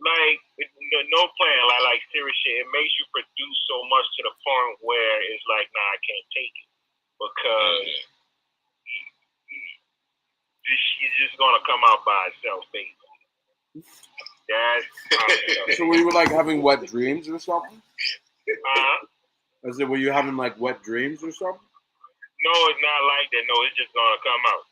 Speaker 3: like no plan, like serious shit. It makes you produce so much to the point where it's like, nah, I can't take it because it's just gonna come out by itself, basically. That's
Speaker 1: so were you like having wet dreams or something?
Speaker 3: I
Speaker 1: said, were you having like wet dreams or something?
Speaker 3: No, it's not like that. No, it's just gonna come out.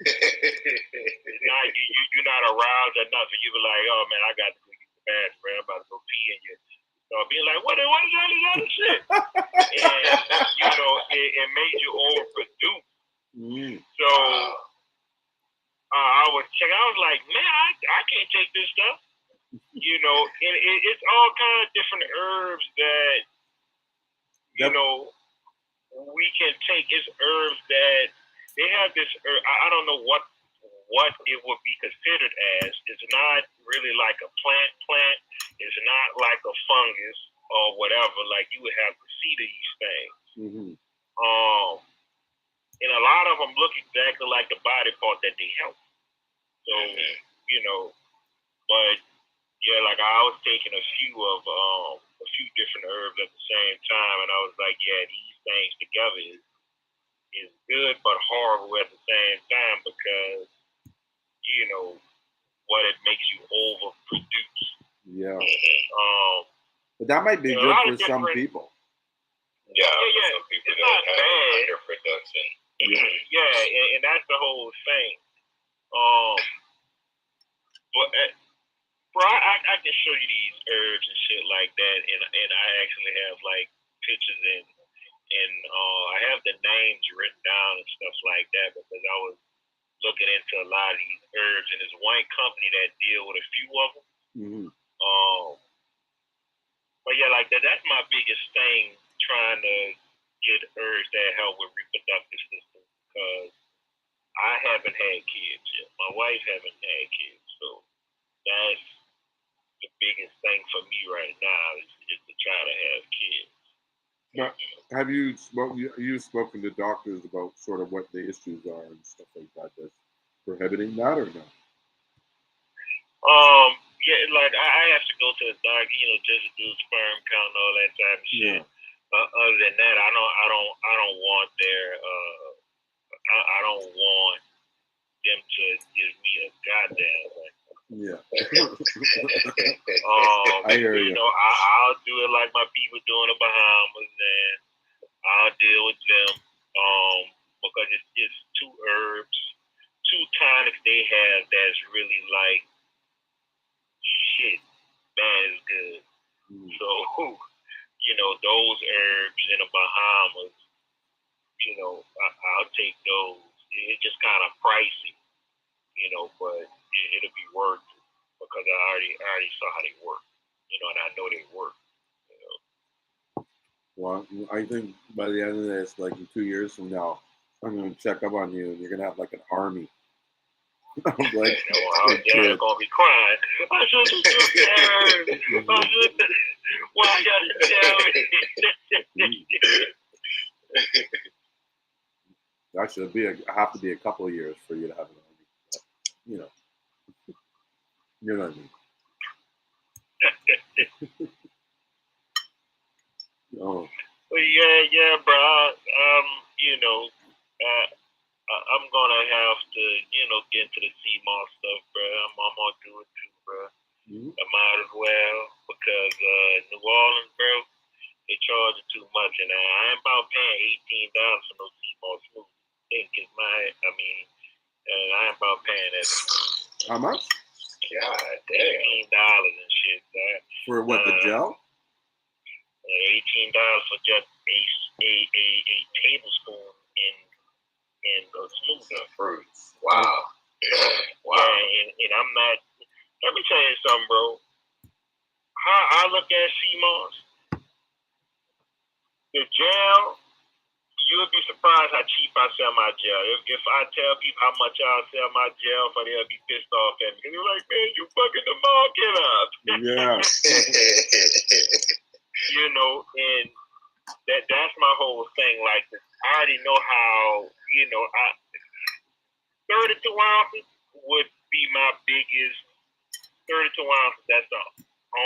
Speaker 3: It's not you're not aroused or nothing. You be like, oh man, I got to go use the bathroom. I'm about to go pee, and you start being like, what is all this other shit? And you know, it made you overproduce. So I was checking. I was like, man, I can't take this stuff. You know, and it's all kind of different herbs that you know. We can take is herbs that they have this herb. I don't know what it would be considered as. It's not really like a plant. It's not like a fungus or whatever. Like you would have to see these things. And a lot of them look exactly like the body part that they help. So you know, but yeah, like I was taking a few different herbs at the same time, and I was like, yeah, these things together is good but horrible at the same time because you know what it makes you overproduce.
Speaker 1: Yeah. But that might be good for some people.
Speaker 2: Yeah. Some people
Speaker 3: it's not bad.
Speaker 2: Underproduction.
Speaker 3: Yeah, and that's the whole thing. But. Bro, I can show you these herbs and shit like that, and I actually have like pictures and I have the names written down and stuff like that because I was looking into a lot of these herbs, and there's one company that deal with a few of them. But yeah, like that's my biggest thing, trying to get herbs that help with reproductive system because I haven't had kids yet. My wife haven't had kids, so that's the biggest thing for me right now is to try to have kids.
Speaker 1: But have you spoken to doctors about sort of what the issues are and stuff like that that's prohibiting that or no?
Speaker 3: Yeah, like I have to go to the doctor, you know, just to do sperm count and all that type of shit. Other than that, I don't want I don't want them to give me a goddamn one.
Speaker 1: Yeah.
Speaker 3: I hear you. You know, I'll do it like my people do in the Bahamas, and I'll deal with them because it's just two herbs, two tonics they have that's really like shit. Man, is good. So, you know, those herbs in the Bahamas, you know, I'll take those. It's just kind of pricey, you know, but it'll be worth it because I already saw how they work, you know, and I know they work. You know.
Speaker 1: Well, I think by the end of this, like in 2 years from now, I'm going to check up on you, and you're going to have like an army.
Speaker 3: I'm like, Dad's gonna be crying. I should have took why you gotta tell me?
Speaker 1: That should be have to be a couple of years for you to have an army. But, you know what I mean.
Speaker 3: But yeah, bro. You know, I'm gonna have to, get into the Seamoss stuff, bro. I'm gonna do it too, bro.
Speaker 1: Mm-hmm.
Speaker 3: I might as well because New Orleans, bro, they charging too much, and I ain't about paying $18 for no Seamoss smoothie. Think is I ain't about paying that.
Speaker 1: How much?
Speaker 2: God damn.
Speaker 3: $18 and shit, man.
Speaker 1: For what, the gel?
Speaker 3: $18 for just a tablespoon in the smoothie.
Speaker 2: Fruits. Wow. Wow.
Speaker 3: Yeah, and I'm not. Let me tell you something, bro. How I look at Seamoss, the gel, you'll be surprised how cheap I sell my gel. If I tell people how much I sell my gel for, they'll be pissed off at me. They're like, man, you fucking the market up.
Speaker 1: Yeah.
Speaker 3: And that's my whole thing. Like, I already know how, 32 ounces would be my biggest. 32 ounces, that's the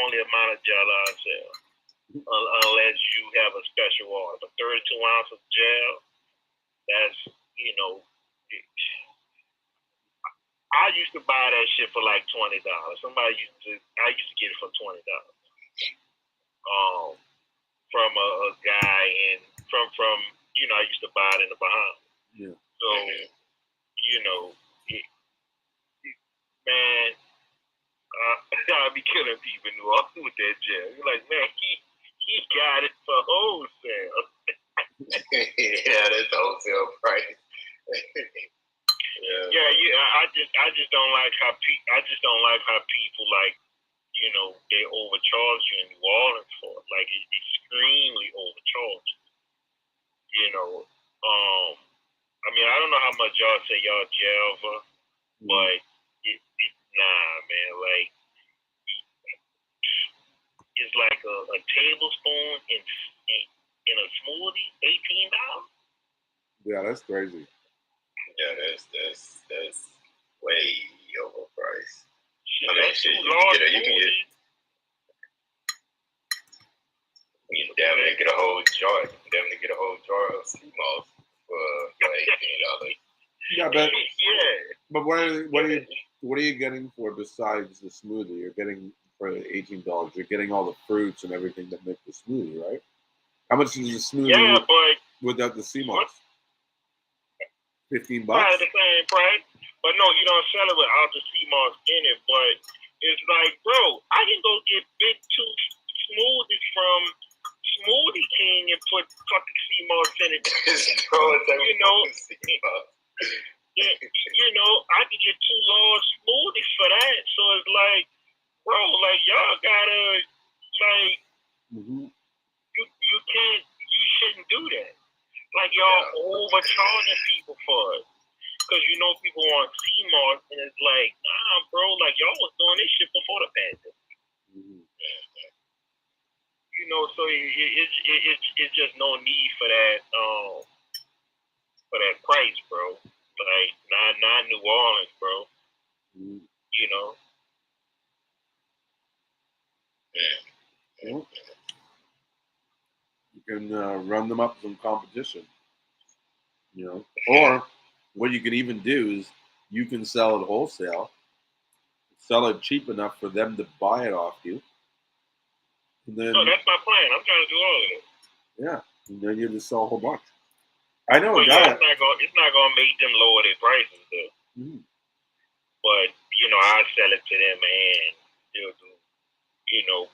Speaker 3: only amount of gel I sell. Unless you have a special order. But 32 ounces of gel, that's, I used to buy that shit for like $20. I used to get it for $20. From a guy from I used to buy it in the Bahamas.
Speaker 1: Yeah.
Speaker 3: So, man, I'll be killing people in New Orleans with that gel. You're like, man, he got it for wholesale.
Speaker 2: Yeah, that's the wholesale price.
Speaker 3: Yeah. I just don't like how people like, they overcharge you in New Orleans for it. Like, it's extremely overcharged. I don't know how much y'all say y'all gel for, but nah, man. Like, it's like a tablespoon in a smoothie, $18.
Speaker 1: Yeah, that's crazy.
Speaker 2: Yeah, that's way overpriced.
Speaker 3: Shit,
Speaker 2: I mean, shit, you can damn near get a whole jar. You can damn near get a whole jar of Seamoss for $18.
Speaker 1: Yeah, but what are you getting for besides the smoothie? You're getting for $18. You're getting all the fruits and everything that make the smoothie, right? How much is the smoothie?
Speaker 3: Yeah, but
Speaker 1: without the Seamoss? $15.
Speaker 3: Probably the same price, but no, you don't sell it without the Seamoss in it. But it's like, bro, I can go get Big Two smoothies from Smoothie King and put fucking Seamoss in it. I could get 2 large smoothies for that. So it's like, bro, like y'all gotta like you can't, you shouldn't do that. Like y'all overcharging people for it. Because people want Seamoss, and it's like, nah, bro, like y'all was doing this shit before the pandemic. So it's just no need for that price, bro. Like not New Orleans, bro.
Speaker 1: You can run them up some competition, or what you can even do is you can sell it wholesale, sell it cheap enough for them to buy it off you. And then,
Speaker 3: that's my plan. I'm trying to do all of it.
Speaker 1: Yeah, and then you just sell a whole bunch. I know a
Speaker 3: guy.
Speaker 1: Yeah,
Speaker 3: it's not gonna make them lower their prices, though. But I sell it to them, and they'll do.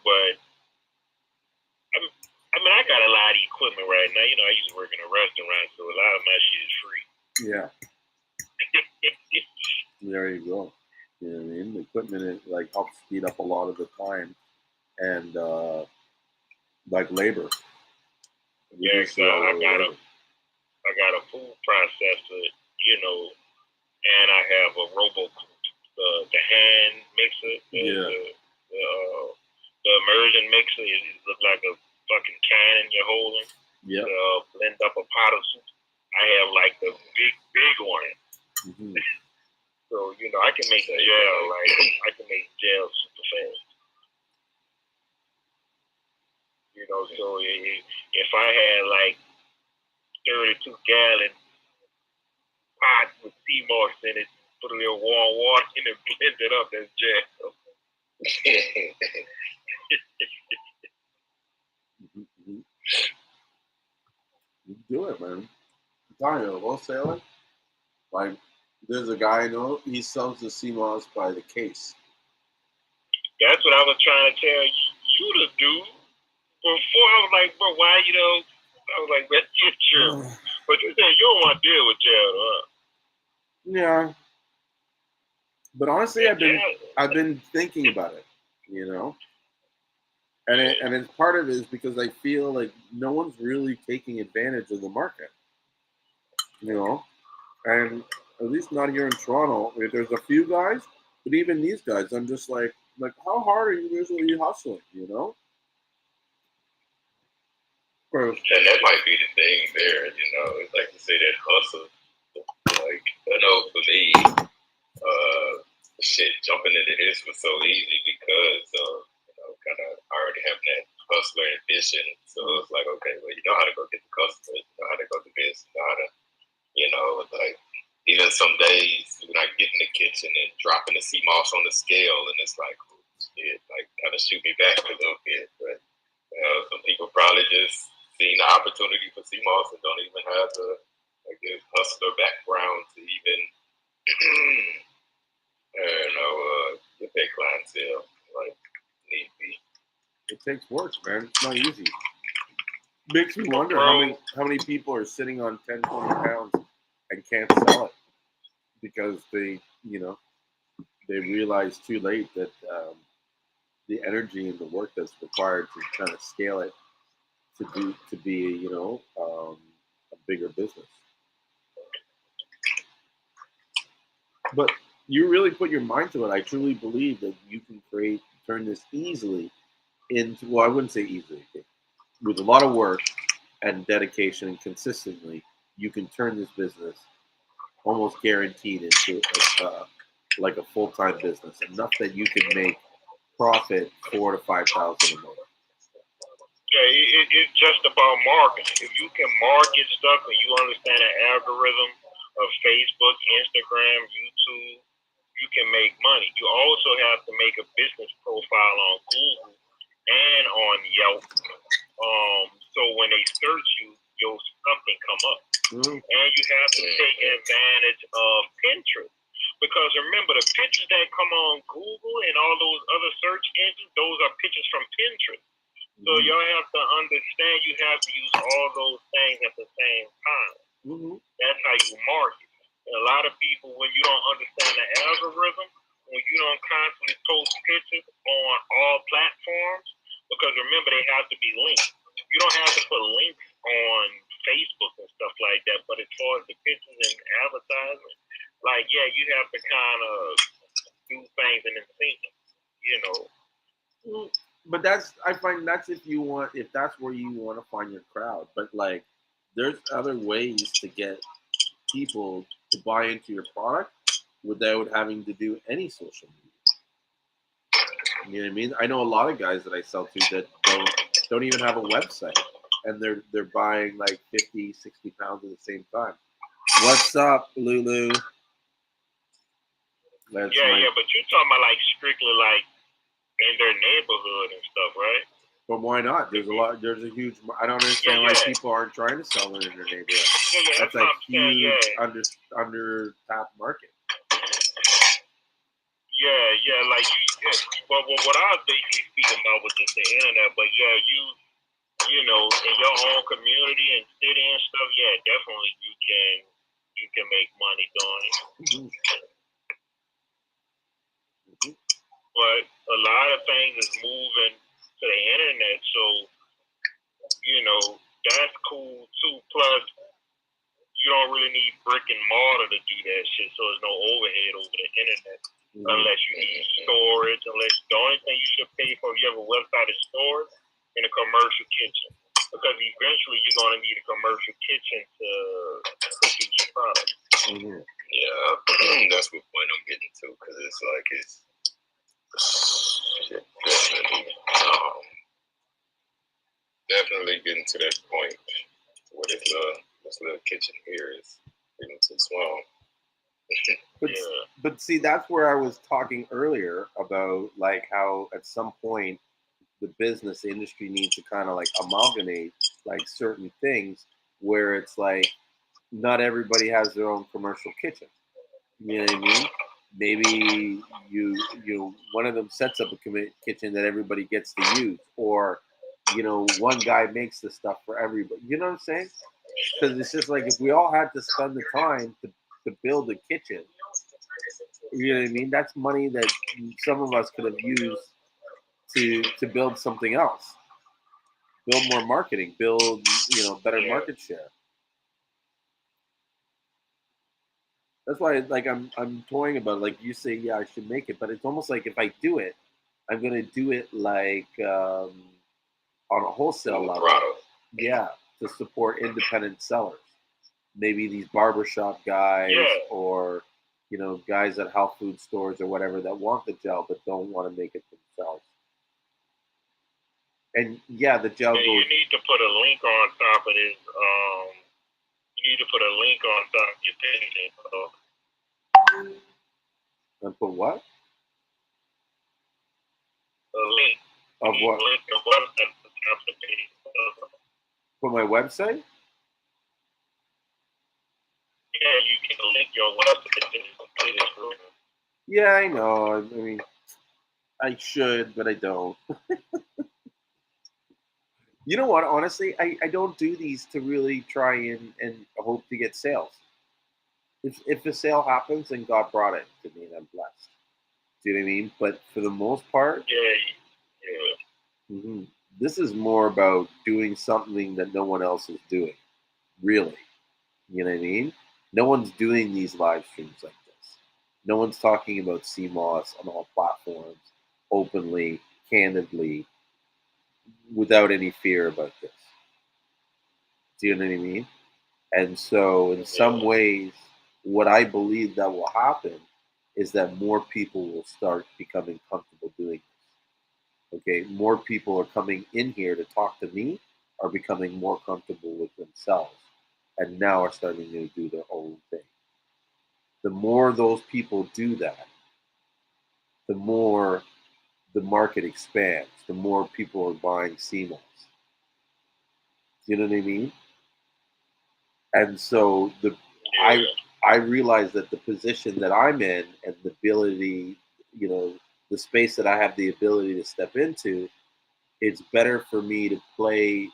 Speaker 3: But I got a lot of equipment right now. I used to work in a restaurant, so a lot of my shit is free.
Speaker 1: Yeah. There you go. You know what I mean? The equipment like helps speed up a lot of the time and like labor.
Speaker 3: Yeah, I got a food processor, and I have a the hand mixer, the immersion mixer. It looks like a fucking cannon you're holding.
Speaker 1: Yeah.
Speaker 3: Blend up a pot of soup. I have like the big one. So I can make gel. Like I can make gel super fast. You know, so if I had like 32-gallon pot with Seamoss in it, put a little warm water in it, blend it up, that's jail.
Speaker 1: You do it, man. I'm telling you, wholesaler. Like, there's a guy I know, he sells the Seamoss by the case.
Speaker 3: That's what I was trying to tell you to do. Before I was like, bro, why I was like, let's get you. But you said you don't want to deal with jail, huh?
Speaker 1: Yeah. But honestly, I've been thinking about it, you know? And it's part of it is because I feel like no one's really taking advantage of the market, you know? And at least not here in Toronto. There's a few guys, but even these guys, I'm just like how hard are you usually hustling, you know?
Speaker 2: And that might be the thing there, you know. It's like you say that hustle. Like, I know for me, jumping into this was so easy because kind of already having that hustler ambition. So it's like, okay, well, you know how to go get the customers, you know how to go do this, you know how to, like even some days when I get in the kitchen and dropping the Seamoss on the scale, and it's like, oh, shit, like kind of shoot me back a little bit. But some people probably just seen the opportunity for Seamoss and don't even have the, I guess, hustler background to even, get that clientele like need be.
Speaker 1: It takes work, man. It's not easy. Makes me wonder how many people are sitting on 10, 20 pounds and can't sell it because they realize too late that the energy and the work that's required to kind of scale it to be a bigger business. But you really put your mind to it. I truly believe that you can turn this easily into, well, I wouldn't say easily, with a lot of work and dedication and consistently, you can turn this business almost guaranteed into like a full-time business, enough that you can make profit $4,000 to $5,000 a month.
Speaker 3: Yeah, it's just about marketing. If you can market stuff and you understand the algorithm of Facebook, Instagram, YouTube, you can make money. You also have to make a business profile on Google and on Yelp. So when they search you, your stuff can come up. And you have to take advantage of Pinterest. Because remember, the pictures that come on Google and all those other search engines, those are pictures from Pinterest. So y'all have to understand you have to use all those things at the same time. That's how you market. And a lot of people, when you don't understand the algorithm, when you don't constantly post pictures on all platforms, because remember, they have to be linked. You don't have to put links on Facebook and stuff like that, but as far as the pictures and advertising, like, yeah, you have to kind of do things in sync, you know.
Speaker 1: But I find that's if that's where you want to find your crowd. But like, there's other ways to get people to buy into your product without having to do any social media. You know what I mean? I know a lot of guys that I sell to that don't even have a website, and they're buying like 50, 60 pounds at the same time. What's up, Lulu?
Speaker 3: Yeah, but you're talking about like strictly like in their neighborhood and stuff, right?
Speaker 1: But why not? There's a huge. I don't understand why people aren't trying to sell it in their neighborhood. That's a huge under tapped market.
Speaker 3: Yeah, like but what I was basically speaking about was just the internet. But yeah, you know, in your own community and city and stuff, yeah, definitely you can make money doing it. But a lot of things is moving to the internet, so you know that's cool too. Plus, you don't really need brick and mortar to do that shit, so there's no overhead over the internet. Unless you need storage, the only thing you should pay for if you have a website is storage and a commercial kitchen. Because eventually you're going to need a commercial kitchen to produce your product.
Speaker 2: Yeah, that's what point I'm getting to, because it's like definitely. definitely getting to that point where this little kitchen here is getting too small.
Speaker 1: But see, that's where I was talking earlier about like how at some point the business industry needs to kind of like amalgamate like certain things where it's like not everybody has their own commercial kitchen. You know what I mean? Maybe one of them sets up a kitchen that everybody gets to use, or one guy makes the stuff for everybody. You know what I'm saying? Because it's just like if we all had to spend the time to build a kitchen, you know what I mean? That's money that some of us could have used to build something else, build more marketing, build better market share. That's why like I'm toying about like you say I should make it, but it's almost like if I do it, I'm gonna do it like on a wholesale level. Yeah, to support independent sellers. Maybe these barbershop guys or guys at health food stores or whatever that want the gel but don't want to make it themselves. And yeah, the gel goes.
Speaker 3: You need to put a link on top of this. You need to put a link on top of your page.
Speaker 1: And put what?
Speaker 3: A link.
Speaker 1: Of what?
Speaker 3: Link of what at the top of the page.
Speaker 1: For my website?
Speaker 3: Yeah, you can link your website to this room.
Speaker 1: Yeah, I know. I mean, I should, but I don't. You know what? Honestly, I don't do these to really try and hope to get sales. If the sale happens, then God brought it to me, and I'm blessed. Do you know what I mean? But for the most part, mm-hmm, this is more about doing something that no one else is doing. Really, you know what I mean? No one's doing these live streams like this. No one's talking about Seamoss on all platforms openly, candidly, without any fear about this. Do you know what I mean? And so, in some ways, what I believe that will happen is that more people will start becoming comfortable doing this. Okay, more people are coming in here to talk to me, are becoming more comfortable with themselves, and now are starting to do their own thing. The more those people do that, the more the market expands, the more people are buying Seamoss. Do you know what I mean? And so I realize that the position that I'm in and the ability, the space that I have the ability to step into, it's better for me to play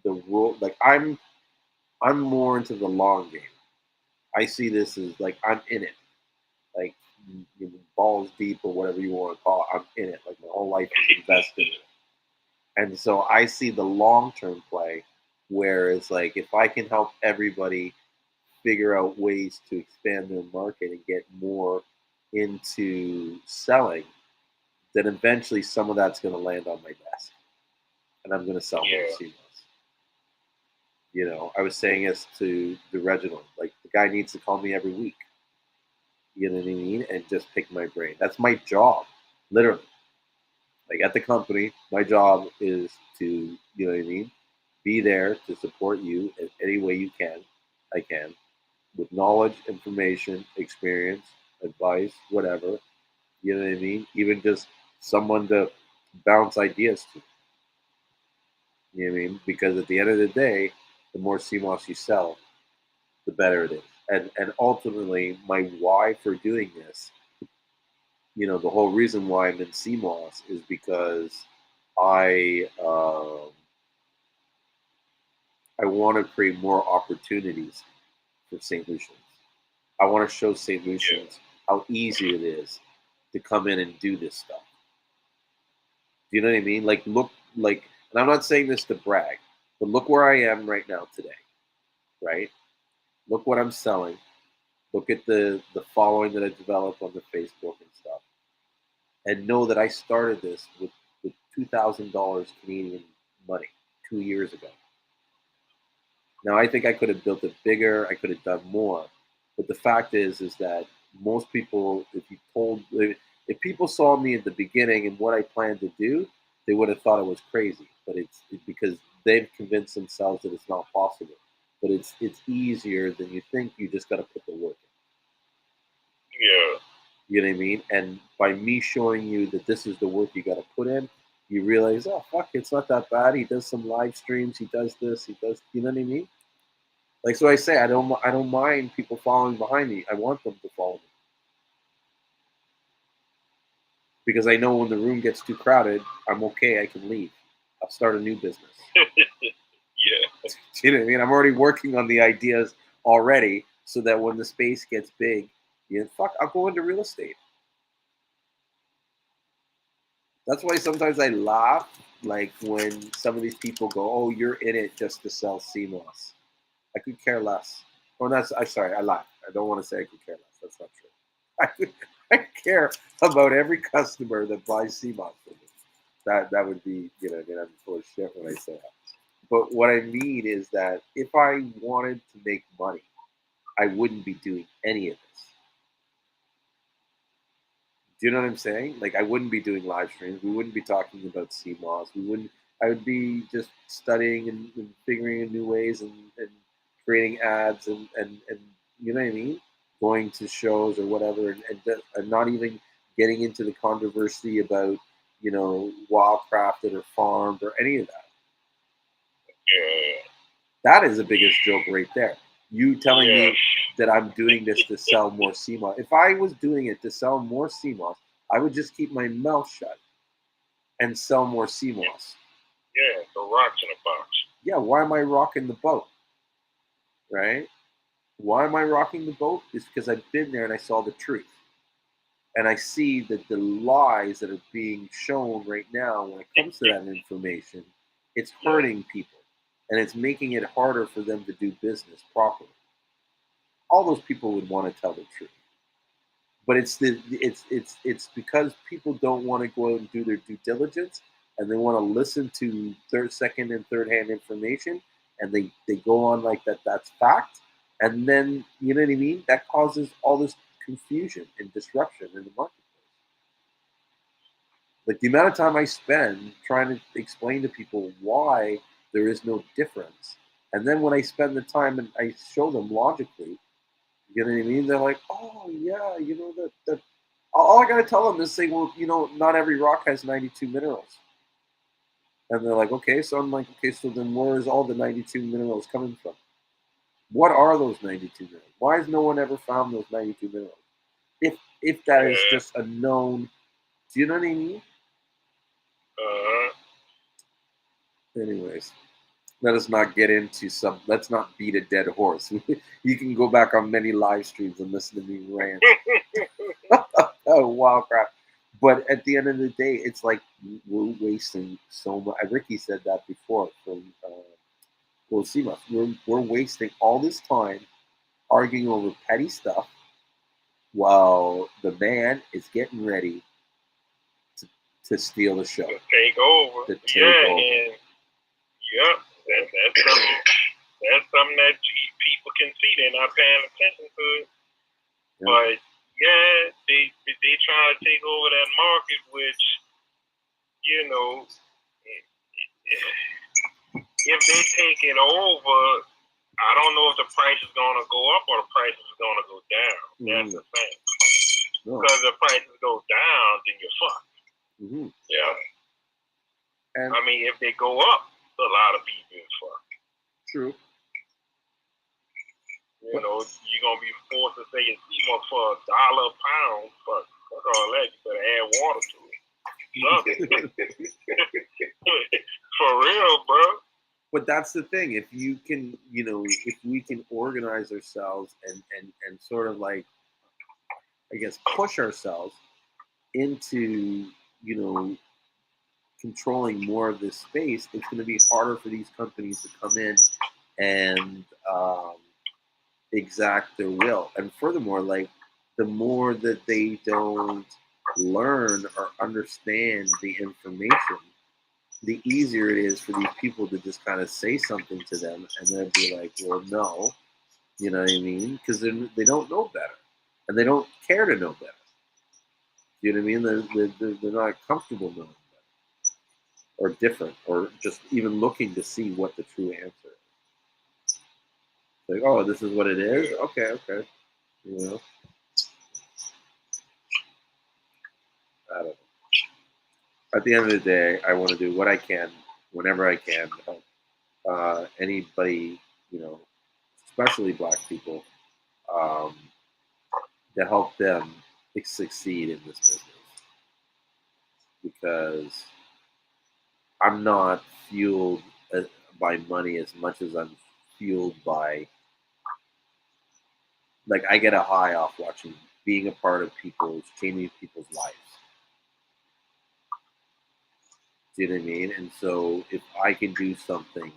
Speaker 1: the role. Like I'm more into the long game. I see this as like I'm in it, like balls deep or whatever you want to call it. I'm in it. Like my whole life is invested in it. And so I see the long term play where it's like if I can help everybody figure out ways to expand their market and get more into selling, then eventually some of that's going to land on my desk and I'm going to sell more Seamoss. I was saying this to the Reginald, like the guy needs to call me every week. You know what I mean? And just pick my brain. That's my job, literally. Like at the company, my job is to, you know what I mean? Be there to support you in any way you can. I can. With knowledge, information, experience, advice, whatever. You know what I mean? Even just someone to bounce ideas to. You know what I mean? Because at the end of the day, the more Seamoss you sell, the better it is. And ultimately, my why for doing this, the whole reason why I'm in Seamoss is because I want to create more opportunities for St. Lucians. I want to show St. Lucians how easy it is to come in and do this stuff. Do you know what I mean? Like, look, like, and I'm not saying this to brag, but look where I am right now today, right? Look what I'm selling. Look at the following that I developed on the Facebook and stuff. And know that I started this with $2,000 Canadian money 2 years ago. Now, I think I could have built it bigger. I could have done more. But the fact is that most people, if people saw me at the beginning and what I planned to do, they would have thought it was crazy. but it's because they've convinced themselves that it's not possible. But it's easier than you think. You just got to put the work in.
Speaker 3: Yeah.
Speaker 1: You know what I mean? And by me showing you that this is the work you got to put in, you realize, oh fuck, it's not that bad. He does some live streams. He does this. He does. You know what I mean? Like, so I say, I don't mind people following behind me. I want them to follow me because I know when the room gets too crowded, I'm okay. I can leave. I'll start a new business.
Speaker 3: Yeah.
Speaker 1: You know what I mean? I'm already working on the ideas already, so that when the space gets big, I'll go into real estate. That's why sometimes I laugh, like when some of these people go, "Oh, you're in it just to sell Seamoss." I could care less. Oh, I'm sorry. I lied. I don't want to say I could care less. That's not true. I care about every customer that buys Seamoss from me. That would be, I'm full of shit when I say that. But what I mean is that if I wanted to make money, I wouldn't be doing any of this. Do you know what I'm saying? Like, I wouldn't be doing live streams. We wouldn't be talking about Seamoss. We wouldn't. I would be just studying and figuring in new ways and creating ads and you know what I mean? Going to shows or whatever and not even getting into the controversy about, wildcrafted or farmed or any of that.
Speaker 3: Yeah.
Speaker 1: That is the biggest joke right there. You telling
Speaker 3: Yeah.
Speaker 1: me that I'm doing this to sell more Seamoss. If I was doing it to sell more Seamoss, I would just keep my mouth shut and sell more Seamoss.
Speaker 3: Yeah, the rocks in a box.
Speaker 1: Yeah, why am I rocking the boat? Right? Why am I rocking the boat? It's because I've been there and I saw the truth. And I see that the lies that are being shown right now when it comes to that information, it's hurting people. And it's making it harder for them to do business properly. All those people would want to tell the truth. But it's because people don't want to go out and do their due diligence, and they want to listen to second and third hand information, and they go on like that's fact, and then you know what I mean. That causes all this confusion and disruption in the marketplace. Like the amount of time I spend trying to explain to people why there is no difference, and then when I spend the time and I show them logically, you know what I mean? They're like, oh yeah, that all I gotta tell them is say, well, not every rock has 92 minerals. And they're like, okay. So I'm like, okay, so then where is all the 92 minerals coming from? What are those 92 minerals? Why has no one ever found those 92 minerals? If that is just a known, do you know what I mean? Anyways, let us not get into let's not beat a dead horse. You can go back on many live streams and listen to me rant. Oh, wow, crap. But at the end of the day, it's like we're wasting so much. Ricky said that before from Seamoss. We're wasting all this time arguing over petty stuff while the man is getting ready to steal the show.
Speaker 3: To take over.
Speaker 1: And
Speaker 3: yep, that's something that people can see. They're not paying attention to it. Yep. But yeah, they try to take over that market, which if they take it over, I don't know if the price is going to go up or the price is going to go down. That's the thing. Because if the prices go down, then you're fucked. Mm-hmm. Yeah. And I mean, if they go up, a lot of people is fucked. True. You're going to be forced to say it's Seamoss for $1 a pound. Fuck all that. You better add water to it. For real, bro. But that's the thing. If you can, if we can organize ourselves and sort of like, I guess, push ourselves into, controlling more of this space, it's going to be harder for these companies to come in and exact their will. And furthermore, like, the more that they don't learn or understand the information, the easier it is for these people to just kind of say something to them and then be like, well, no, you know what I mean? Because they don't know better and they don't care to know better. You know what I mean? They're not comfortable knowing better.
Speaker 1: or different, or just even looking to see what the true answer is. Like, oh, this is what it is. Okay. You know, I don't know. At the end of the day, I want to do what I can whenever I can to help anybody, especially Black people, um, to help them succeed in this business, because I'm not fueled by money as much as I'm fueled by, like, I get a high off watching, being a part of changing people's lives. Do you know what I mean? And so if I can do something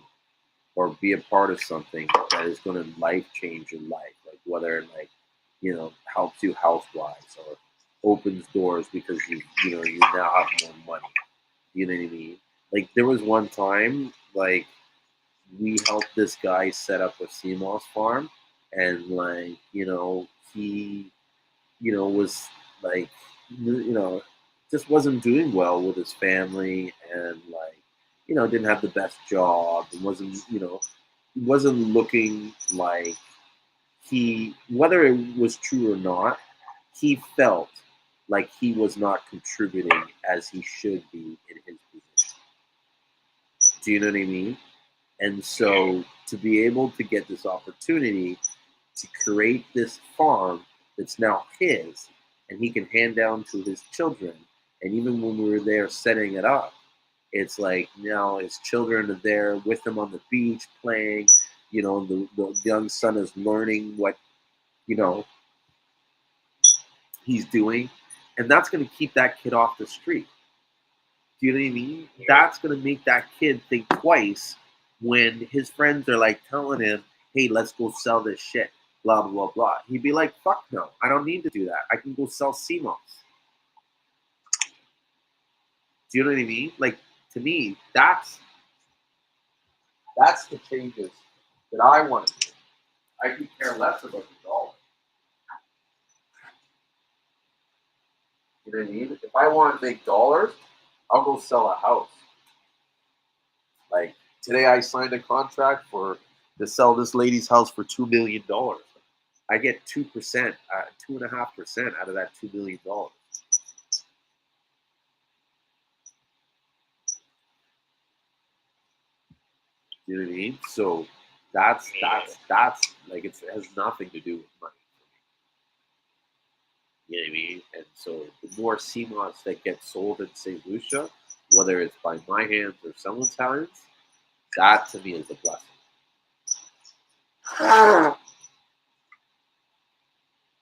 Speaker 1: or be a part of something that is going to life change your life, like whether it, like, helps you health wise, or opens doors because you now have more money. You know what I mean? Like, there was one time, like, we helped this guy set up a Seamoss farm, and, like, he was, like, just wasn't doing well with his family, and, like, didn't have the best job, and wasn't looking like whether it was true or not, he felt like he was not contributing as he should be in his position. Do you know what I mean? And so to be able to get this opportunity to create this farm that's now his, and he can hand down to his children. And even when we were there setting it up, it's like now his children are there with him on the beach playing. The young son is learning what, he's doing. And that's going to keep that kid off the street. Do you know what I mean? That's going to make that kid think twice when his friends are, like, telling him, hey, let's go sell this shit, blah, blah, blah, blah. He'd be like, fuck no, I don't need to do that. I can go sell Seamoss. Do you know what I mean? Like, to me, that's the changes that I want to do. I could care less about the dollar. You know what I mean? If I want to make dollars, I'll go sell a house. Like, today I signed a contract to sell this lady's house for $2 million. I get 2%, 2.5% out of that $2 million. You know what I mean? So that's like, it has nothing to do with money. You know what I mean? And so the more Seamoss that gets sold in St. Lucia, whether it's by my hands or someone's hands, that to me is a blessing.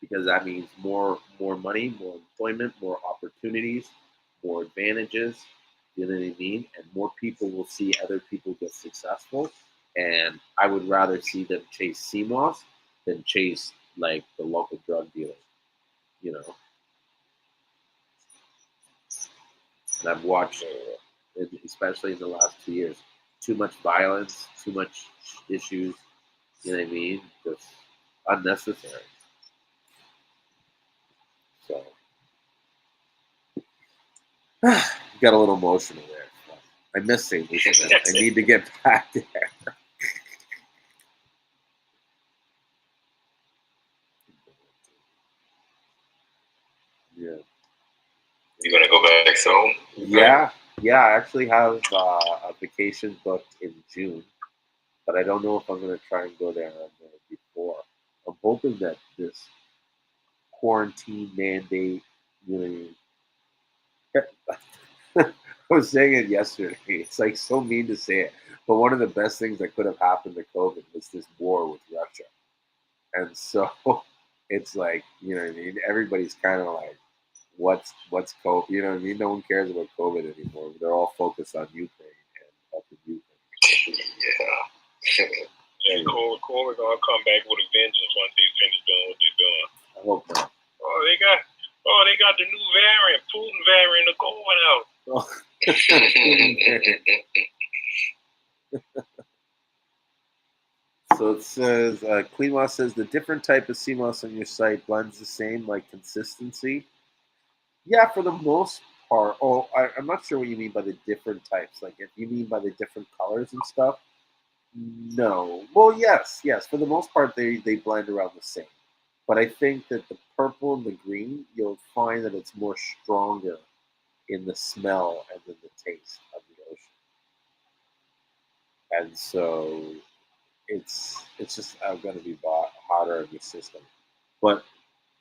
Speaker 1: Because that means more money, more employment, more opportunities, more advantages. You know what I mean? And more people will see other people get successful. And I would rather see them chase Seamoss than chase, like, the local drug dealer. And I've watched, especially in the last 2 years, too much violence, too much issues. You know what I mean? Just unnecessary. So got a little emotional there. I miss St. Lucia. I need to get back there. Yeah.
Speaker 2: You gonna go back soon?
Speaker 1: Yeah. I actually have a vacation booked in June, but I don't know if I'm going to try and go there before. I'm hoping that this quarantine mandate, I was saying it yesterday. It's, like, so mean to say it, but one of the best things that could have happened to COVID was this war with Russia. And so it's like, you know what I mean? Everybody's kind of like, what's COVID? You know what I mean? No one cares about COVID anymore. They're all focused on Ukraine and helping Ukraine.
Speaker 2: Yeah.
Speaker 3: Yeah, Cole gonna come back with a vengeance once they finish doing what they're doing.
Speaker 1: I hope not.
Speaker 3: They got the new variant, Putin variant, of going out.
Speaker 1: So it says, Cleanmoss says, the different type of Seamoss on your site blends the same, like, consistency. Yeah, for the most part. I'm not sure what you mean by the different types. Like, if you mean by the different colors and stuff, no. Well, yes. For the most part, they blend around the same. But I think that the purple and the green, you'll find that it's more stronger in the smell and in the taste of the ocean. And so it's just going to be hotter in the system. But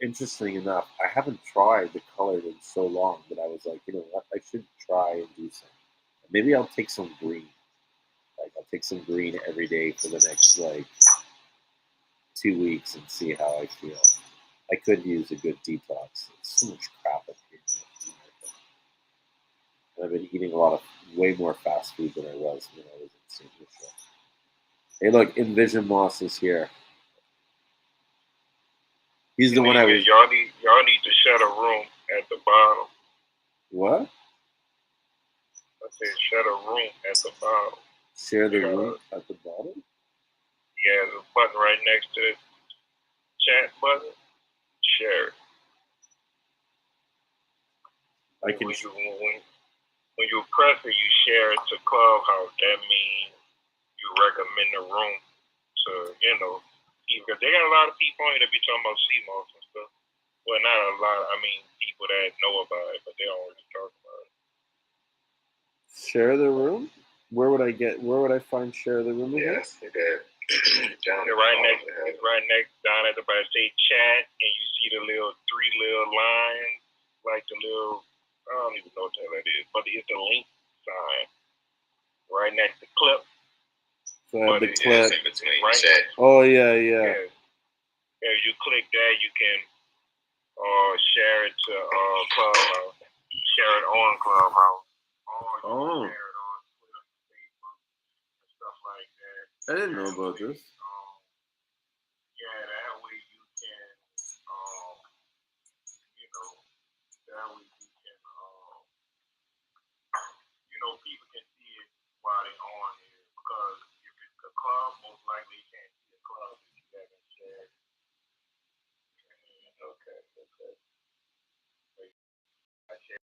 Speaker 1: interesting enough, I haven't tried the color in so long that I was like, you know what, I should try and do something. Maybe I'll take some green. Like, I'll take some green every day for the next like 2 weeks and see how I feel. I could use a good detox. There's so much crap up here. And I've been eating way more fast food than I was when I was in St. Lucia. Hey, look, Envision Moss is here. He's the one I was.
Speaker 3: Y'all need to shut a room at the bottom.
Speaker 1: What?
Speaker 3: I said shut a room at the bottom.
Speaker 1: Share the room at the bottom?
Speaker 3: Yeah, there's a button right next to the chat button. Share it. When you press it, you share it to Clubhouse. That means you recommend the room to, because they got a lot of people on here that be talking about Seamoss and stuff. Well, not a lot. I mean, people that know about it, but they don't really talk about it.
Speaker 1: Share the room? Where would I find share the room again?
Speaker 2: Yes, it did.
Speaker 3: It's right next down at the bottom. Say chat, and you see the three little lines, like the little, I don't even know what the hell that is, but it's the link sign right next to clip.
Speaker 1: So I have the clip.
Speaker 2: Right chat.
Speaker 1: Oh yeah.
Speaker 3: Yeah, you click that, you can share it to Clubhouse. Share it on Clubhouse. Or you can share it on Twitter, Facebook, and stuff like that.
Speaker 1: I didn't know about this.
Speaker 3: Yeah, that way you can, people can see it while they're on here. Because if it's the club, most likely you can't see the club if you haven't shared. Okay. I share it.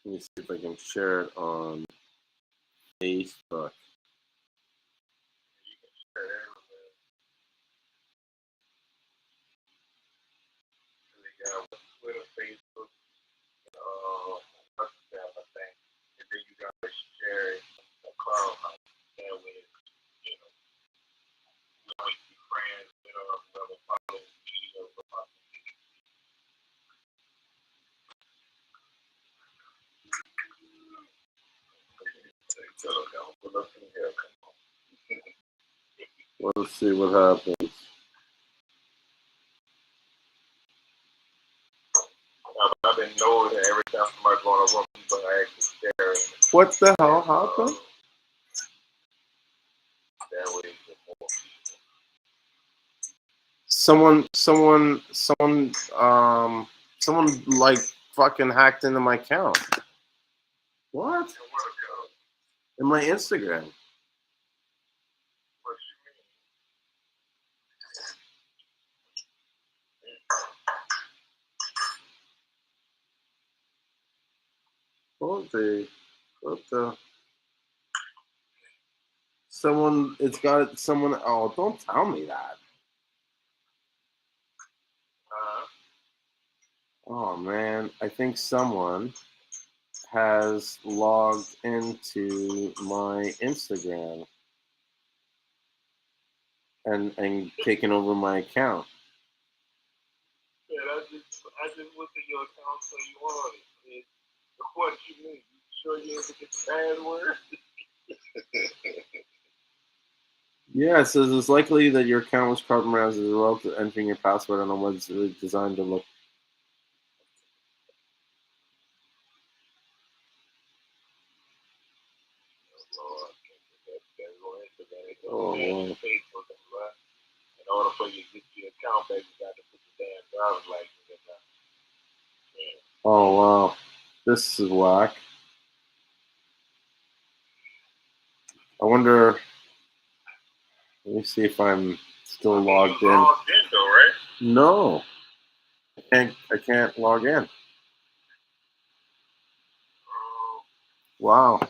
Speaker 1: Let me see if I can share it on Facebook.
Speaker 3: You can share it everywhere. They got Twitter, Facebook, WhatsApp, I think. And then you got to share it on Clubhouse. That way, you always be friends with whoever follows me or whatever.
Speaker 1: Let's see what happens.
Speaker 3: I've been noticing every time somebody go on a room, people actually share.
Speaker 1: What the hell happened?
Speaker 3: That way, more people.
Speaker 1: Someone like fucking hacked into my account. What? In my Instagram.
Speaker 3: What you mean?
Speaker 1: What the? Someone, it's got someone. Oh, don't tell me that. Oh man, I think someone has logged into my Instagram and taken over my account.
Speaker 3: Yeah, I just looked at your account, so you on it. What you mean? You sure you didn't get the password?
Speaker 1: Yeah, it says it's likely that your account was compromised as a result of entering your password on a website designed to look. Oh, wow.
Speaker 3: In order for you to get your account back, you got to put the damn driver's license in there. Yeah.
Speaker 1: Oh wow, this is whack. I wonder. Let me see if I'm still logged in.
Speaker 3: Logged in though, right?
Speaker 1: No, I can't log in. Wow.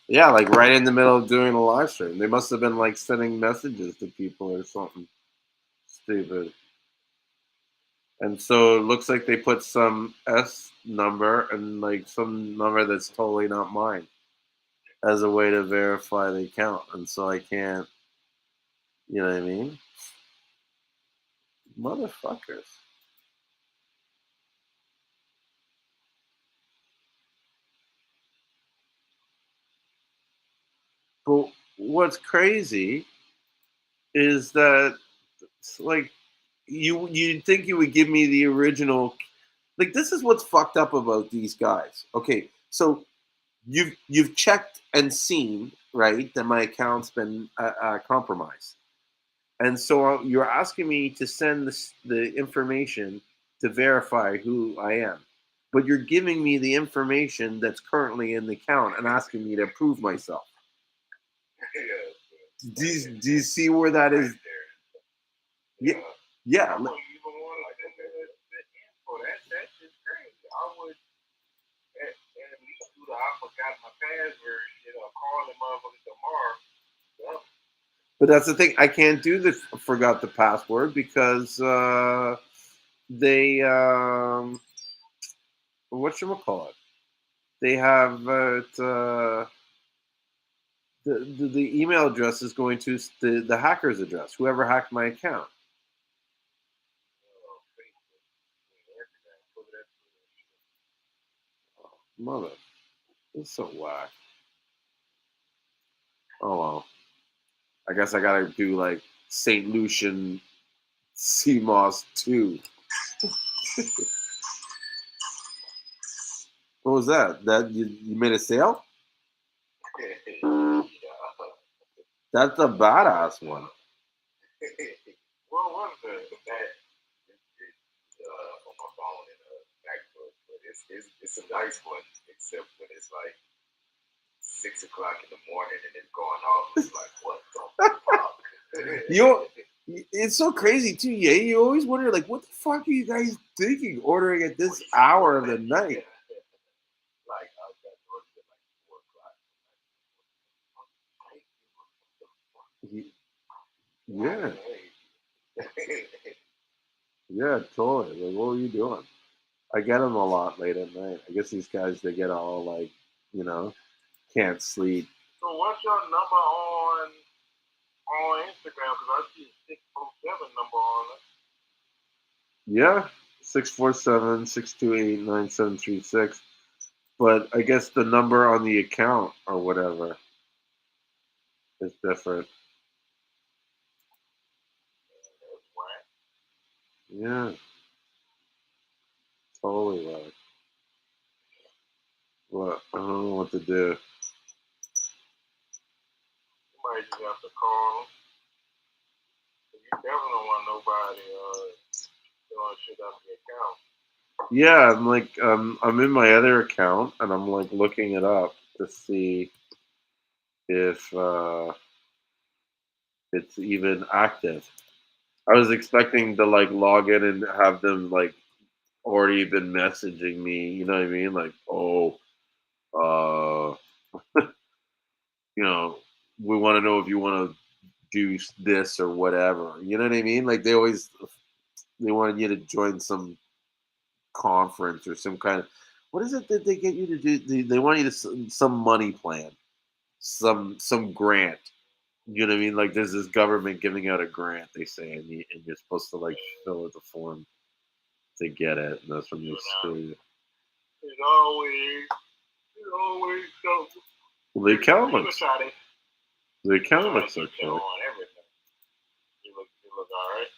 Speaker 1: Yeah, like right in the middle of doing a live stream. They must have been like sending messages to people or something stupid. And so it looks like they put some S number and like some number that's totally not mine as a way to verify the account. And so I can't, you know what I mean? Motherfuckers. But what's crazy is that like you'd think you would give me the original. Like this is what's fucked up about these guys. Okay, so you've checked and seen right that my account's been compromised, and so you're asking me to send the information to verify who I am, but you're giving me the information that's currently in the account and asking me to prove myself. Do you see where that is? Yeah, yeah. But that's the thing. I can't do the forgot the password because they whatchamacallit? They have the email address is going to the hacker's address. Whoever hacked my account. Mother, it's so whack. Oh well. I guess I gotta do like St. Lucian Seamoss 2. What was that? That you made a sale? That's a badass one.
Speaker 2: What was that? On my phone in a MacBook, but it's a nice one, except when it's like 6 o'clock in the morning and it's going off. It's like, what the fuck?
Speaker 1: It's so crazy too, yeah. You always wonder, like, what the fuck are you guys thinking ordering at this hour of the night?
Speaker 2: Like, I got orders at like 4 o'clock.
Speaker 1: Yeah. Yeah, totally. Like, what were you doing? I get them a lot late at night. I guess these guys, they get all like, you know, can't sleep.
Speaker 3: So what's your number on Instagram? Because I see a 647 number on it.
Speaker 1: Yeah, 647-628-9736. But I guess the number on the account or whatever is different. Yeah, totally right. Well, I don't know what to do.
Speaker 3: You might just have to call. You definitely don't want nobody doing shit on the account.
Speaker 1: Yeah, I'm like, I'm in my other account and I'm like looking it up to see if it's even active. I was expecting to like log in and have them like already been messaging me. You know what I mean? Like, oh, uh, you know, we want to know if you want to do this or whatever. You know what I mean? Like they wanted you to join some conference or some kind of what is it that they get you to do? They want you to some money plan, some grant. You know what I mean? Like there's this government giving out a grant. They say, and you're supposed to like fill out the form to get it, and that's when you screw.
Speaker 3: It's always something.
Speaker 1: Well, the account looks okay.
Speaker 3: It looks all right.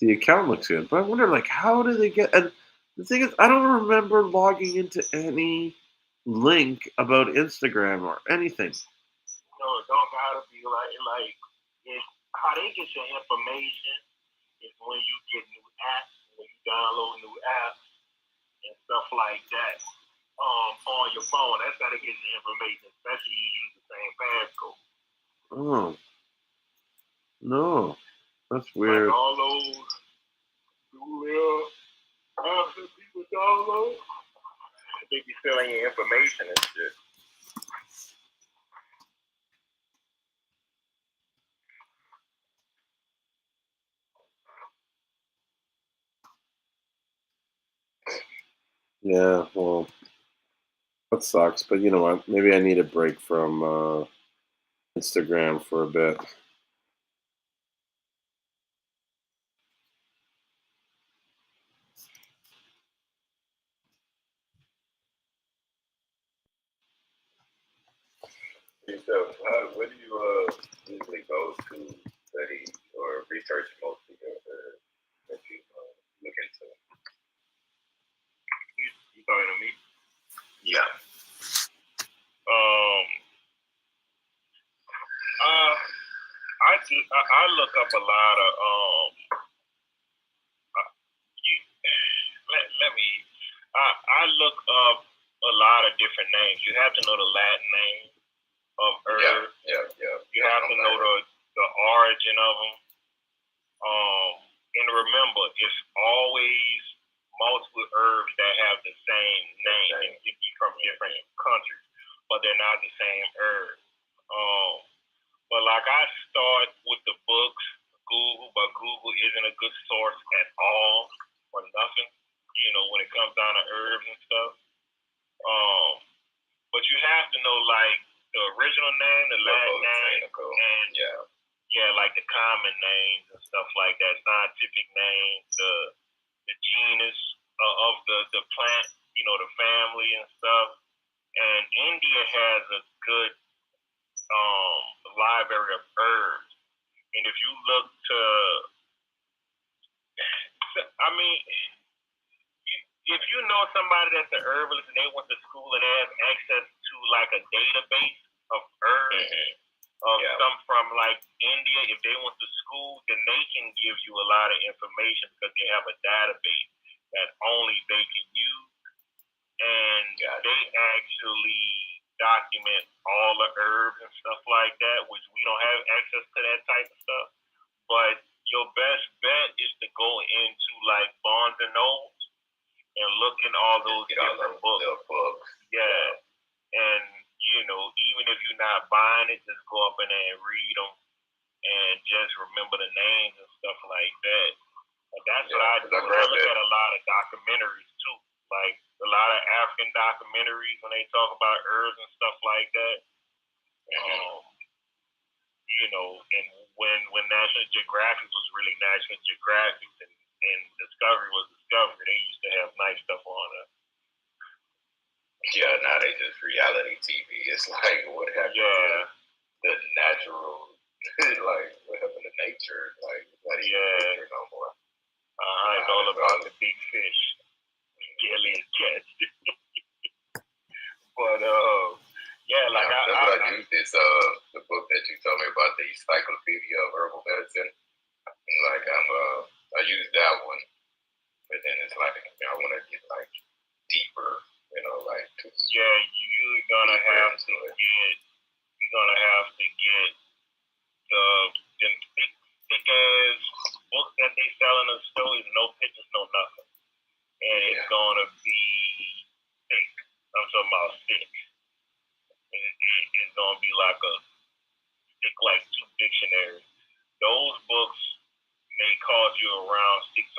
Speaker 1: The account looks good, but I wonder, like, how do they get? And the thing is, I don't remember logging into any link about Instagram or anything.
Speaker 3: No, it don't gotta be like how they get your information is when you get new apps, when you download new apps and stuff like that on your phone. That's how they get your information, especially you use the same passcode.
Speaker 1: Oh no, that's weird.
Speaker 3: Like all those real apps that people download, They be stealing your information and shit.
Speaker 1: Yeah, well, that sucks. But you know what? Maybe I need a break from Instagram for a bit.
Speaker 2: So, what do you usually go to study or research mostly that you look into?
Speaker 3: You talking to me?
Speaker 2: Yeah.
Speaker 3: I look up a lot of I look up a lot of different names. You have to know the Latin name of herbs.
Speaker 2: Yeah.
Speaker 3: You have to know the origin of them. And remember, it's always multiple herbs that have the same name. It can be from different countries, but they're not the same herb. But like I start with the books, Google, but Google isn't a good source at all for nothing. When it comes down to herbs and stuff. But you have to know like the original name, the Latin name, and like the common names and stuff like that, scientific names, the genus of the plant, the family and stuff. And India has a good library of herbs. And if you look to, if you know somebody that's an herbalist and they went to school and they have access to like a database of herbs, some from like India, if they went to school, then they can give you a lot of information because they have a database that only they can use. And they actually document all the herbs and stuff like that, which we don't have access to that type of stuff. But your best bet is to go into like Barnes and Noble and look in all those different books. Yeah. And, even if you're not buying it, just go up in there and read them and just remember the names and stuff like that. And that's what I do. I look at a lot of documentaries too. Like a lot of African documentaries when they talk about herbs and stuff like that. And when National Geographic was really National Geographic and Discovery was Discovery, they used to have nice stuff on it.
Speaker 2: Yeah, now they just reality TV. It's like what happened to the natural, like what happened to nature, like not even nature no more.
Speaker 3: It's all about the big fish. Alien catch. But
Speaker 2: that's what I used this the book that you told me about, the Encyclopedia of Herbal Medicine. Like I used that one, but then it's like I want to get like deeper, like
Speaker 3: you're gonna have to get the thick ass books that they sell in the stores, no pictures, no nothing. And it's gonna be thick. I'm talking about thick. It's gonna be like thick like 2 dictionaries. Those books may cost you around $600.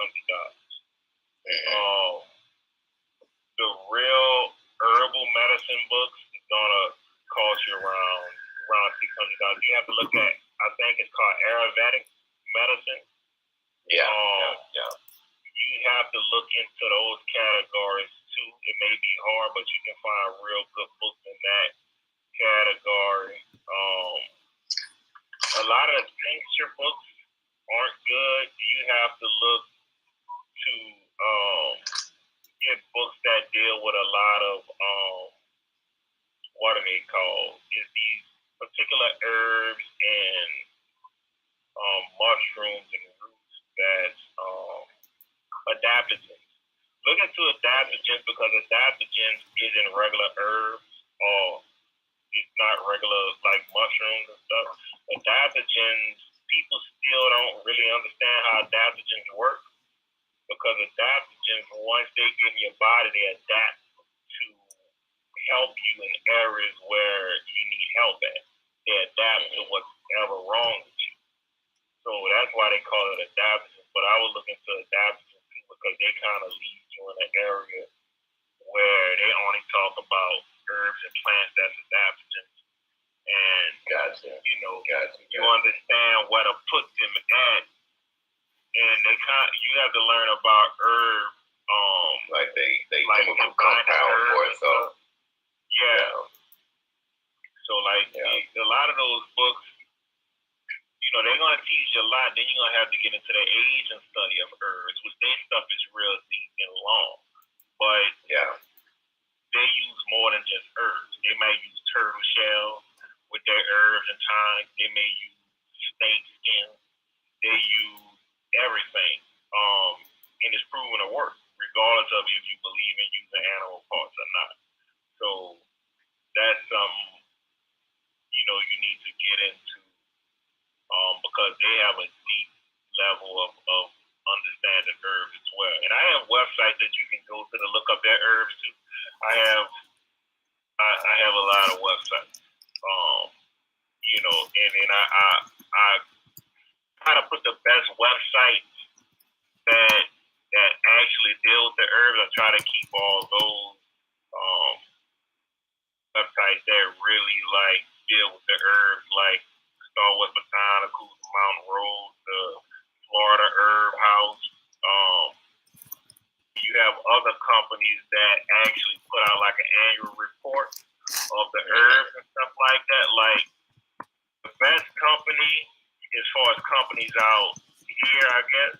Speaker 3: The real herbal medicine books is gonna cost you around $600. You have to look at, I think it's called Ayurvedic medicine. You have to look into those categories too. It may be hard, but you can find real good books in that category. A lot of the tincture books aren't good. You have to look to get books that deal with a lot of what are they called? Is these particular herbs and mushrooms and roots that's adaptogens. Look into adaptogens because adaptogens isn't regular herbs or it's not regular like mushrooms and stuff. Adaptogens, people still don't really understand how adaptogens work because adaptogens, once they get in your body, they adapt to help you in areas where you need help at. They adapt to whatever wrong with you. So that's why they call it adaptogens. But I was looking to adaptogens too because they kind of lead you in an area where they only talk about herbs and plants that's adaptogens. And you understand where to put them at. And you have to learn about herb.
Speaker 2: Like they
Speaker 3: chemical
Speaker 2: compound or so.
Speaker 3: Yeah. So a lot of those books, they're gonna teach you a lot. Then you're gonna have to get into the age and study of herbs, which their stuff is real deep and long. But they use more than just herbs. They might use turtle shell with their herbs and thyme. They may use snake skin. They use everything. And it's proven to work, regardless of if you believe in using animal parts or not. So that's something, you need to get into because they have a deep level of understanding herbs as well. And I have websites that you can go to look up their herbs too. I have a lot of websites, and then I try to put the best websites that actually deal with the herbs. I try to keep all those websites that really deal with the herbs, like start with Botanicals, Mountain Road, the Florida Herb House. You have other companies that actually put out an annual report of the herbs and stuff like that. Like the best company as far as companies out here, I guess,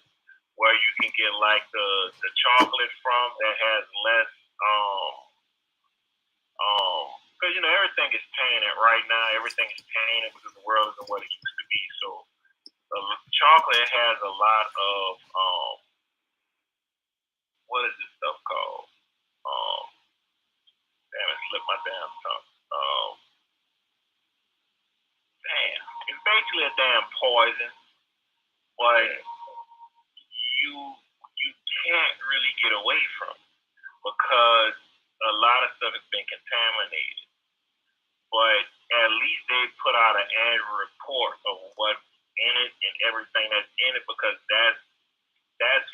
Speaker 3: where you can get the chocolate from that has less because everything is tainted right now. Everything is tainted because the world isn't what it used to be. So the chocolate has a lot of what is this stuff called? Damn, it slipped my damn tongue. It's basically a damn poison, but you can't really get away from it because a lot of stuff has been contaminated. But at least they put out an annual report of what's in it and everything that's in it because that's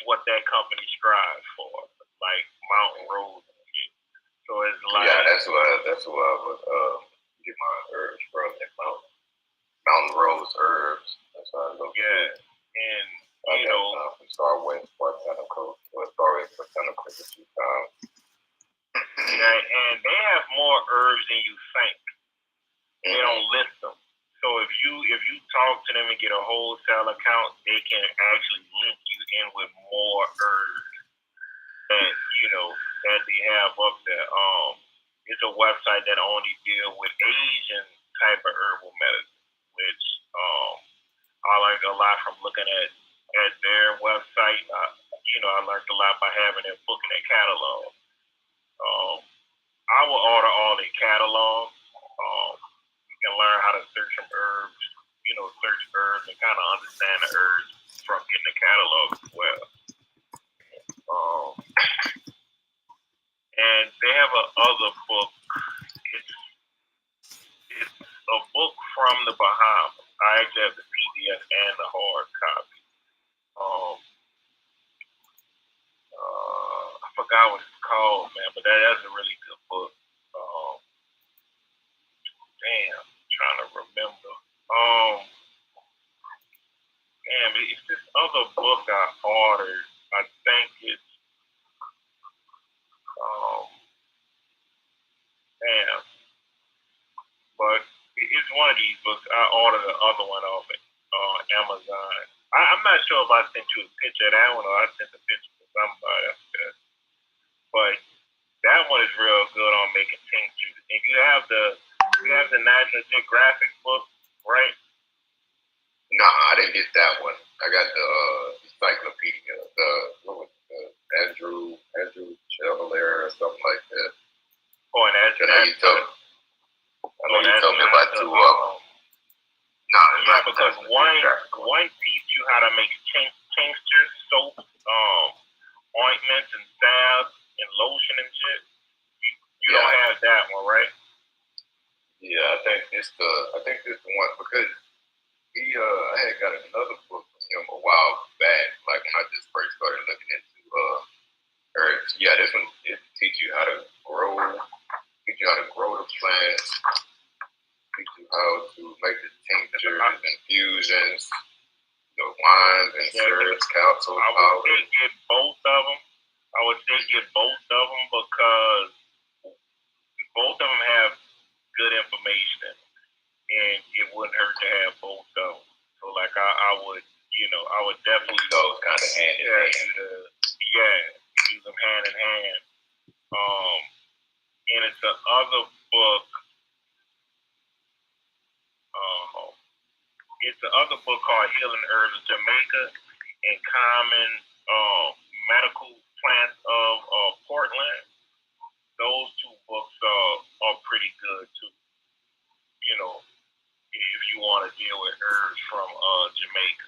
Speaker 3: what that company strives for, like Mountain Road and shit. So it's
Speaker 2: that's who I would get my herbs from. Mountain Road's herbs. That's how I go.
Speaker 3: Yeah, and
Speaker 2: start with botanical a few times.
Speaker 3: Yeah, and they have more herbs than you think. They don't list them. So if you talk to them and get a wholesale account, they can actually link you in with more herbs that that they have up there. It's a website that only deal with Asian type of herbal medicine, which I learned a lot from looking at their website. I learned a lot by having their book and their catalog. I will order all their catalogs. You can learn how to search some herbs, search herbs and kind of understand the herbs from getting the catalog as well. And they have another book. It's a book from the Bahamas. I actually have the PDF and the hard copy. I forgot what it's called, man, but that's a really good book. I'm trying to remember. It's this other book I ordered. I think it's but it's one of these books. I ordered the other one off Amazon. I'm not sure if I sent you a picture of that one or I sent a picture to somebody. But that one is real good on making tinctures. And you have the National Geographic book, right?
Speaker 2: No, I didn't get that one. I got the encyclopedia, Andrew Chevalier or something like that.
Speaker 3: Oh, and that's
Speaker 2: you told me about two of them. No,
Speaker 3: yeah, because one teach you how to make tinctures, soaps, ointments and salves and lotion and shit. You don't have that one,
Speaker 2: I think this one because I had got another book from him a while back, like when I just first started looking into herbs. Yeah, this one it teach you how to grow the plants, teach you how to make the tinctures, infusions, the wines and syrups, capsules,
Speaker 3: I would say get both of them. I would say get both of them because both of them have good information, and it wouldn't hurt to have both of them. So, like, I would, I would definitely
Speaker 2: those kind of hand in hand.
Speaker 3: Use them hand in hand. And it's the other book. It's the other book called Healing Herbs of Jamaica and Common Medical Plants of Portland. Those two books are pretty good too. If you want to deal with herbs from Jamaica.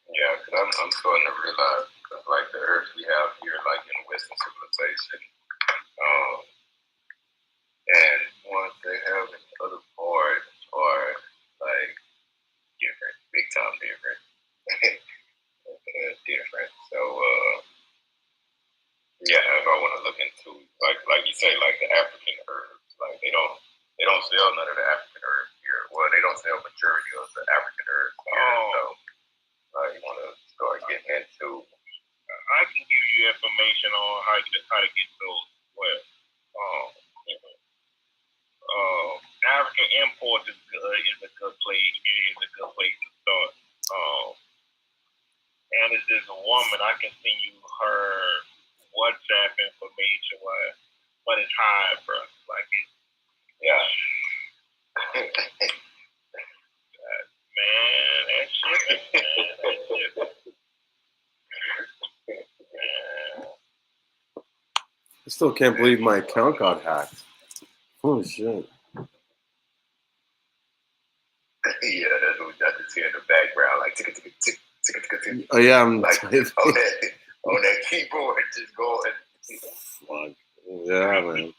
Speaker 2: Yeah, because I'm starting to realize, like the herbs we have here, like in Western civilization, and ones they have in other parts are like different, big time different, different. So yeah, if I want to look into like you say, like the African herbs, like they don't sell none of the African herbs here. Well, they don't sell majority of the African herbs here. So you want to start getting into.
Speaker 3: I can give you information on how to get those. Well, African imports is a good place. Is a good place to start. And it's this woman. I can send you her WhatsApp information, but it's high, bro. Like it's man, that shit, man.
Speaker 4: I still can't believe my account got hacked. Holy shit.
Speaker 2: Yeah, that's what I just hear in the background, like tick, tick, tick, tick, tick, tick.
Speaker 4: Oh yeah, I'm
Speaker 2: like on that keyboard, just going.
Speaker 4: Fuck. Yeah, man.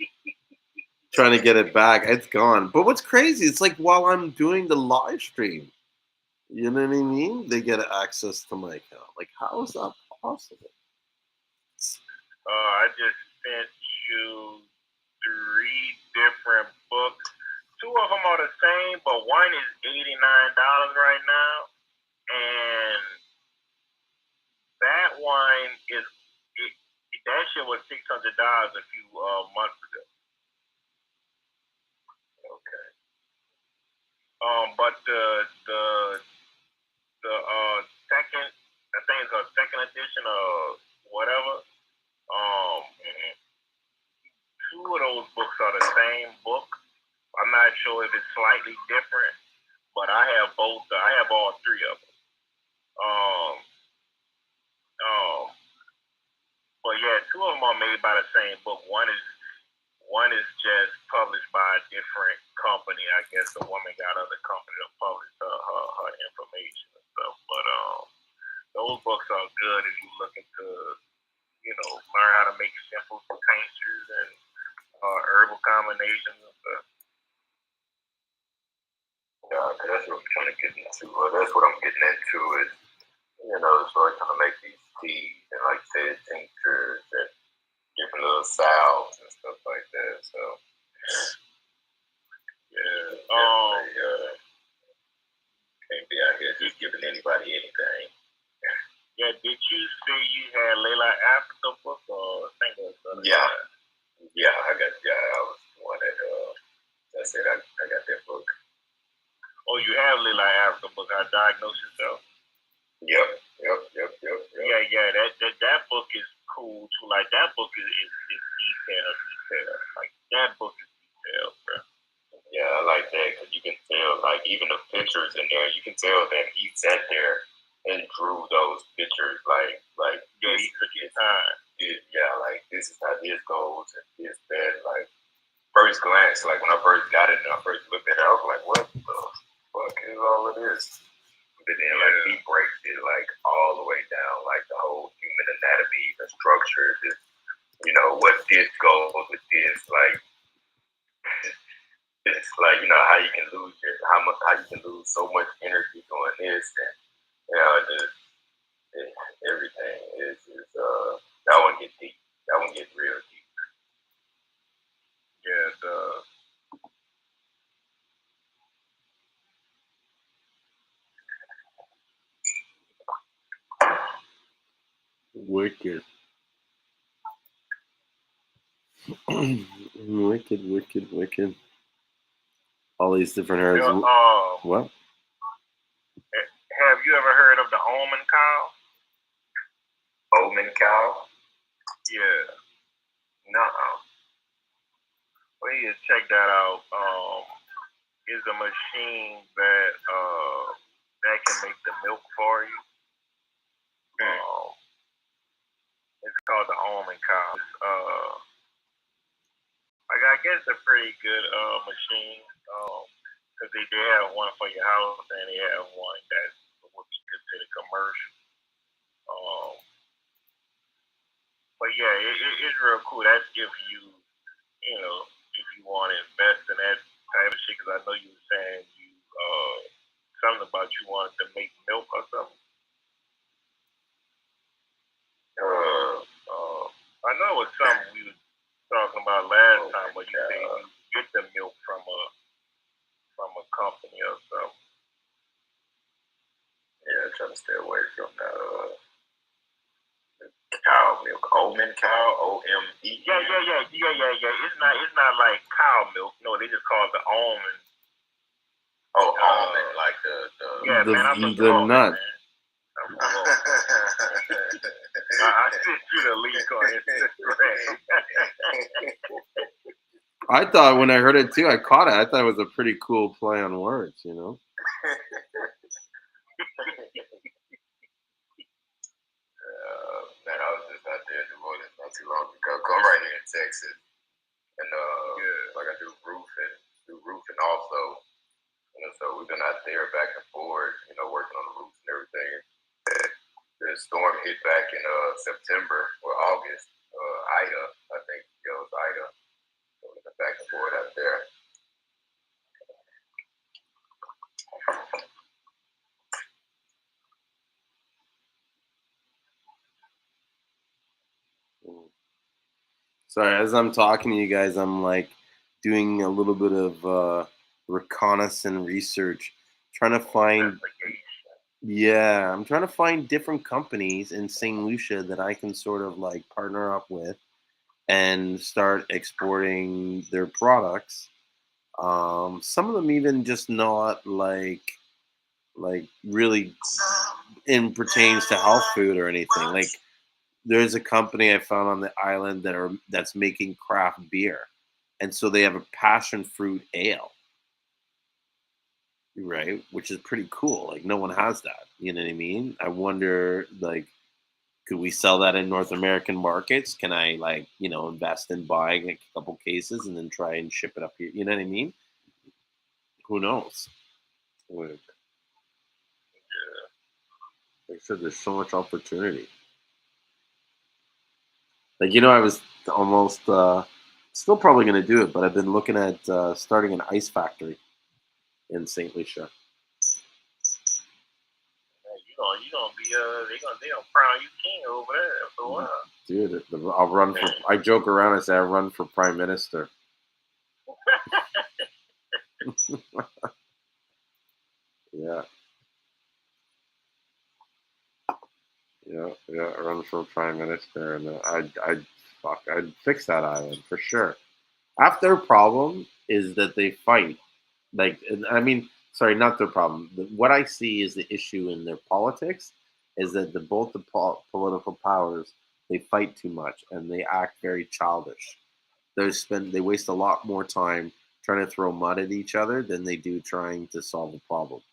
Speaker 4: Trying to get it back, it's gone. But what's crazy? It's like while I'm doing the live stream, you know what I mean? They get access to my account. Like, how is that possible?
Speaker 3: I just sent you 3 different books. 2 of them are the same, but one is $89 right now, and that one is that shit was $600 a few months ago.
Speaker 2: Okay.
Speaker 3: But the second, I think it's a second edition or whatever. 2 of those books are the same book. I'm not sure if it's slightly different, but I have both. I have all 3 of them. But yeah, 2 of them are made by the same book. One is just published by a different company. I guess the woman got other company to publish her information and stuff. But those books are good if you're looking to, learn how to make simple tinctures and herbal combinations and stuff.
Speaker 2: Yeah, that's what I'm trying to get into. That's what I'm getting into is, start trying to make these teas and like you said, tinctures and different little salves and stuff like that. So yeah, can't be out here just giving anybody anything.
Speaker 3: Yeah, did you say you had Layla Africa book or single?
Speaker 2: Yeah, I was the one that said I got that book.
Speaker 3: Oh, you have Layla Africa book, How to Diagnose Yourself?
Speaker 2: Yep.
Speaker 3: Yeah, that book is cool too. Like that book is detailed. Like that book is detailed, bro.
Speaker 2: Yeah, I like that because you can tell, like even the pictures in there, you can tell that he sat there and drew those pictures. Like
Speaker 3: yeah, he took his time.
Speaker 2: Like this is how this goes and this that. Like first glance, like when I first got it and I first looked at it, I was like, what the fuck is all of this? But then like he breaks it like all the way down, like the whole human anatomy, the structure, just what this goes with this, like it's like, you know, how you can lose how you can lose so much energy doing this, and you know, everything is that one get deep. That one get real deep.
Speaker 3: Yeah,
Speaker 4: Wicked. Wicked. All these different herbs. What?
Speaker 3: Have you ever heard of the almond cow?
Speaker 2: Almond cow?
Speaker 3: Yeah.
Speaker 2: No.
Speaker 3: Well, you check that out. It's a machine that that can make the milk for you. It's called the almond cow. It's, I guess a pretty good machine. Because they have one for your house and they have one that would be considered commercial. But yeah, it's real cool. That gives you, you know, if you want to invest in that type of shit. Because I know you were saying you something about you wanted to make milk or something. I know it was something we were talking about last time, but you say you get the milk from a company or something.
Speaker 2: Yeah, trying to stay away from the cow milk. Almond cow, O-M-E.
Speaker 3: Yeah. It's not like cow milk. No, they just call it the almond.
Speaker 2: Oh, almond, like the
Speaker 3: yeah, man, I'm
Speaker 4: the nut.
Speaker 3: I sent you the link on Instagram.
Speaker 4: I thought when I heard it too, I caught it. I thought it was a pretty cool play on words, you know.
Speaker 2: Man, I was just out there in New Orleans not too long ago. I'm right here in Texas, and like I do roofing also. You know, so we've been out there back and forth, you know, working on the roofs and everything. The storm hit back in September or August. Ida, I think it was Ida. So we've been back and forth out there.
Speaker 4: Sorry, as I'm talking to you guys, I'm like doing a little bit of reconnaissance research, trying to find. Yeah, I'm trying to find different companies in St. Lucia that I can sort of like partner up with and start exporting their products. Some of them even just not like really in pertains to health food or anything. Like there's a company I found on the island that's making craft beer, and so they have a passion fruit ale, right? Which is pretty cool. Like no one has that. You know what I mean? I wonder, like, could we sell that in North American markets? Can I, like, you know, invest in buying a couple cases and then try and ship it up here? You know what I mean? Who knows? Like I said, there's so much opportunity. Like, you know, I was almost still probably going to do it, but I've been looking at starting an ice factory in St. Lucia.
Speaker 3: You gonna be they gonna crown you king over there after a while.
Speaker 4: Dude, I'll run for. I joke around. I say I run for prime minister. Yeah. I run for prime minister, and I'd fix that island for sure. Half their problem is that they fight. Like, I mean, sorry, not their problem. What I see is the issue in their politics is that both the political powers, they fight too much and they act very childish. They waste a lot more time trying to throw mud at each other than they do trying to solve a problem.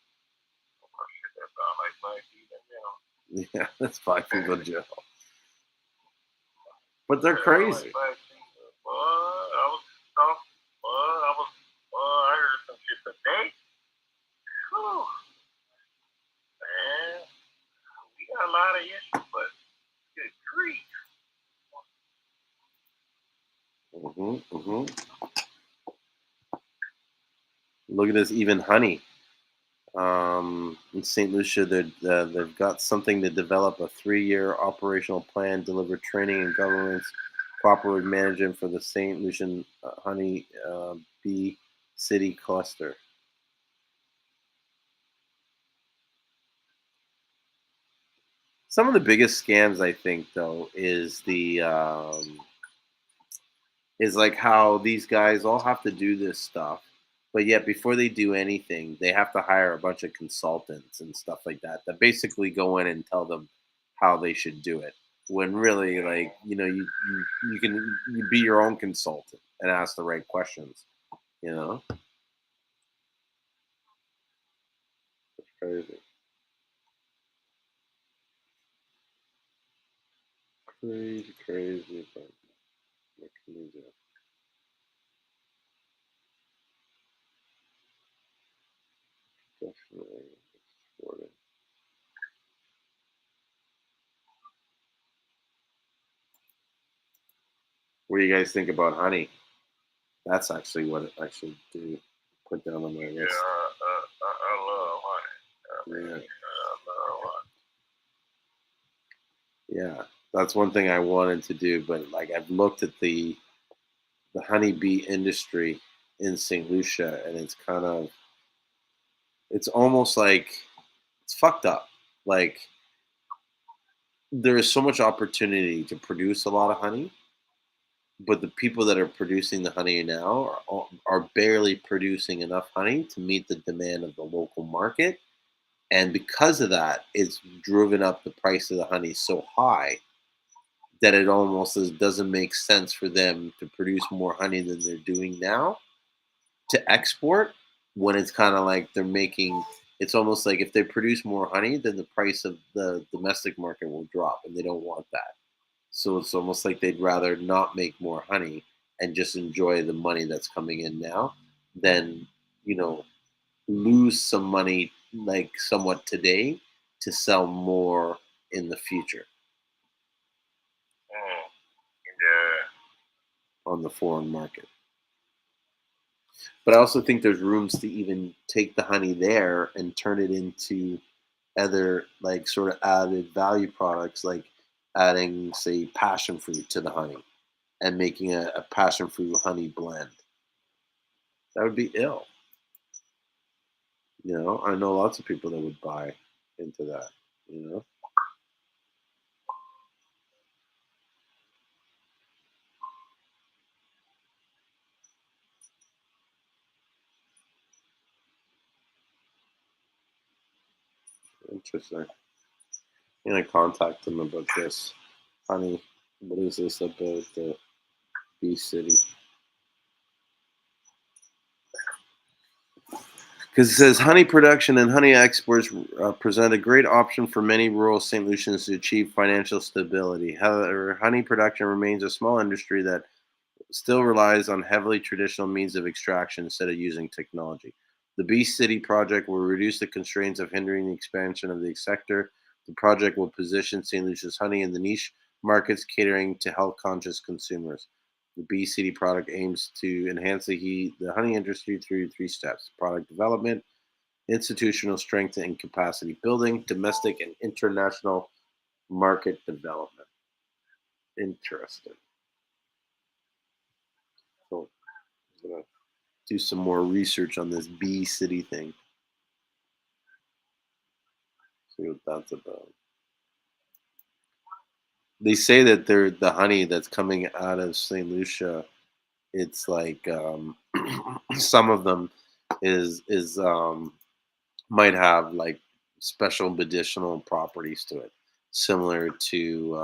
Speaker 4: Yeah, that's 5 people in jail. But they're crazy.
Speaker 3: I heard some shit today. Whew. Man, we got a lot of issues, but good grief.
Speaker 4: Look at this, even honey. In St. Lucia, they've got something to develop a 3-year operational plan, deliver training and governance, cooperate management for the St. Lucian honey bee city cluster. Some of the biggest scams, I think, though, is like how these guys all have to do this stuff, but yet before they do anything, they have to hire a bunch of consultants and stuff like that that basically go in and tell them how they should do it. When really, like, you can you be your own consultant and ask the right questions. You know, it's crazy, crazy, crazy. But what can you do? Definitely exporting. What do you guys think about honey? That's actually what I should do. Put down on my
Speaker 3: Yeah,
Speaker 4: list.
Speaker 3: I love honey.
Speaker 4: Yeah,
Speaker 3: I love honey.
Speaker 4: yeah. That's one thing I wanted to do, but like I've looked at the honeybee industry in St. Lucia, and it's almost like it's fucked up. Like there is so much opportunity to produce a lot of honey, but the people that are producing the honey now are barely producing enough honey to meet the demand of the local market. And because of that, it's driven up the price of the honey so high that it almost doesn't make sense for them to produce more honey than they're doing now to export, when it's kind of like they're making, it's almost like if they produce more honey, then the price of the domestic market will drop, and they don't want that. So it's almost like they'd rather not make more honey and just enjoy the money that's coming in now than, you know, lose some money like somewhat today to sell more in the future
Speaker 3: Yeah.
Speaker 4: on the foreign market. But I also think there's rooms to even take the honey there and turn it into other like sort of added value products, like adding, say, passion fruit to the honey and making a passion fruit honey blend. That would be ill. I know lots of people that would buy into that. You know, interesting. I'm gonna contact them about this honey. What is this about the bee city? Because it says honey production and honey exports present a great option for many rural St. Lucians to achieve financial stability. However, honey production remains a small industry that still relies on heavily traditional means of extraction instead of using technology. The Bee City project will reduce the constraints of hindering the expansion of the sector. The project will position St. Lucia's honey in the niche markets catering to health conscious consumers. The Bee City product aims to enhance the honey industry through 3 steps: product development, institutional strength and capacity building, domestic and international market development. Interesting. So I'm gonna do some more research on this bee city thing. See what that's about. They say that the honey that's coming out of St. Lucia, it's like some of them is might have like special medicinal properties to it, similar to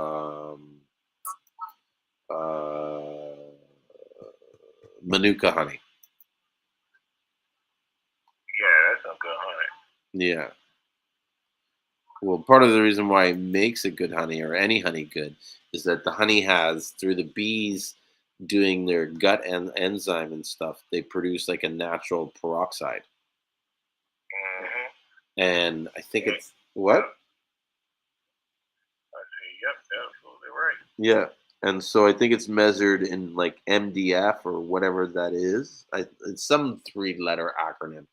Speaker 4: uh, Manuka honey.
Speaker 3: Yeah, that's some good honey.
Speaker 4: Yeah. Well, part of the reason why it makes a good honey, or any honey good, is that the honey has, through the bees doing their gut and enzyme and stuff, they produce like a natural peroxide.
Speaker 3: Mm-hmm.
Speaker 4: And I think it's what?
Speaker 3: I see. Yep, absolutely right.
Speaker 4: Yeah. And so I think it's measured in like MDF or whatever that is. It's some three-letter acronym.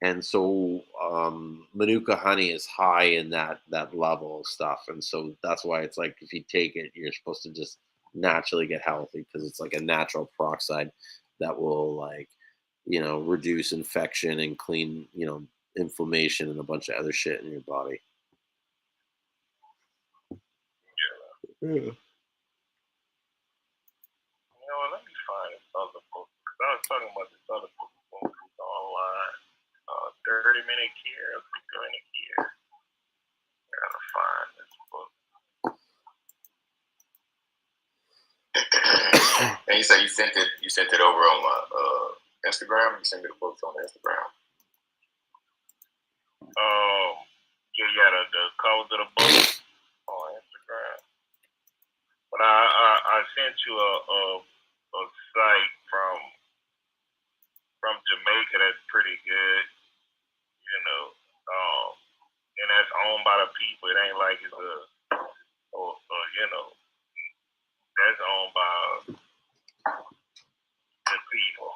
Speaker 4: And so Manuka honey is high in that level of stuff, and so that's why it's like if you take it, you're supposed to just naturally get healthy because it's like a natural peroxide that will like reduce infection and clean inflammation and a bunch of other shit in your body. Yeah.
Speaker 3: Let me find this other book. Because I was talking about this other book online. 30-minute care, 50-minute care. I gotta find this book.
Speaker 2: And you say you sent it over on Instagram? You sent me the books on Instagram?
Speaker 3: Yeah, the covers of the book on Instagram. But I sent you a site from Jamaica that's pretty good, and that's owned by the people. It ain't like it's that's owned by the people.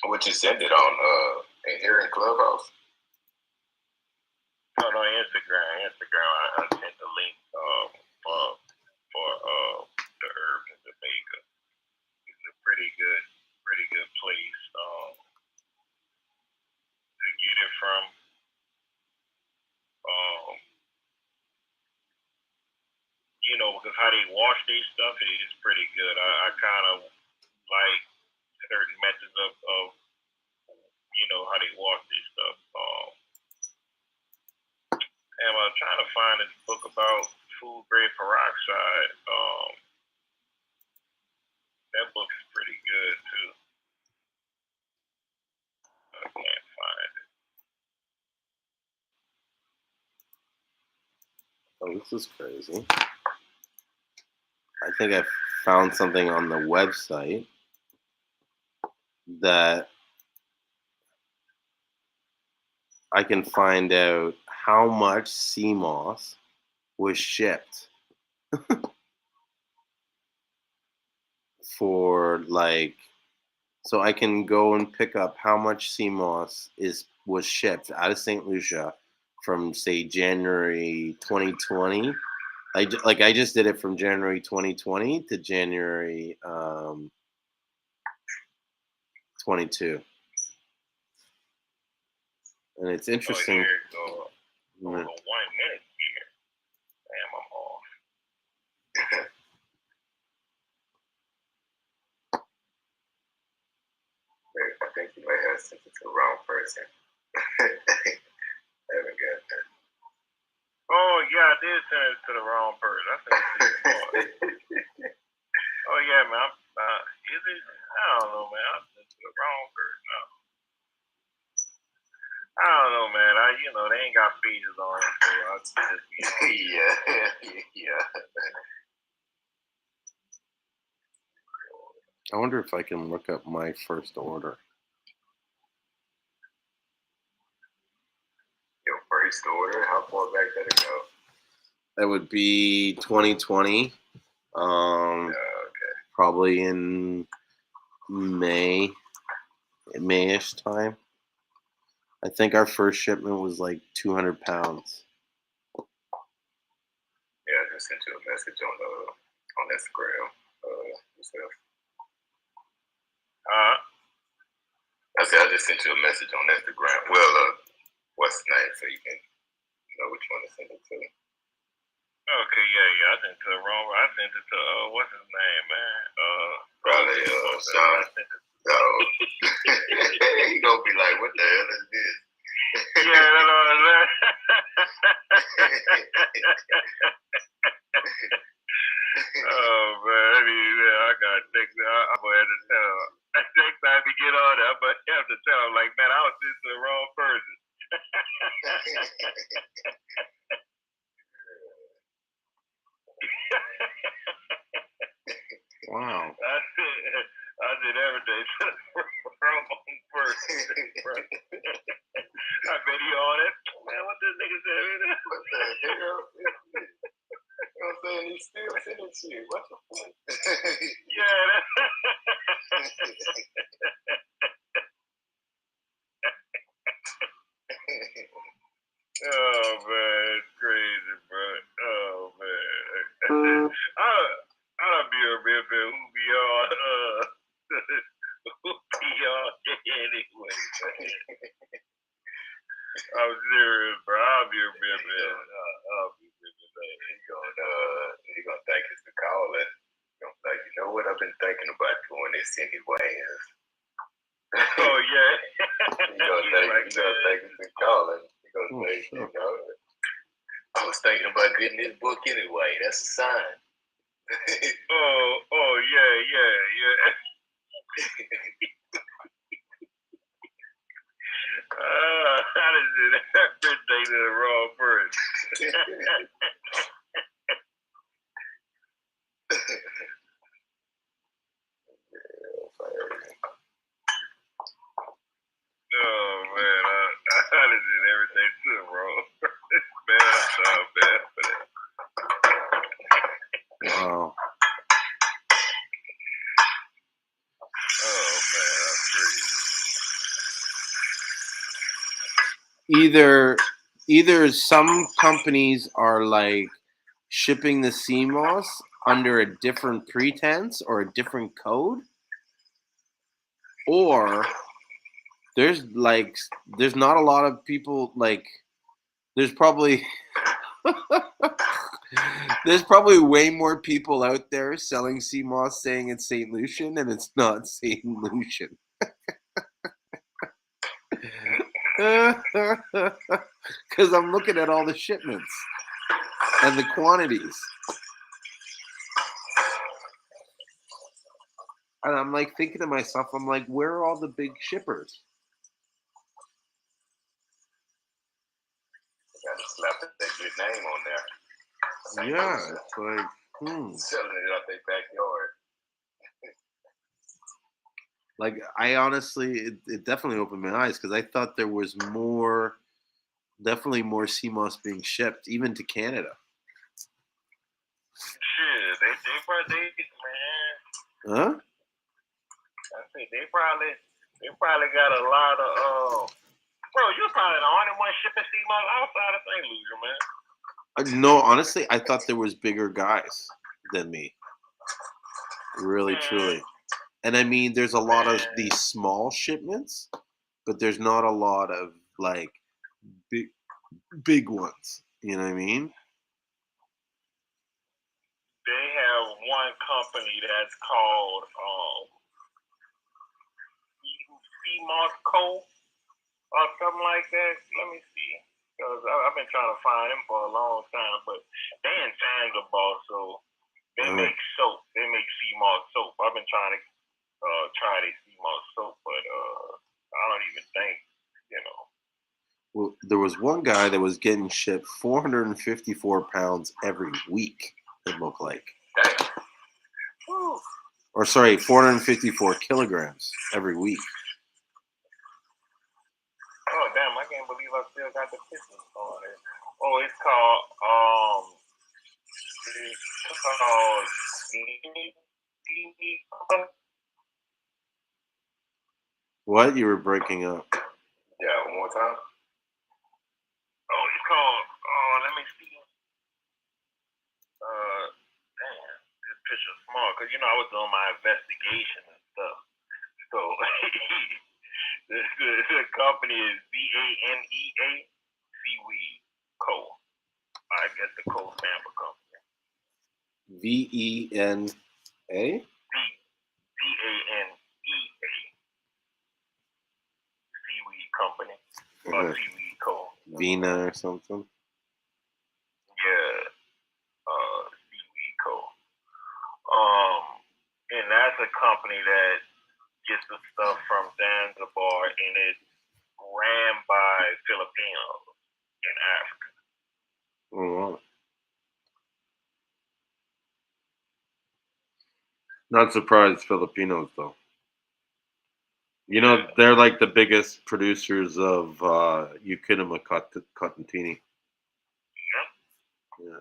Speaker 2: What you send it on here in Clubhouse?
Speaker 3: No, Instagram. I sent the link for the herb in Jamaica. It's a pretty good place to get it from. Because how they wash their stuff is pretty good. I kind of like certain methods of how they wash their stuff. And I'm trying to find this book about food grade peroxide. That book is pretty good too. I can't find it.
Speaker 4: Oh, this is crazy. I think I found something on the website that I can find out how much Seamoss was shipped for so I can go and pick up how much Seamoss was shipped out of St. Lucia from say January 2020. I just did it from January 2020 to January 22. And it's interesting.
Speaker 3: Here it goes. Over 1 minute here. Damn, I'm off.
Speaker 2: I think you might have sent it to the wrong person. I haven't got that.
Speaker 3: Oh, yeah, I did send it to the wrong person. I sent it to you. Oh, yeah, man. Is it? I don't know, man. I sent it to the wrong person. No. I don't know, man. They ain't got pages on it, so I'll just be on.
Speaker 2: Yeah.
Speaker 4: I wonder if I can look up my first order.
Speaker 2: Your first order? How far back did it go?
Speaker 4: That would be 2020.
Speaker 2: Okay.
Speaker 4: Probably in May-ish time. I think our first shipment was like 200 pounds.
Speaker 2: Yeah, I just sent you a message on Instagram. I said I just sent you a message on Instagram. Well, what's the name so you can know which one to send it to.
Speaker 3: Okay, yeah. I sent it to the wrong. I sent it to what's his name, man?
Speaker 2: Probably Sean. No. He gonna be like, what the hell is this?
Speaker 3: Yeah, that's what I'm saying. Oh man, I gotta take that. I'm gonna have to tell him. Next time we get on there, I'm gonna have to tell him, like, man, I was sending to the wrong person.
Speaker 4: Wow.
Speaker 3: I did everything to the wrong person. I bet he on it.
Speaker 2: Shit, what the fuck?
Speaker 3: Yeah. Oh man, it's crazy, bro. Oh man. I don't be remember who be on who be on anyway, man. I'm serious, bro. I'll be remembering. I'll be remembering.
Speaker 2: He gonna thank us for calling. He gonna like, you know what? I've been thinking about doing this anyways.
Speaker 3: Oh yeah.
Speaker 2: He gonna thank us for calling. He gonna say, you know, I was thinking about getting this book anyway. That's a sign.
Speaker 3: Oh yeah. I done did everything to the wrong person. Oh man, I done did everything to the wrong person. Man, I'm so bad for that.
Speaker 4: Wow.
Speaker 3: Oh man, I'm
Speaker 4: Either some companies are like shipping the Seamoss under a different pretense or a different code, or there's not a lot of people, like there's probably there's probably way more people out there selling Seamoss saying it's St. Lucian and it's not St. Lucian. Because I'm looking at all the shipments and the quantities. And I'm like thinking to myself, I'm like, where are all the big shippers?
Speaker 2: Gotta slap that good name on there.
Speaker 4: Yeah, it's like,
Speaker 2: Selling it out their backyard.
Speaker 4: Like, I honestly, it definitely opened my eyes because I thought there was definitely more Seamoss being shipped, even to Canada.
Speaker 3: shit. They probably, man.
Speaker 4: Huh?
Speaker 3: I think they probably got a lot of. Bro, you're probably the only one shipping Seamoss outside of St. Lucia, man.
Speaker 4: No, honestly, I thought there was bigger guys than me. Really, truly. And I mean, there's a lot of these small shipments, but there's not a lot of like big ones. You know what I mean?
Speaker 3: They have one company that's called Seamoss Co. or something like that. Let me see. Because I've been trying to find them for a long time, but they in Zanzibar, so they make soap. They make Seamoss soap. I've been trying to try their Seamoss soap, but I don't even think, you know.
Speaker 4: Well, there was one guy that was getting shipped 454 pounds every week, it looked like. Or sorry, 454 kilograms every week.
Speaker 3: Oh damn! I can't believe I still got the pictures on it. Oh, it's called
Speaker 4: What? You were breaking up.
Speaker 2: Yeah, one more time.
Speaker 3: Oh, it's called. Oh, let me see. Damn, this picture's small because I was doing my investigation and stuff. So the company is VANEA Seaweed Co. I guess the Co stand for company.
Speaker 4: VENA?
Speaker 3: VANEA Seaweed Company or Seaweed Co.
Speaker 4: Vina or something.
Speaker 3: Yeah, Seaweed Co. And that's a company that gets the stuff from Zanzibar, and it's ran by Filipinos in Africa.
Speaker 4: Oh, wow. Not surprised, Filipinos though. They're like the biggest producers of Eukinema cottantini.
Speaker 3: Yeah.
Speaker 4: Yeah.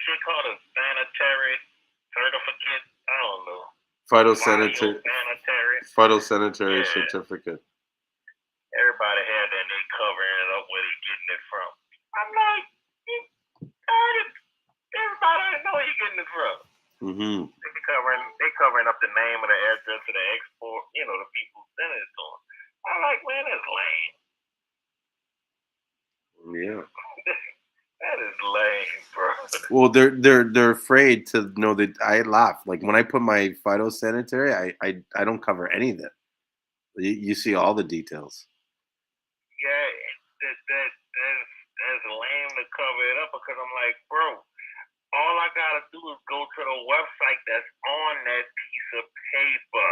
Speaker 3: shit called a sanitary certificate? I don't know.
Speaker 4: Phytosanitary
Speaker 3: Phytosanitary. Yeah.
Speaker 4: certificate.
Speaker 3: Everybody had that and they covering it up where they getting it from. I'm like, everybody know where you getting it from.
Speaker 4: Mm-hmm.
Speaker 3: They covering up the name of the address of the export, the people who sent it to them. I'm like, man, that's lame.
Speaker 4: Yeah.
Speaker 3: That is lame, bro.
Speaker 4: Well, they're afraid to know that I laugh. Like when I put my phytosanitary, I don't cover any of it. You see all the details.
Speaker 3: Yeah, that's lame to cover it up because I'm like, bro, all I gotta do is go to the website that's on that piece of paper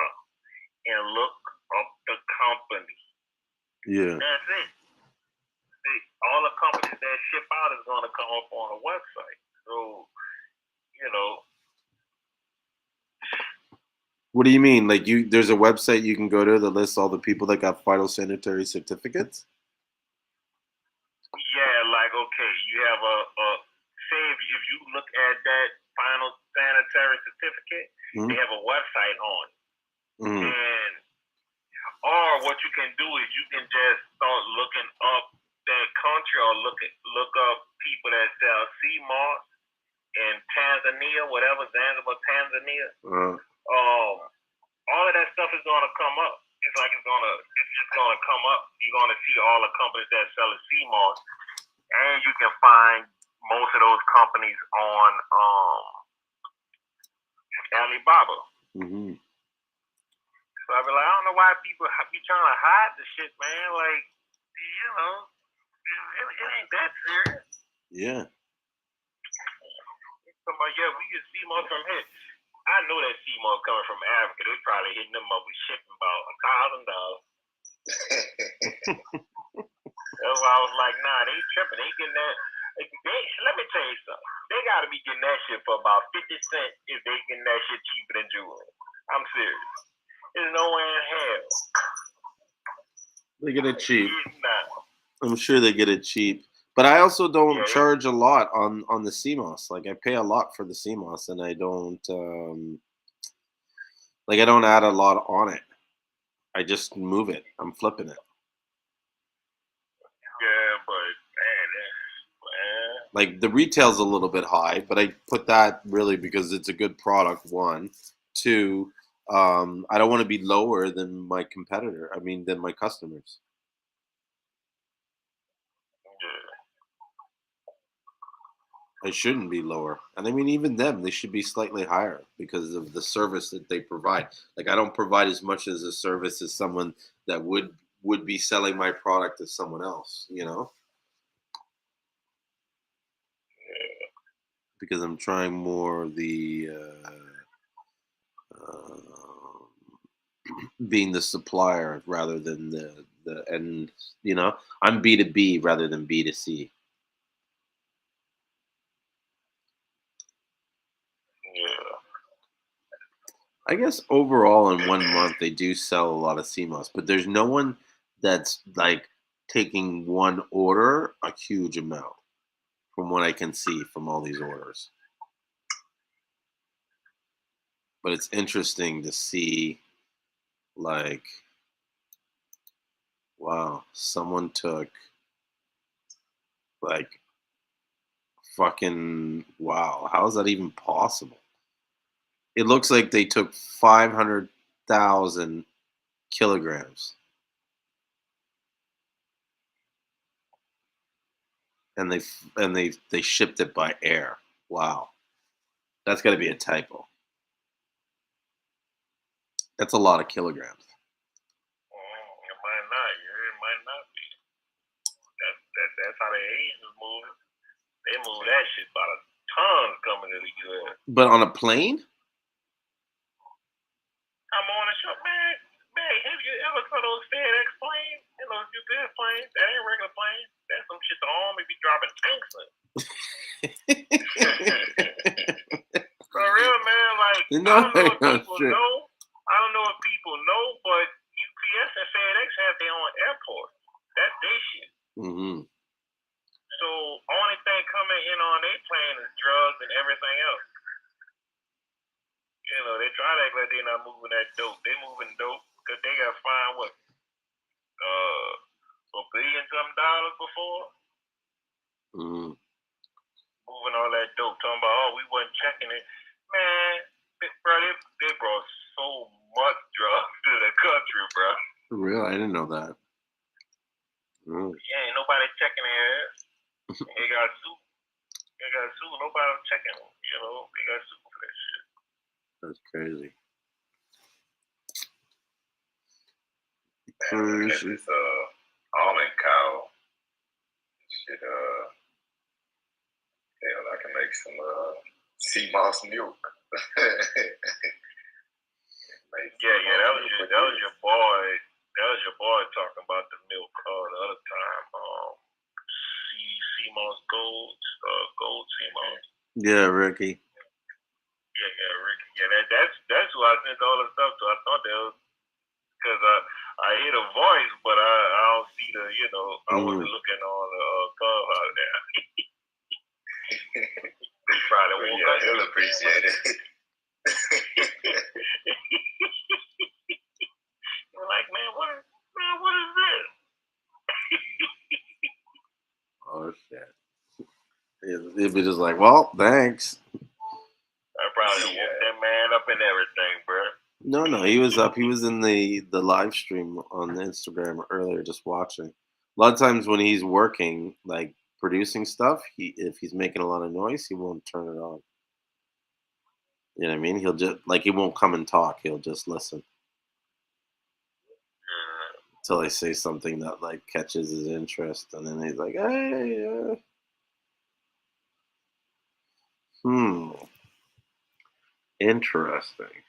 Speaker 3: and look up the company.
Speaker 4: Yeah.
Speaker 3: That's it. All the companies that ship out is gonna come up on the website. So,
Speaker 4: What do you mean? Like there's a website you can go to that lists all the people that got phytosanitary certificates?
Speaker 3: Yeah, like okay, you have a say if you look at that final sanitary certificate, they have a website on it. And or what you can do is you can just start looking up that country or look up people that sell Seamoss in Tanzania, whatever, Zanzibar, Tanzania. All of that stuff is gonna come up. It's just gonna come up. You're gonna see all the companies that sell Seamoss, and you can find most of those companies on Alibaba.
Speaker 4: Mm-hmm.
Speaker 3: So I be like, I don't know why people be trying to hide the shit, man. Like, it ain't that serious.
Speaker 4: Yeah.
Speaker 3: Somebody, yeah, we get Seamoss from here. I know that Seamoss coming from Africa. They probably hitting them up with shipping about $1,000. That's why I was like, nah, they tripping. They getting that. Let me tell you something. They got to be getting that shit for about 50 cents if they getting that shit cheaper than jewelry. I'm serious. There's no way in hell.
Speaker 4: They get it cheap. I'm sure they get it cheap. But I also don't charge a lot on the Seamoss. Like I pay a lot for the Seamoss, and I don't I don't add a lot on it. I just move it. I'm flipping it.
Speaker 3: Yeah, but
Speaker 4: like the retail's a little bit high, but I put that really because it's a good product. One, two. I don't want to be lower than my competitor. I mean, than my customers. I shouldn't be lower. And I mean, even them, they should be slightly higher because of the service that they provide. Like, I don't provide as much as a service as someone that would be selling my product to someone else, Because I'm trying more the being the supplier rather than the end, I'm B2B rather than B2C. I guess overall in 1 month they do sell a lot of Seamoss, but there's no one that's like taking one order a huge amount from what I can see from all these orders. But it's interesting to see like, wow, someone took like fucking, wow, how is that even possible? It looks like they took 500,000 kilograms. And they shipped it by air. Wow. That's got to be a typo. That's a lot of kilograms.
Speaker 3: It might not. It might not be. That's how the Asians move. They move that shit by the tons coming to the U.S.
Speaker 4: But on a plane?
Speaker 3: I'm on a show, man. Man, have you ever saw those FedEx planes? Those UPS planes? That ain't regular planes. That's some shit the Army be dropping tanks in. For real, man. Like, I don't know if people know. I don't know if people know, but UPS and FedEx have their own airport. That's their shit.
Speaker 4: Mm-hmm.
Speaker 3: So only thing coming in on their plane is drugs and everything act like they're not moving that dope. They moving dope because they got fined what $1 billion something dollars before moving all that dope. Talking about we wasn't checking it, man. Bro, they brought so much drugs to the country, bro.
Speaker 4: Real, I didn't know that.
Speaker 3: Yeah, ain't nobody checking their ass. They got sued. Nobody was checking them. You know, they got sued for that shit.
Speaker 4: That's crazy.
Speaker 2: Man, this almond cow shit. Hell, I can make some Seamoss milk.
Speaker 3: Yeah, that was your boy. That was your boy talking about the milk the other time. Seamoss Gold Seamoss.
Speaker 4: Yeah, Ricky.
Speaker 3: Yeah, Ricky. Yeah, that's who I sent all the stuff to. I thought that was because I hear the voice, but I don't see the, I wasn't looking on the clubhouse there. They probably won't.
Speaker 2: Yeah, he'll appreciate it.
Speaker 3: You're like, man, what is this?
Speaker 4: Oh shit! It'd be just like, well, thanks.
Speaker 3: I probably woke that man up and everything, bro.
Speaker 4: No, he was up. He was in the live stream on Instagram earlier, just watching. A lot of times when he's working, like producing stuff, if he's making a lot of noise, he won't turn it on. You know what I mean? He'll just he won't come and talk. He'll just listen until I say something that catches his interest, and then he's like, "Hey, interesting."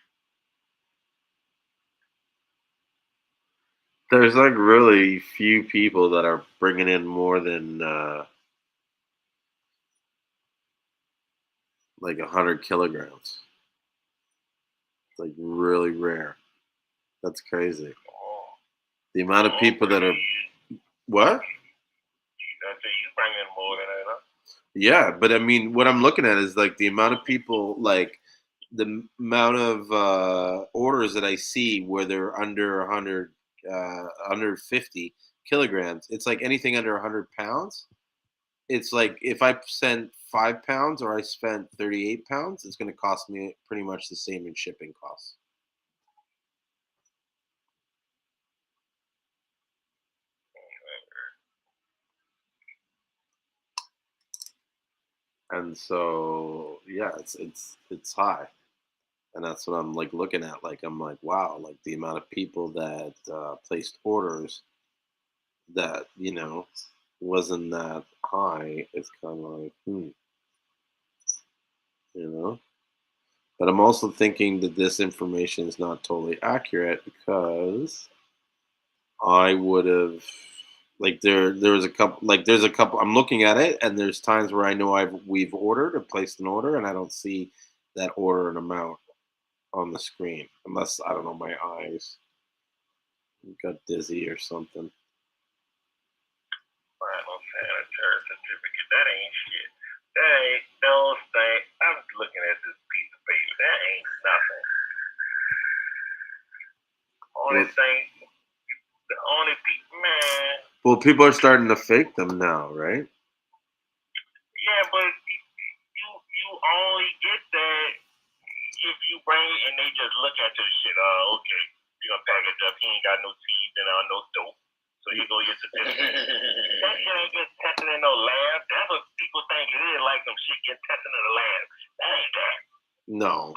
Speaker 4: There's really few people that are bringing in more than 100 kilograms. It's really rare. That's crazy. The amount of people that are what?
Speaker 3: I say you bring in more than that, huh?
Speaker 4: Yeah, but I mean, what I'm looking at is the amount of people, the amount of orders that I see where they're under 100, under 50 kilograms. It's anything under 100 pounds. It's if I sent 5 pounds or I spent 38 pounds, it's going to cost me pretty much the same in shipping costs. And so, yeah, it's high, and that's what I'm looking at. I'm wow, the amount of people that placed orders that wasn't that high. It's kind of But I'm also thinking that this information is not totally accurate because I would have there was a couple there's a couple I'm looking at it, and there's times where I know we've ordered or placed an order and I don't see that order and amount on the screen unless I don't know, my eyes got dizzy or something.
Speaker 3: Final sanitary certificate. That ain't shit. That ain't no thing. I'm looking at this piece of paper. That ain't nothing. The only people, man.
Speaker 4: Well, people are starting to fake them now, right?
Speaker 3: Yeah, but you only get that if you bring it and they just look at your shit. Okay, you gonna package up. He ain't got no seeds and no dope. So you go your certificate. That shit ain't get tested in no lab. That's what people think it is, like some shit get tested in the lab. That ain't that.
Speaker 4: No.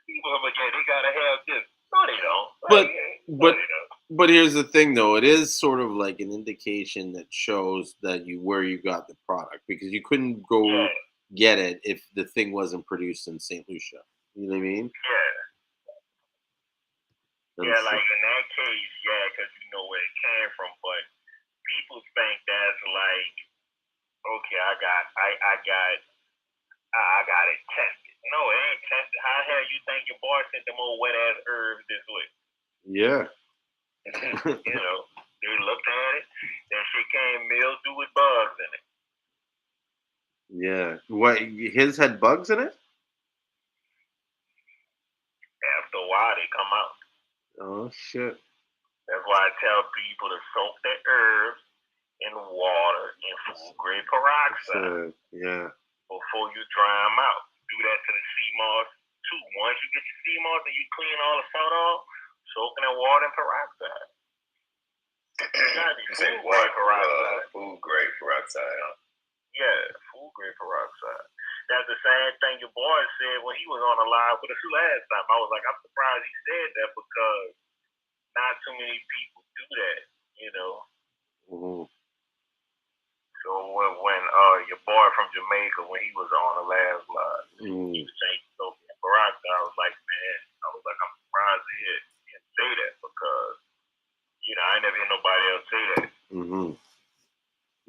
Speaker 3: People are like, yeah, they gotta have this. No, they don't.
Speaker 4: But here's the thing, though. It is sort of like an indication that shows that where you got the product, because you couldn't go get it if the thing wasn't produced in St. Lucia. You know what I mean?
Speaker 3: Yeah. Yeah, in that case, because you know where it came from. But people think that's okay, I got it tested. No, it ain't tested. How the hell you think your boy sent them old wet ass herbs this way?
Speaker 4: Yeah.
Speaker 3: They looked at it. That shit came mildew with bugs in it.
Speaker 4: Yeah. What? His had bugs in it? Oh shit.
Speaker 3: That's why I tell people to soak their herbs in water in food grade peroxide
Speaker 4: Yeah.
Speaker 3: before you dry them out. Do that to the Seamoss too. Once you get your Seamoss and you clean all the salt off, soak in that water and peroxide.
Speaker 2: You say what? Food grade peroxide. Huh?
Speaker 3: Yeah, food grade peroxide. That's the same thing your boy said when he was on the live with us last time. I was like, I'm surprised he said that because not too many people do that, you know.
Speaker 4: Mm-hmm.
Speaker 3: So when your boy from Jamaica, when he was on the last live, he was saying soap in peroxide. I was like, man, I'm surprised he didn't say that because, you know, I ain't never hear nobody else say that.
Speaker 4: Mm-hmm.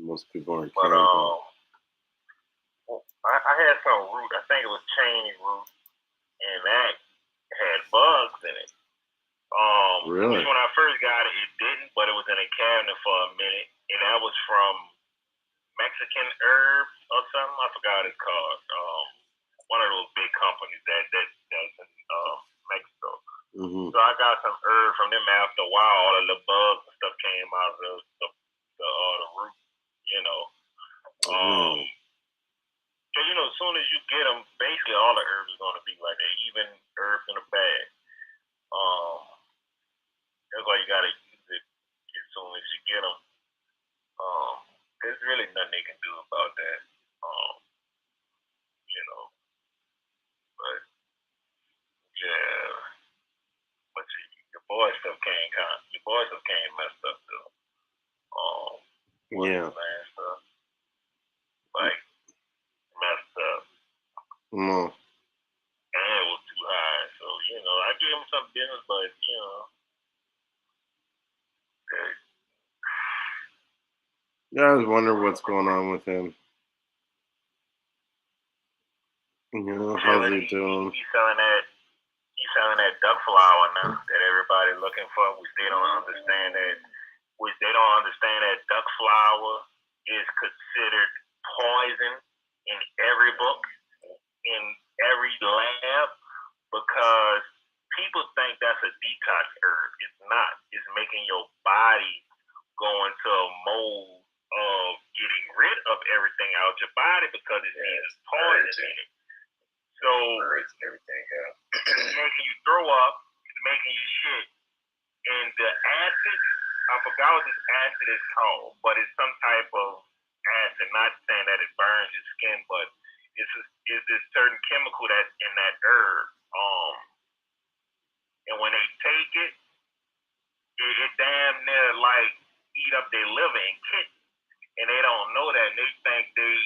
Speaker 4: Most people aren't.
Speaker 3: But I had some root. I think it was chain root, and that had bugs in it.
Speaker 4: Really?
Speaker 3: Which when I first got it, it didn't, but it was in a cabinet for a minute, and that was from Mexican Herbs or something. I forgot it's called. One of those big companies that's in Mexico.
Speaker 4: Mm-hmm.
Speaker 3: So I got some herbs from them. After a while, all of the bugs and stuff came out of the root. You know. So, you know, as soon as you get them, basically all the herbs are going to be like that, even herbs in a bag. That's why you got to use it as soon as you get them. There's really nothing they can do about that. You know. But, yeah. But your boy stuff came messed up, though.
Speaker 4: Yeah.
Speaker 3: Stuff. Like, messed up.
Speaker 4: No.
Speaker 3: And it was too high. So, you know, I gave him some business, but, you know.
Speaker 4: Yeah, I was wondering what's going on with him. You know, how's he doing?
Speaker 3: He's selling that duck flour now that everybody's looking for, which they don't understand that duck flour is considered poison in every book, in every lab, because people think that's a detox herb. It's not. It's making your body go into a mode of getting rid of everything out your body because it has poison in it. So
Speaker 2: everything,
Speaker 3: it's making you throw up, it's making you shit. And the acid, I forgot what this acid is called, but it's some type of acid, not saying that it burns your skin, but it's this certain chemical that's in that herb. And when they take it damn near like eat up their liver and kidney. And they don't know that, and they think they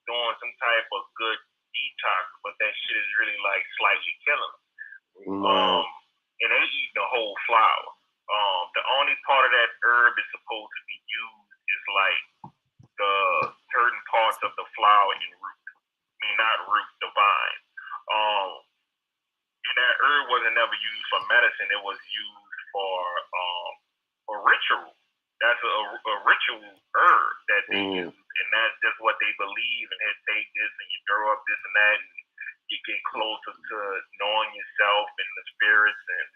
Speaker 3: doing some type of good detox, but that shit is really like slightly killing them.
Speaker 4: No.
Speaker 3: And they eat the whole flower. The only part of that herb is supposed to be used is like the certain parts of the flower and root. I mean, not root, the vine. And that herb wasn't never used for medicine. It was used for ritual. That's a ritual herb that they use, and that's just what they believe. And they take this, and you throw up this and that, and you get closer to knowing yourself and the spirits and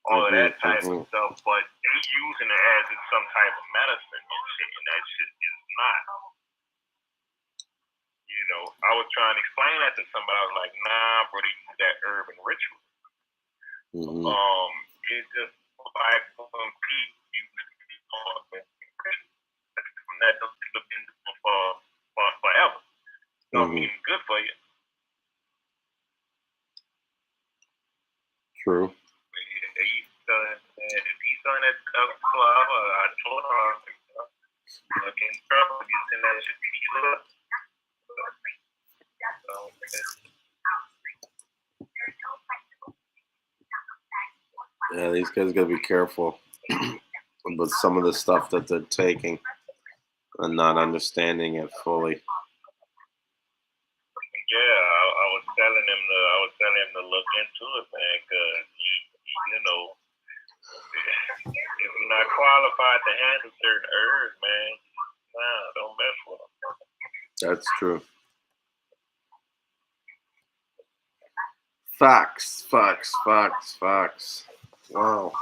Speaker 3: all of that type of stuff. But they using it as some type of medicine and shit, and that shit is not. You know, I was trying to explain that to somebody. I was like, nah, bro, they use that herb in ritual. It's just like when people use that those people have been doing for forever. So it's good for you.
Speaker 4: True.
Speaker 3: If he's on that duck flower, I told her, you're in trouble. You send that shit to you.
Speaker 4: Yeah, these guys gotta be careful about some of the stuff that they're taking and not understanding it fully.
Speaker 3: Yeah, I was telling him to look into it, man, because you know, if you're not qualified to handle certain herbs, man, nah, don't mess with them.
Speaker 4: That's true. Facts. Wow.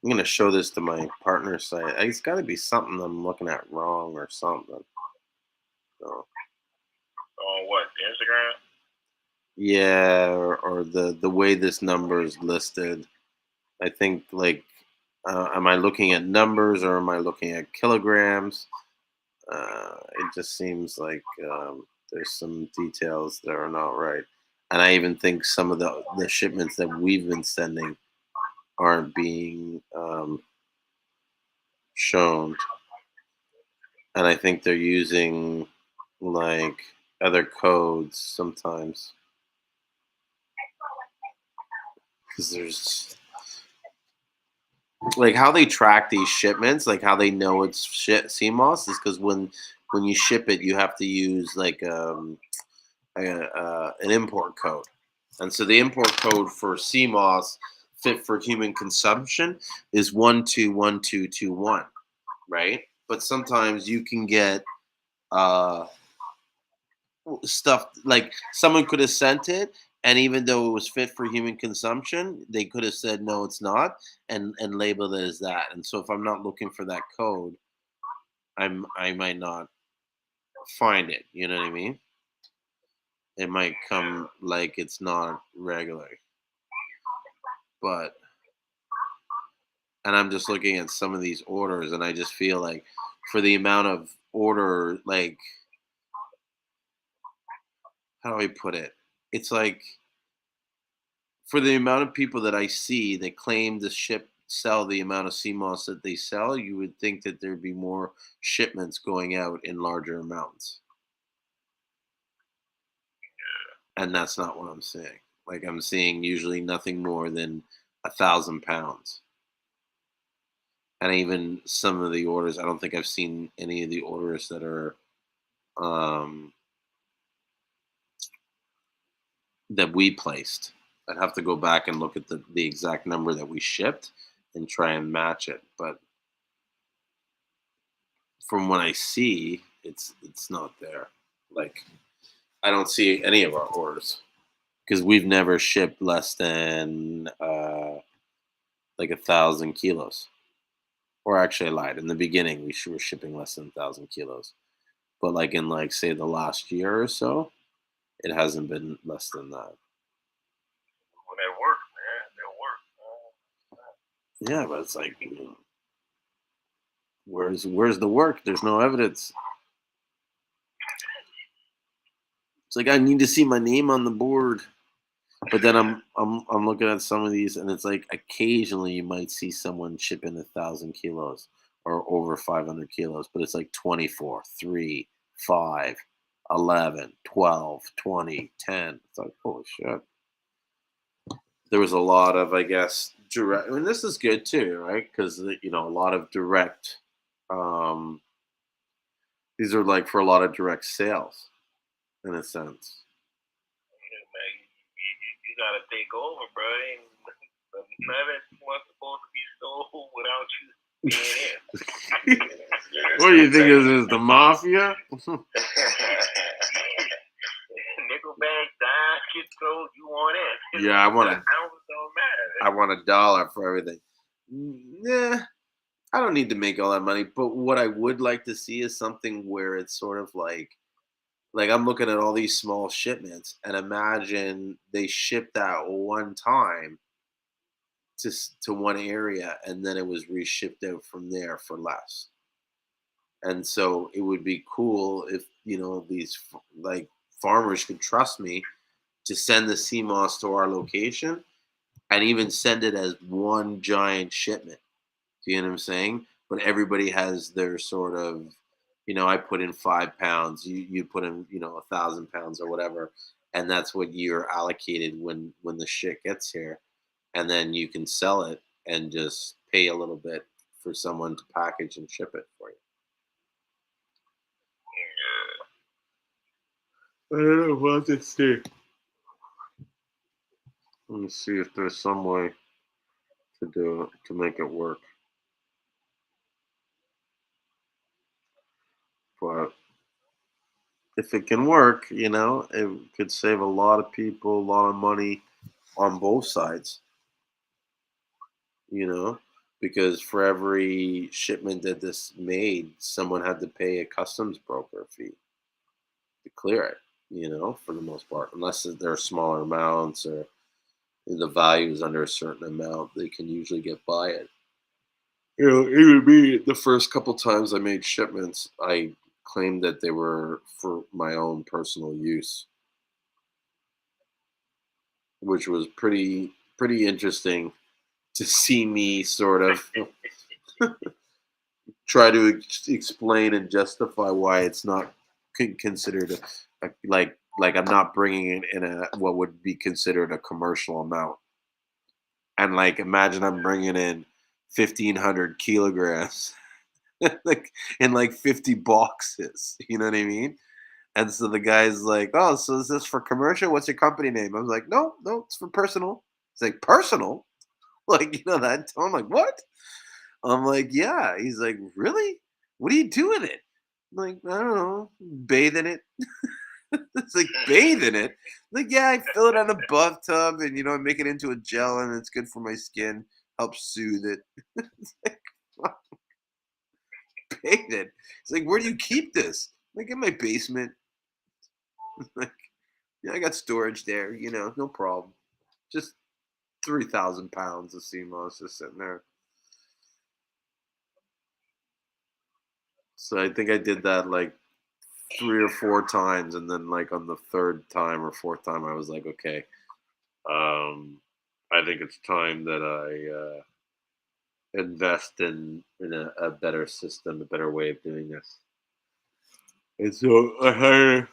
Speaker 4: I'm gonna show this to my partner's site. It's got to be something I'm looking at wrong or something. So,
Speaker 3: On what? Instagram?
Speaker 4: yeah, or the way this number is listed. I think like, am I looking at numbers or am I looking at kilograms? It just seems like there's some details that are not right, and I even think some of the shipments that we've been sending aren't being shown, and I think they're using like other codes sometimes because there's like how they track these shipments, like how they know it's shit CMOS is because when you ship it, you have to use like an import code, and so the import code for CMOS fit for human consumption is 121221, right? But sometimes you can get uh, stuff like someone could have sent it, and even though it was fit for human consumption, they could have said no, it's not, and labeled it as that. And so if I'm not looking for that code, I might not find it. You know what I mean? It might come like it's not regular, but and I'm just looking at some of these orders, and I just feel like for the amount of order, like how do I put it? It's like for the amount of people that I see that claim to sell the amount of CMOS that they sell, you would think that there'd be more shipments going out in larger amounts. And that's not what I'm seeing. Like I'm seeing usually nothing more than 1,000 pounds. And even some of the orders, I don't think I've seen any of the orders that are um, that we placed. I'd have to go back and look at the exact number that we shipped and try and match it. But from what I see, it's not there. Like I don't see any of our orders because we've never shipped less than like 1,000 kilos. Or actually, I lied. In the beginning, were shipping less than 1,000 kilos. But like in like say the last year or so, it hasn't been less than that.
Speaker 3: Well, that work, man. That work.
Speaker 4: Yeah, but it's like, where's the work? There's no evidence. It's like I need to see my name on the board. But then I'm looking at some of these, and it's like occasionally you might see someone shipping 1,000 kilos or over 500 kilos, but it's like 24, 3, 5, 11, 12, 20, 10. It's like holy shit. There was a lot of, I guess, direct. I mean, this is good too, right? Because a lot of direct. Um, these are like for a lot of direct sales, in a sense.
Speaker 3: Yeah, man, you gotta take over, bro. None of that was supposed to be sold without you being in.
Speaker 4: What do you think this is? The mafia?
Speaker 3: Nickel bag, dime, shit sold, you want it.
Speaker 4: Yeah, I want
Speaker 3: Don't matter.
Speaker 4: I want $1 for everything. Yeah, I don't need to make all that money, but what I would like to see is something where it's sort of like I'm looking at all these small shipments, and imagine they ship that one time to one area, and then it was reshipped out from there for less. And so it would be cool if these like farmers could trust me to send the CMOS to our location and even send it as one giant shipment. Do you know what I'm saying? But everybody has their sort of, I put in 5 pounds, you put in, 1,000 pounds or whatever, and that's what you're allocated when the shit gets here, and then you can sell it and just pay a little bit for someone to package and ship it for you. I don't know what to see. Let me see if there's some way to do it to make it work. But if it can work, it could save a lot of people a lot of money on both sides. you know, because for every shipment that this made, someone had to pay a customs broker fee to clear it, for the most part, unless there are smaller amounts or the value is under a certain amount, they can usually get by it. Even me, the first couple times I made shipments, I claimed that they were for my own personal use, which was pretty interesting to see me sort of try to explain and justify why it's not considered like I'm not bringing it in a what would be considered a commercial amount. And like imagine I'm bringing in 1,500 kilograms like in like 50 boxes. You know what I mean? And so the guy's like, "Oh, so is this for commercial? What's your company name?" I was like, "No, no, it's for personal." It's like personal, like that. I'm like, "What?" I'm like, "Yeah." He's like, "Really? What do you do with it?" I'm like, "I don't know, bathe in it." It's like bathe in it. Like, yeah, I fill it on a bathtub and I make it into a gel and it's good for my skin, helps soothe it. It's like, "Fuck, bathe it." It's like, "Where do you keep this?" Like in my basement. Like, yeah, I got storage there, no problem. Just 3,000 pounds of Seamoss just sitting there. So I think I did that like 3 or 4 times, and then like on the third time or fourth time, I was like, okay, um, I think it's time that I invest in a better system, a better way of doing this. And so I hired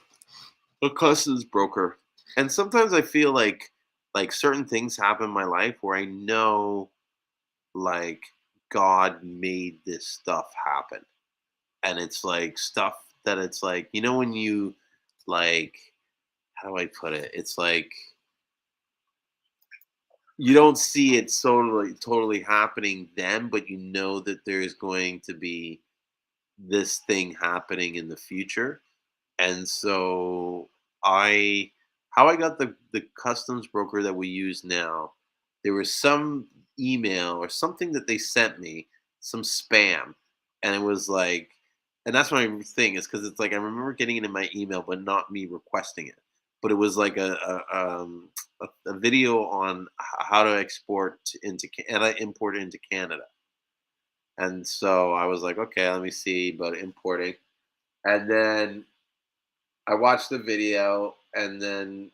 Speaker 4: a customs broker. And sometimes I feel like certain things happen in my life where I know like God made this stuff happen. And it's like stuff that it's like, when you like, how do I put it? It's like you don't see it totally happening then, but you know that there's going to be this thing happening in the future. And so I how I got the customs broker that we use now, there was some email or something that they sent me, some spam, and it was like, and that's my thing is because it's like I remember getting it in my email, but not me requesting it. But it was like a video on how to and I import it into Canada. And so I was like, okay, let me see about importing. And then I watched the video, and then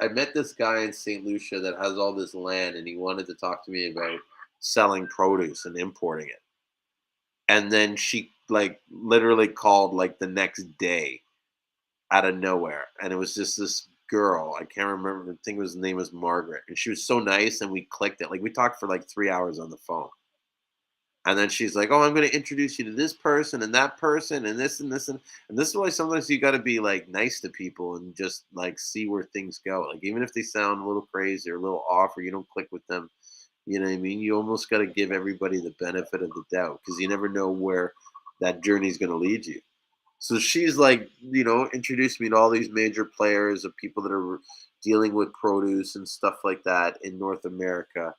Speaker 4: I met this guy in St. Lucia that has all this land, and he wanted to talk to me about selling produce and importing it. And then she like literally called like the next day out of nowhere, and it was just this girl. I can't remember. I think her name was Margaret, and she was so nice, and we clicked it. Like we talked for like 3 hours on the phone. And then she's like, "Oh, I'm going to introduce you to this person and that person and this and this and this is why sometimes you got to be like nice to people and just like see where things go. Like even if they sound a little crazy or a little off or you don't click with them, you know what I mean? You almost got to give everybody the benefit of the doubt because you never know where that journey is going to lead you. So she's like, introduced me to all these major players of people that are dealing with produce and stuff like that in North America.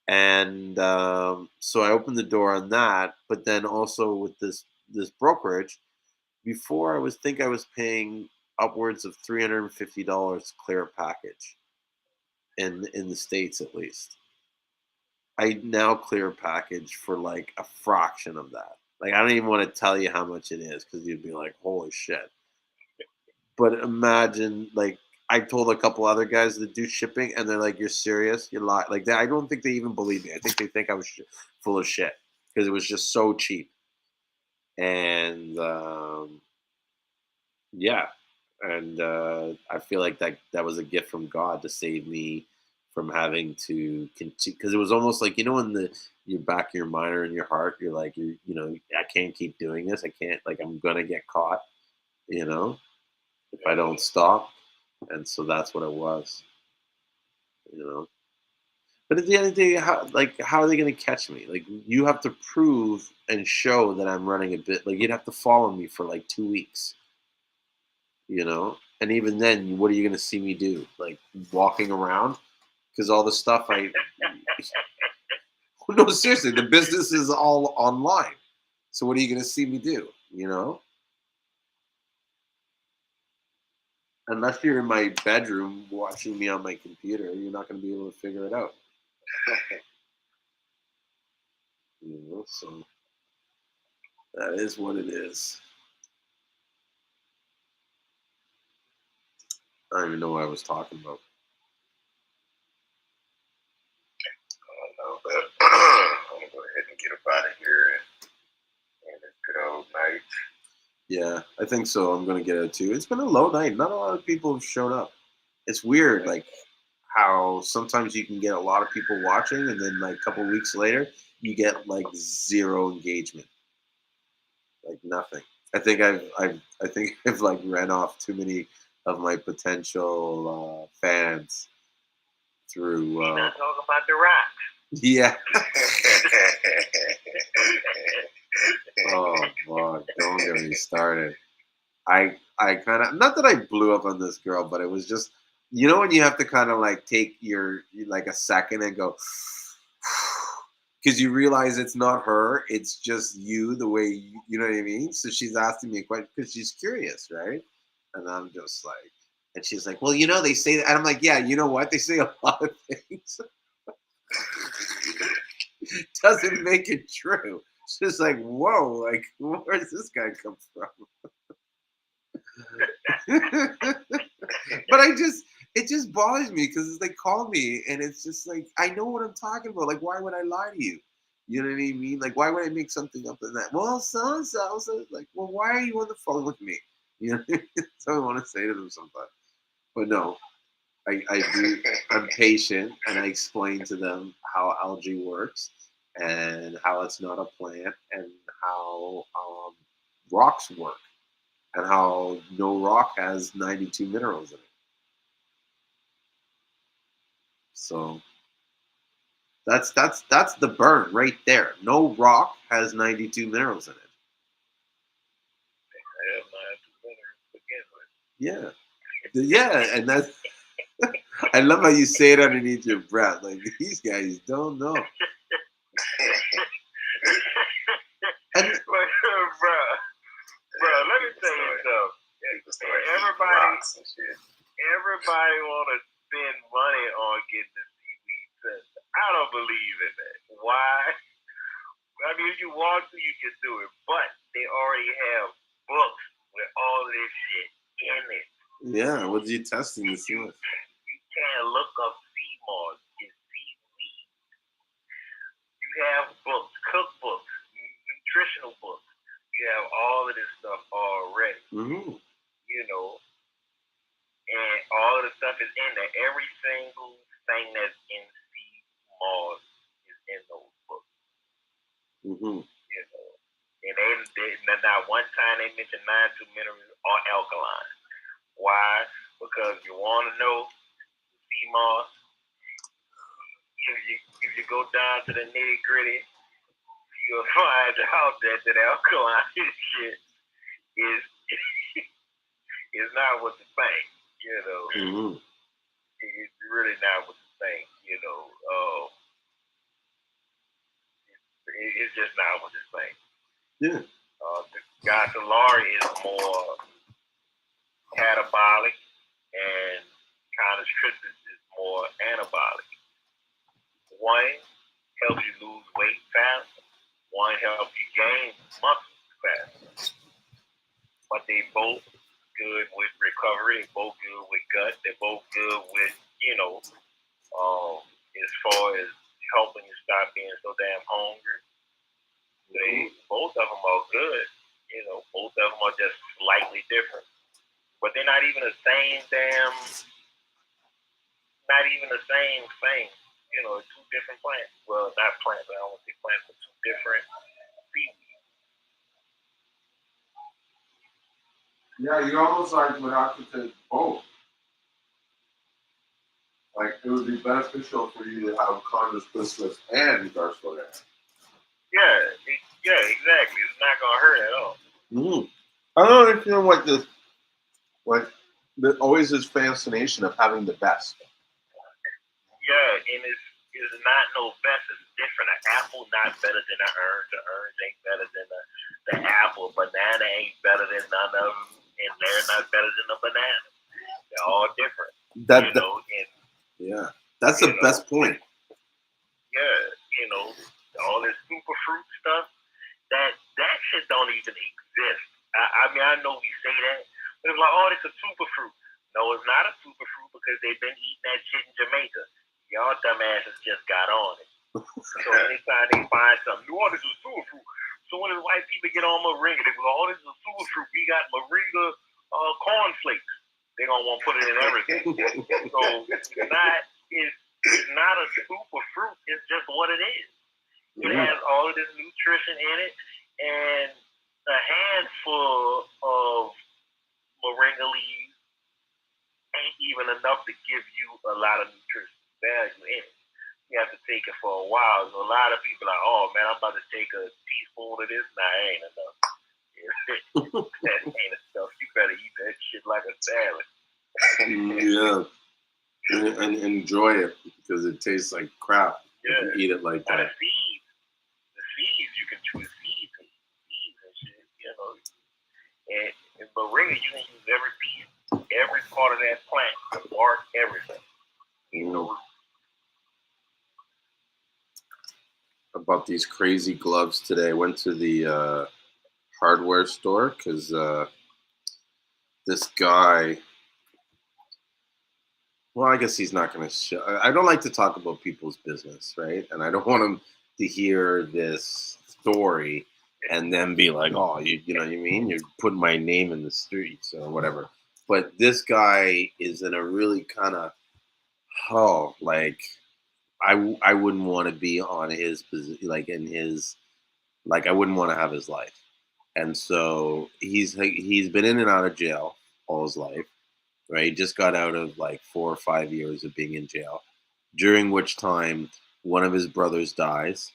Speaker 4: And so I opened the door on that, but then also with this brokerage, before I was paying upwards of $350 to clear a package in the States at least. I now clear a package for like a fraction of that. Like I don't even want to tell you how much it is because you'd be like, holy shit. But imagine, like, I told a couple other guys that do shipping, and they're like, "You're serious? You're lying." Like, I don't think they even believe me. I think they think I was full of shit because it was just so cheap. And yeah, and I feel like that was a gift from God to save me from having to continue because it was almost like in the your back of your mind or in your heart, you're like, I can't keep doing this. I can't like I'm gonna get caught. You know, if I don't stop. And so that's what it was, you know. But at the end of the day, how are they going to catch me? Like you have to prove and show that I'm running a bit. Like you'd have to follow me for like 2 weeks, you know. And even then, what are you going to see me do? Like walking around because all the stuff I No, seriously, the business is all online. So what are you going to see me do? You know, unless you're in my bedroom watching me on my computer, you're not going to be able to figure it out. You know, so that is what it is. I don't even know what I was talking about.
Speaker 2: But I'm gonna go ahead and get up out of here and it's good old night.
Speaker 4: Yeah, I think so. I'm gonna get it too. It's been a low night. Not a lot of people have shown up. It's weird, like how sometimes you can get a lot of people watching, and then like a couple weeks later, you get like zero engagement, like nothing. I think I've like ran off too many of my potential fans through.
Speaker 3: Not talking about the Rock.
Speaker 4: Yeah. Oh boy, don't get me started. I kind of, not that I blew up on this girl, but it was just, you know, when you have to kind of like take your like a second and go, because you realize it's not her, it's just you, the way you know what I mean. So she's asking me a question because she's curious, right? And I'm just like, and she's like, well, you know, they say that, and I'm like, yeah, you know what? They say a lot of things. Doesn't make it true. It's just like, whoa, like, where does this guy come from? But it just bothers me because they call me and it's just like, I know what I'm talking about. Like, why would I lie to you? You know what I mean? Like, why would I make something up in that? Well, so like, well, why are you on the phone with me? You know, that's what I want to say to them sometimes. But no, I'm patient and I explain to them how algae works and how it's not a plant and how rocks work and how no rock has 92 minerals in it. So that's the burn right there. No rock has 92 minerals in it. Yeah. Yeah, and that's I love how you say it underneath your breath. Like, these guys don't know. And
Speaker 3: bro, let me tell you something. Everybody want to spend money on getting the seaweed test. I don't believe in that. Why? I mean, if you want to, you can do it, but they already have books with all this shit in it.
Speaker 4: Yeah, what are you testing to see?
Speaker 3: You can't look up Seamoss. It's seaweed. You have books, cookbooks, nutritional books. You have all of this stuff already.
Speaker 4: Mm-hmm.
Speaker 3: You know, and all of the stuff is in there. Every single thing that's in Seamoss is in those books.
Speaker 4: Mm-hmm.
Speaker 3: You know, and they not one time they mentioned 92 minerals or alkaline. Why? Because you want to know Seamoss. If you go down to the nitty gritty, you'll find out that the alkaline shit is is not what you think. You know, it's really not what you think. You know, it's just not what you think.
Speaker 4: Yeah.
Speaker 3: The Gasolari is more catabolic, and Contretripsis is more anabolic. One helps you lose weight faster. One helps you gain muscle faster. But they both good with recovery. They're both good with gut. They're both good with, as far as helping you stop being so damn hungry. Both of them are good. Both of them are just slightly different. But they're not even the same thing. Two different plants. Well, not plants, I don't want to say plants, but two different seaweeds.
Speaker 4: Yeah, you almost like would have to take both. Like, it would be beneficial for you to have Contretripsis and Gasolari.
Speaker 3: Yeah, exactly. It's not gonna hurt at all.
Speaker 4: I don't understand what this, always this fascination of having the best.
Speaker 3: Yeah, and it's not no best. It's different. An apple not better than an orange. An orange ain't better than the apple. Banana ain't better than none of them, and they're not better than a banana. They're all different.
Speaker 4: That,
Speaker 3: And
Speaker 4: yeah, that's the best point.
Speaker 3: Yeah, all this super fruit stuff. That shit don't even exist. I mean, I know we say that, but it's like, oh, it's a super fruit. No, it's not a super fruit because they've been eating that shit in Jamaica. Y'all dumbasses just got on it. So anytime they find something, oh, this is super fruit. So when the white people get on Moringa, they go, oh, this is a super fruit. We got Moringa cornflakes. They're going to want to put it in everything. So it's not a super fruit. It's just what it is. It has all of this nutrition in it, and a handful of moringa leaves ain't even enough to give you a lot of nutrition value in it. You have to take it for a while. So a lot of people are like, oh man, I'm about to take a teaspoon of this. Nah, it ain't enough. That ain't enough. You better eat that shit like a salad.
Speaker 4: Yeah. And enjoy it because it tastes like crap.
Speaker 3: Yeah.
Speaker 4: If you eat it like that.
Speaker 3: The seeds, you can choose seeds and shit, And moringa, you can use every piece, every part of that plant, the bark, everything.
Speaker 4: About these crazy gloves today. I went to the hardware store because this guy. Well, I guess he's not going to show. I don't like to talk about people's business, right? And I don't want him to hear this story and then be like, "Oh, you know what I mean? You're putting my name in the streets or whatever." But this guy is in a really kind of I wouldn't want to be on his position, like in his, like I wouldn't want to have his life. And so he's been in and out of jail all his life. Right, he just got out of like 4 or 5 years of being in jail, during which time one of his brothers dies.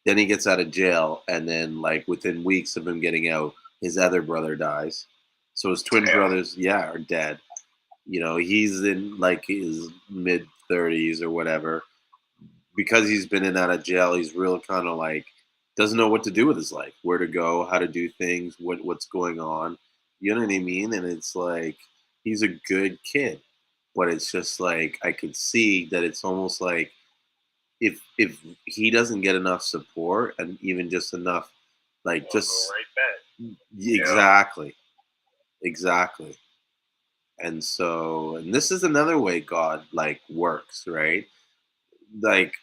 Speaker 4: Then he gets out of jail, and then like within weeks of him getting out, his other brother dies. So his twin brothers, are dead. He's in like his mid-30s or whatever. Because he's been in and out of jail, he's real kind of like doesn't know what to do with his life, where to go, how to do things, what's going on. You know what I mean? And it's like he's a good kid, but it's just like I could see that it's almost like if he doesn't get enough support and even just enough, like just
Speaker 3: right back.
Speaker 4: Exactly. And so, and this is another way God like works, right? Like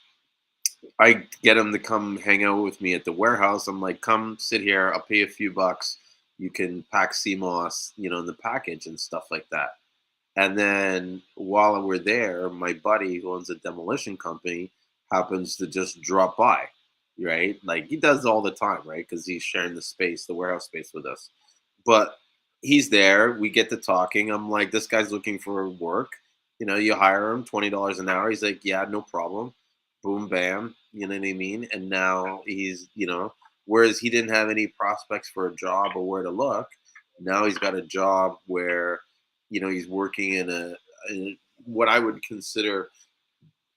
Speaker 4: I get him to come hang out with me at the warehouse. I'm like, come sit here. I'll pay a few bucks. You can pack Seamoss, in the package and stuff like that. And then while we're there, my buddy who owns a demolition company happens to just drop by, right? Like he does all the time, right? Because he's sharing the warehouse space with us. But he's there. We get to talking. I'm like, this guy's looking for work. You hire him $20 an hour. He's like, yeah, no problem. Boom, bam. You know what I mean? And now he's, whereas he didn't have any prospects for a job or where to look. Now he's got a job where, he's working in what I would consider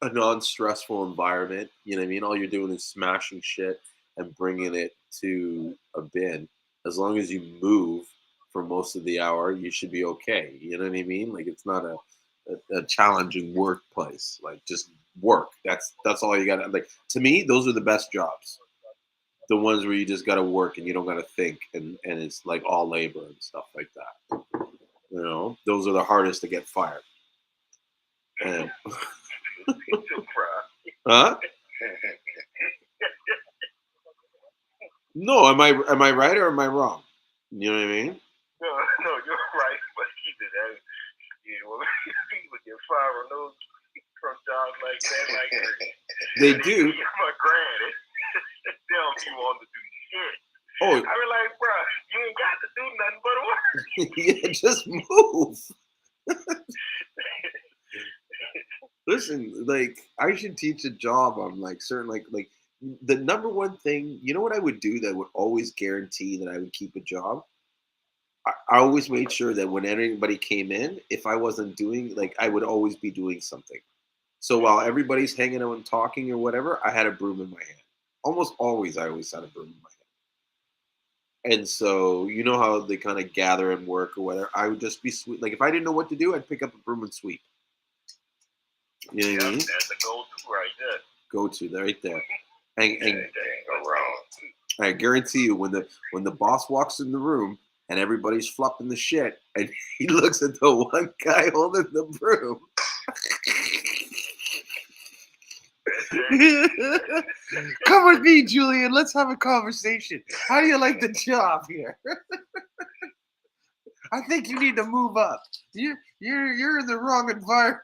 Speaker 4: a non-stressful environment. You know what I mean? All you're doing is smashing shit and bringing it to a bin. As long as you move for most of the hour, you should be okay. You know what I mean? Like it's not a challenging workplace. Like just work. That's all you got. Like to me, those are the best jobs. The ones where you just got to work and you don't got to think, and it's like all labor and stuff like that. Those are the hardest to get fired. And huh? No, am I right or am I wrong? You know what I mean?
Speaker 3: No, you're right, but keep it that. Well, people get fired from jobs like that, like
Speaker 4: they do.
Speaker 3: My granny, they don't be wanting to do shit.
Speaker 4: Oh,
Speaker 3: I be like, bro, you ain't got to do nothing but work.
Speaker 4: Yeah, just move. Listen, like I should teach a job on like certain like the number one thing. You know what I would do that would always guarantee that I would keep a job? I always made sure that when anybody came in, if I wasn't doing, like I would always be doing something. So while everybody's hanging out and talking or whatever, I had a broom in my hand. Almost always, I always had a broom in my hand. And so, you know how they kind of gather and work or whatever. I would just be sweep. Like if I didn't know what to do, I'd pick up a broom and sweep. You know what I mean?
Speaker 3: That's a go-to right there.
Speaker 4: Go-to, right there. And
Speaker 2: That ain't go wrong.
Speaker 4: I guarantee you, when the boss walks in the room and everybody's flopping the shit, and he looks at the one guy holding the broom. Come with me, Julien. Let's have a conversation. How do you like the job here? I think you need to move up. You're in the wrong environment.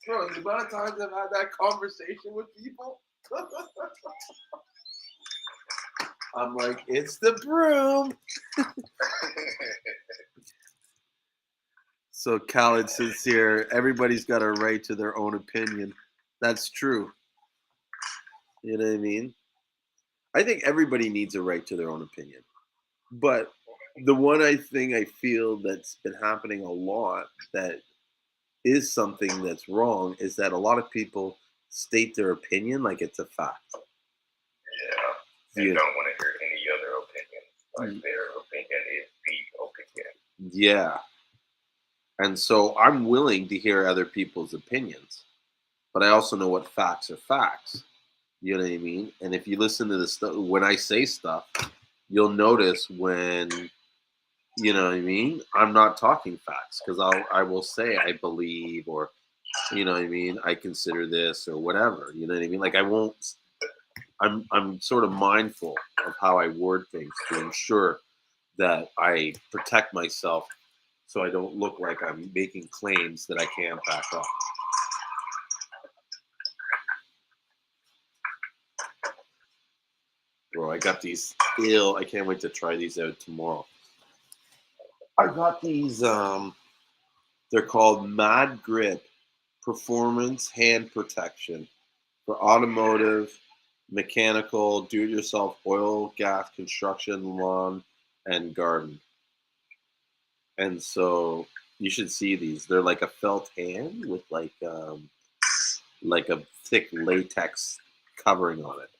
Speaker 4: Bro, the amount of times I've had that conversation with people, I'm like, it's the broom. So Khaled says here, everybody's got a right to their own opinion. That's true. You know what I mean? I think everybody needs a right to their own opinion. But the one thing I feel that's been happening a lot that is something that's wrong is that a lot of people state their opinion like it's a fact.
Speaker 2: Yeah. They don't want to hear any other opinions. Like their opinion is the opinion.
Speaker 4: Yeah. And so I'm willing to hear other people's opinions, but I also know what facts are facts. You know what I mean? And if you listen to the stuff, when I say stuff, you'll notice when, you know what I mean, I'm not talking facts, because I will say I believe, or, you know what I mean, I consider this or whatever. You know what I mean? Like I won't. I'm sort of mindful of how I word things to ensure that I protect myself, so I don't look like I'm making claims that I can't back up. Bro, I got these I can't wait to try these out tomorrow. I got these, they're called Mad Grip Performance Hand Protection for automotive, mechanical, do-it-yourself, oil, gas, construction, lawn, and garden. And so you should see these. They're like a felt hand with like a thick latex covering on it.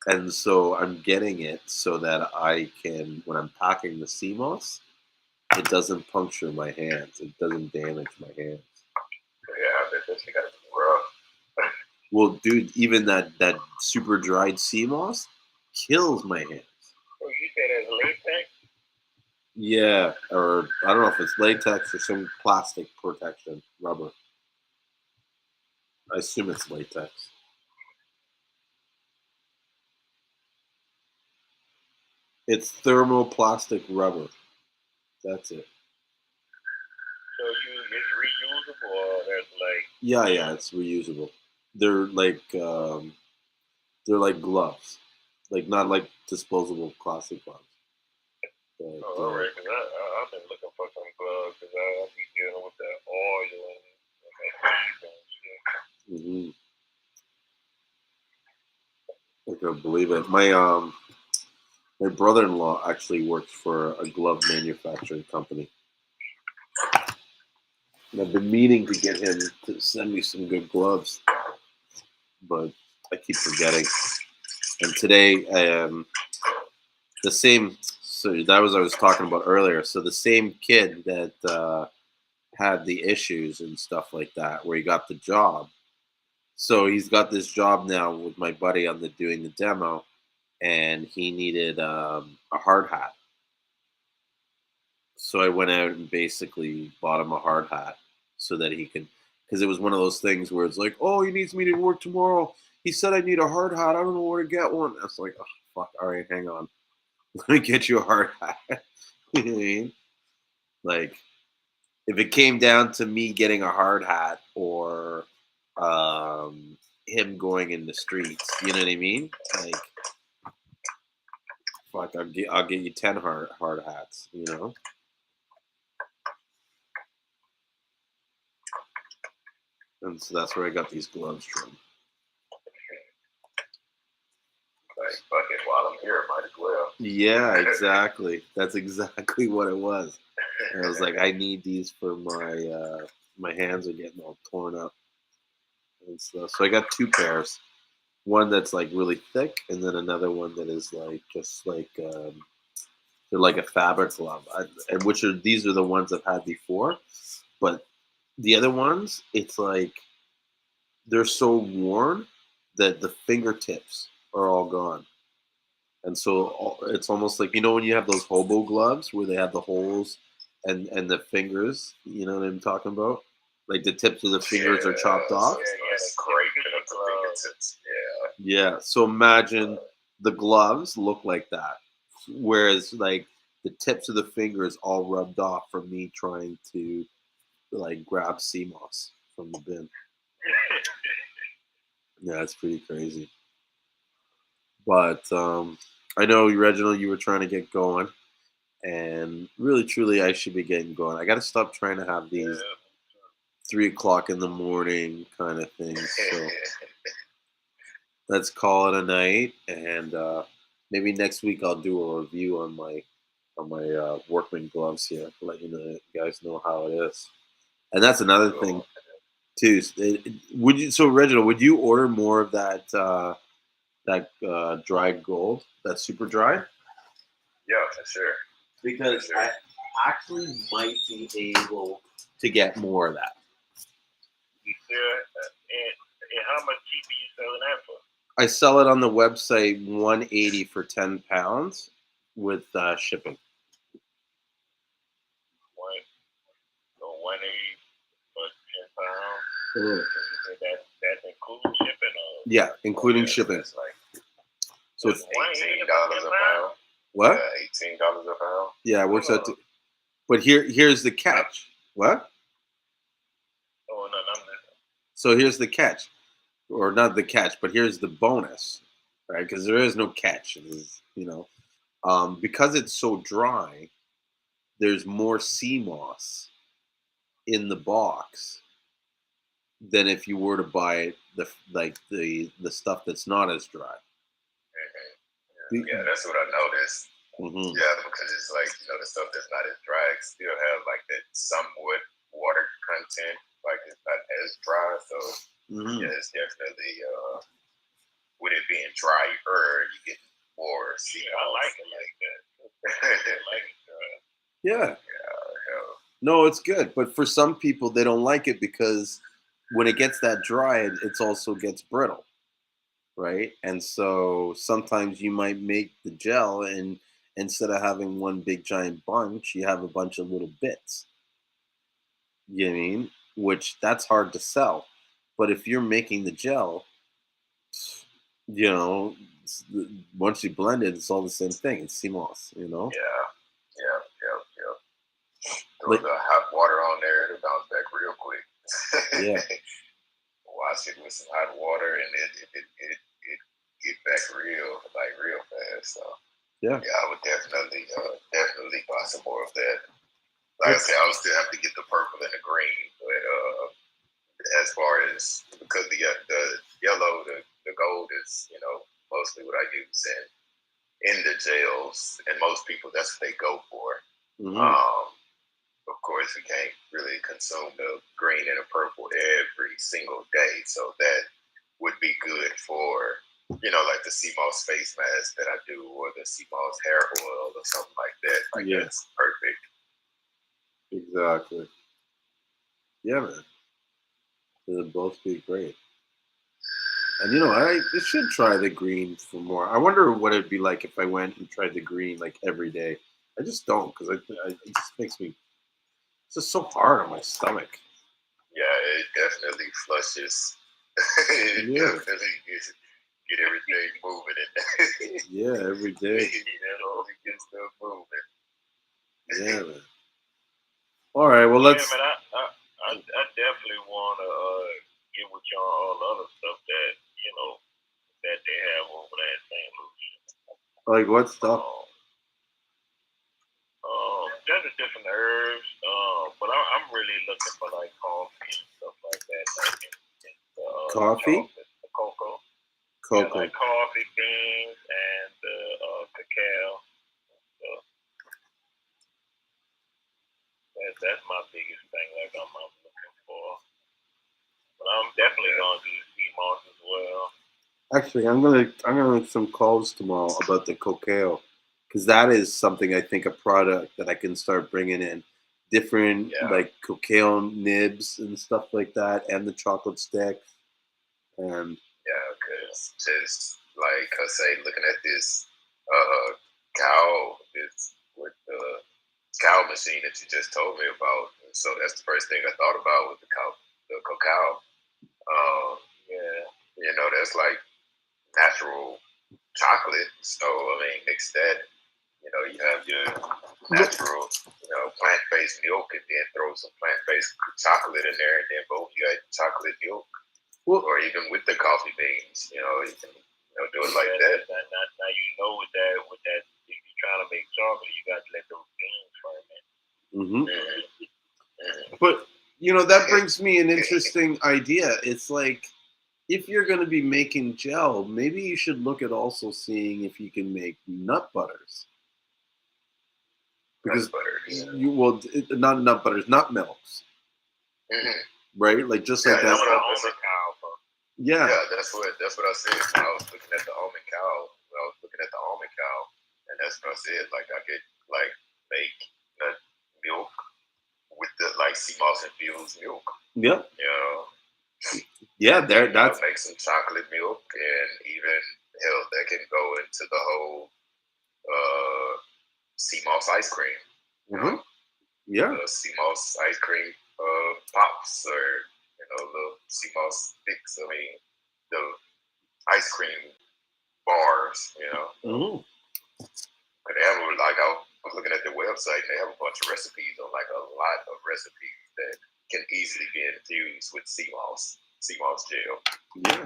Speaker 4: And so I'm getting it so that I can, when I'm packing the Seamoss, it doesn't puncture my hands. It doesn't damage my hands.
Speaker 2: Yeah, I bet this thing got to be rough.
Speaker 4: Well, dude, even that super dried Seamoss kills my hands.
Speaker 3: So you said it's latex?
Speaker 4: Yeah, or I don't know if it's latex or some plastic protection, rubber. I assume it's latex. It's thermoplastic rubber. That's it.
Speaker 3: So it's reusable, or there's like...
Speaker 4: Yeah, it's reusable. They're like gloves, like not like disposable plastic gloves. But,
Speaker 3: all right, because I've been looking for some gloves because I'll be dealing with that oil and that
Speaker 4: mm-hmm. I can't believe it. My brother-in-law actually works for a glove manufacturing company. And I've been meaning to get him to send me some good gloves, but I keep forgetting. And today, the same. So that was I was talking about earlier. So the same kid that had the issues and stuff like that, where he got the job. So he's got this job now with my buddy on doing the demo, and he needed a hard hat. So I went out and basically bought him a hard hat so that he can, because it was one of those things where it's like, oh, he needs me to work tomorrow. He said I need a hard hat. I don't know where to get one. I was like, oh, fuck. All right, hang on. Let me get you a hard hat. You know what I mean? Like, if it came down to me getting a hard hat or him going in the streets, you know what I mean? Like, fuck, I'll get you 10 hard hats, you know? And so that's where I got these gloves from.
Speaker 2: Like, fuck it, while I'm here, might as well.
Speaker 4: Yeah, exactly. That's exactly what it was. And I was like, I need these for my hands are getting all torn up and stuff. So I got two pairs. One that's like really thick, and then another one that is like just like they're like a fabric glove. And which are these are the ones I've had before, but the other ones, it's like they're so worn that the fingertips are all gone. And so it's almost like when you have those hobo gloves where they have the holes and the fingers. You know what I'm talking about? Like the tips of the fingers are chopped off.
Speaker 2: It's great at the fingertips. Yeah.
Speaker 4: Yeah. So imagine the gloves look like that, whereas like the tips of the fingers all rubbed off from me trying to like grab Seamoss from the bin. Yeah, it's pretty crazy. But I know, Reginald, you were trying to get going, and really, truly, I should be getting going. I got to stop trying to have these 3 o'clock in the morning kind of things. So let's call it a night, and maybe next week I'll do a review on my workman gloves here, to let you guys know how it is. And that's another thing too. Would you? So Reginald, would you order more of that? That dried gold, that super dry?
Speaker 2: Yeah, for sure.
Speaker 4: Because I actually might be able to get more of that.
Speaker 3: You sell and how much cheaper you selling that for?
Speaker 4: I sell it on the website $180 for 10 pounds with shipping.
Speaker 3: So 180 for 10 pounds. That's including shipping.
Speaker 4: Yeah, including shipping.
Speaker 2: That's like
Speaker 4: so it's
Speaker 2: $18 a pound.
Speaker 4: What?
Speaker 2: $18 a pound.
Speaker 4: Yeah, it works out. But here's the catch. What?
Speaker 3: Oh no, I'm listening.
Speaker 4: So here's the catch, or not the catch, but here's the bonus, right? Because there is no catch. Because it's so dry, there's more Seamoss in the box than if you were to buy the stuff that's not as dry.
Speaker 2: Mm-hmm. Yeah, that's what I noticed.
Speaker 4: Mm-hmm.
Speaker 2: Yeah, because it's like the stuff that's not as dry still have like that somewhat water content, like it's not as dry. So yeah, it's definitely with it being drier, you get more.
Speaker 3: I like it like that. I like it dry.
Speaker 4: Yeah. No, it's good, but for some people they don't like it because when it gets that dry, it also gets brittle, right? And so sometimes you might make the gel, and instead of having one big giant bunch, you have a bunch of little bits. You know what I mean? Which that's hard to sell. But if you're making the gel, once you blend it, it's all the same thing. It's Seamoss,
Speaker 2: Yeah. Throw the hot water on there, it'll bounce back real quick.
Speaker 4: Yeah.
Speaker 2: Wash it with some hot water, and it get back real fast. So yeah, I would definitely buy some more of that. Like I said, I would still have to get the purple and the green, but as far as because the yellow, the gold is mostly what I use in the gels, and most people that's what they go for.
Speaker 4: Mm-hmm.
Speaker 2: Of course, we can't really consume the green and the purple every single day, so that would be good for like the Seamoss face mask that I do, or the Seamoss hair oil, or something like that. Like that's perfect.
Speaker 4: Exactly. Yeah, man. They'll both be great. And I should try the green for more. I wonder what it'd be like if I went and tried the green like every day. I just don't, because it just makes me. It's just so hard on my stomach.
Speaker 2: Yeah, it definitely flushes. It definitely get everything moving.
Speaker 4: Yeah, every day.
Speaker 2: All the good stuff moving.
Speaker 4: Yeah, man. All right, well let's.
Speaker 3: Yeah, man, I definitely want to get with y'all all the other stuff that that they have over there in St. Lucia.
Speaker 4: Like what stuff?
Speaker 3: Just the different herbs, but I'm really looking for like coffee and stuff like that. Like
Speaker 4: Coffee?
Speaker 3: The cocoa.
Speaker 4: Cocoa.
Speaker 3: Yeah, like coffee beans and cacao.
Speaker 4: Actually, I'm gonna make some calls tomorrow about the cacao, because that is something I think a product that I can start bringing in different
Speaker 2: Yeah.
Speaker 4: like cacao nibs and stuff like that, and the chocolate sticks. And
Speaker 2: Yeah, because just like I say, looking at this cow, this with the cow machine that you just told me about. So that's the first thing I thought about with the cacao. Yeah, that's like natural chocolate. So I mean, mix that. You have your natural, plant-based milk, and then throw some plant-based chocolate in there, and then boom, you got chocolate milk.
Speaker 4: well,
Speaker 2: Or even with the coffee beans, you can do it like that.
Speaker 3: Now with that if you're trying to make chocolate, you got to let those beans ferment.
Speaker 4: hmm
Speaker 2: Mm-hmm.
Speaker 4: but that brings me an interesting idea. It's like, if you're going to be making gel, maybe you should look at also seeing if you can make nut butters. Because not nut butters, nut milks,
Speaker 2: Mm-hmm.
Speaker 4: right? Like just
Speaker 2: Yeah,
Speaker 4: like
Speaker 2: that's
Speaker 4: that.
Speaker 2: what almond cow.
Speaker 4: Yeah.
Speaker 2: Yeah, that's what I said when I was looking at the almond cow. When I was looking at the almond cow, and that's what I said. Like I could make nut milk with the Seamoss infused milk.
Speaker 4: Yep.
Speaker 2: Yeah,
Speaker 4: that's
Speaker 2: make some chocolate milk, and even hell, that can go into the whole Seamoss ice cream.
Speaker 4: Mm-hmm. Yeah.
Speaker 2: Seamoss ice cream pops, or the Seamoss sticks. I mean, the ice cream bars.
Speaker 4: Mm-hmm.
Speaker 2: But they have I was looking at their website, and they have a bunch of recipes on a lot of recipes that can easily be infused with Seamoss gel.
Speaker 4: Yeah.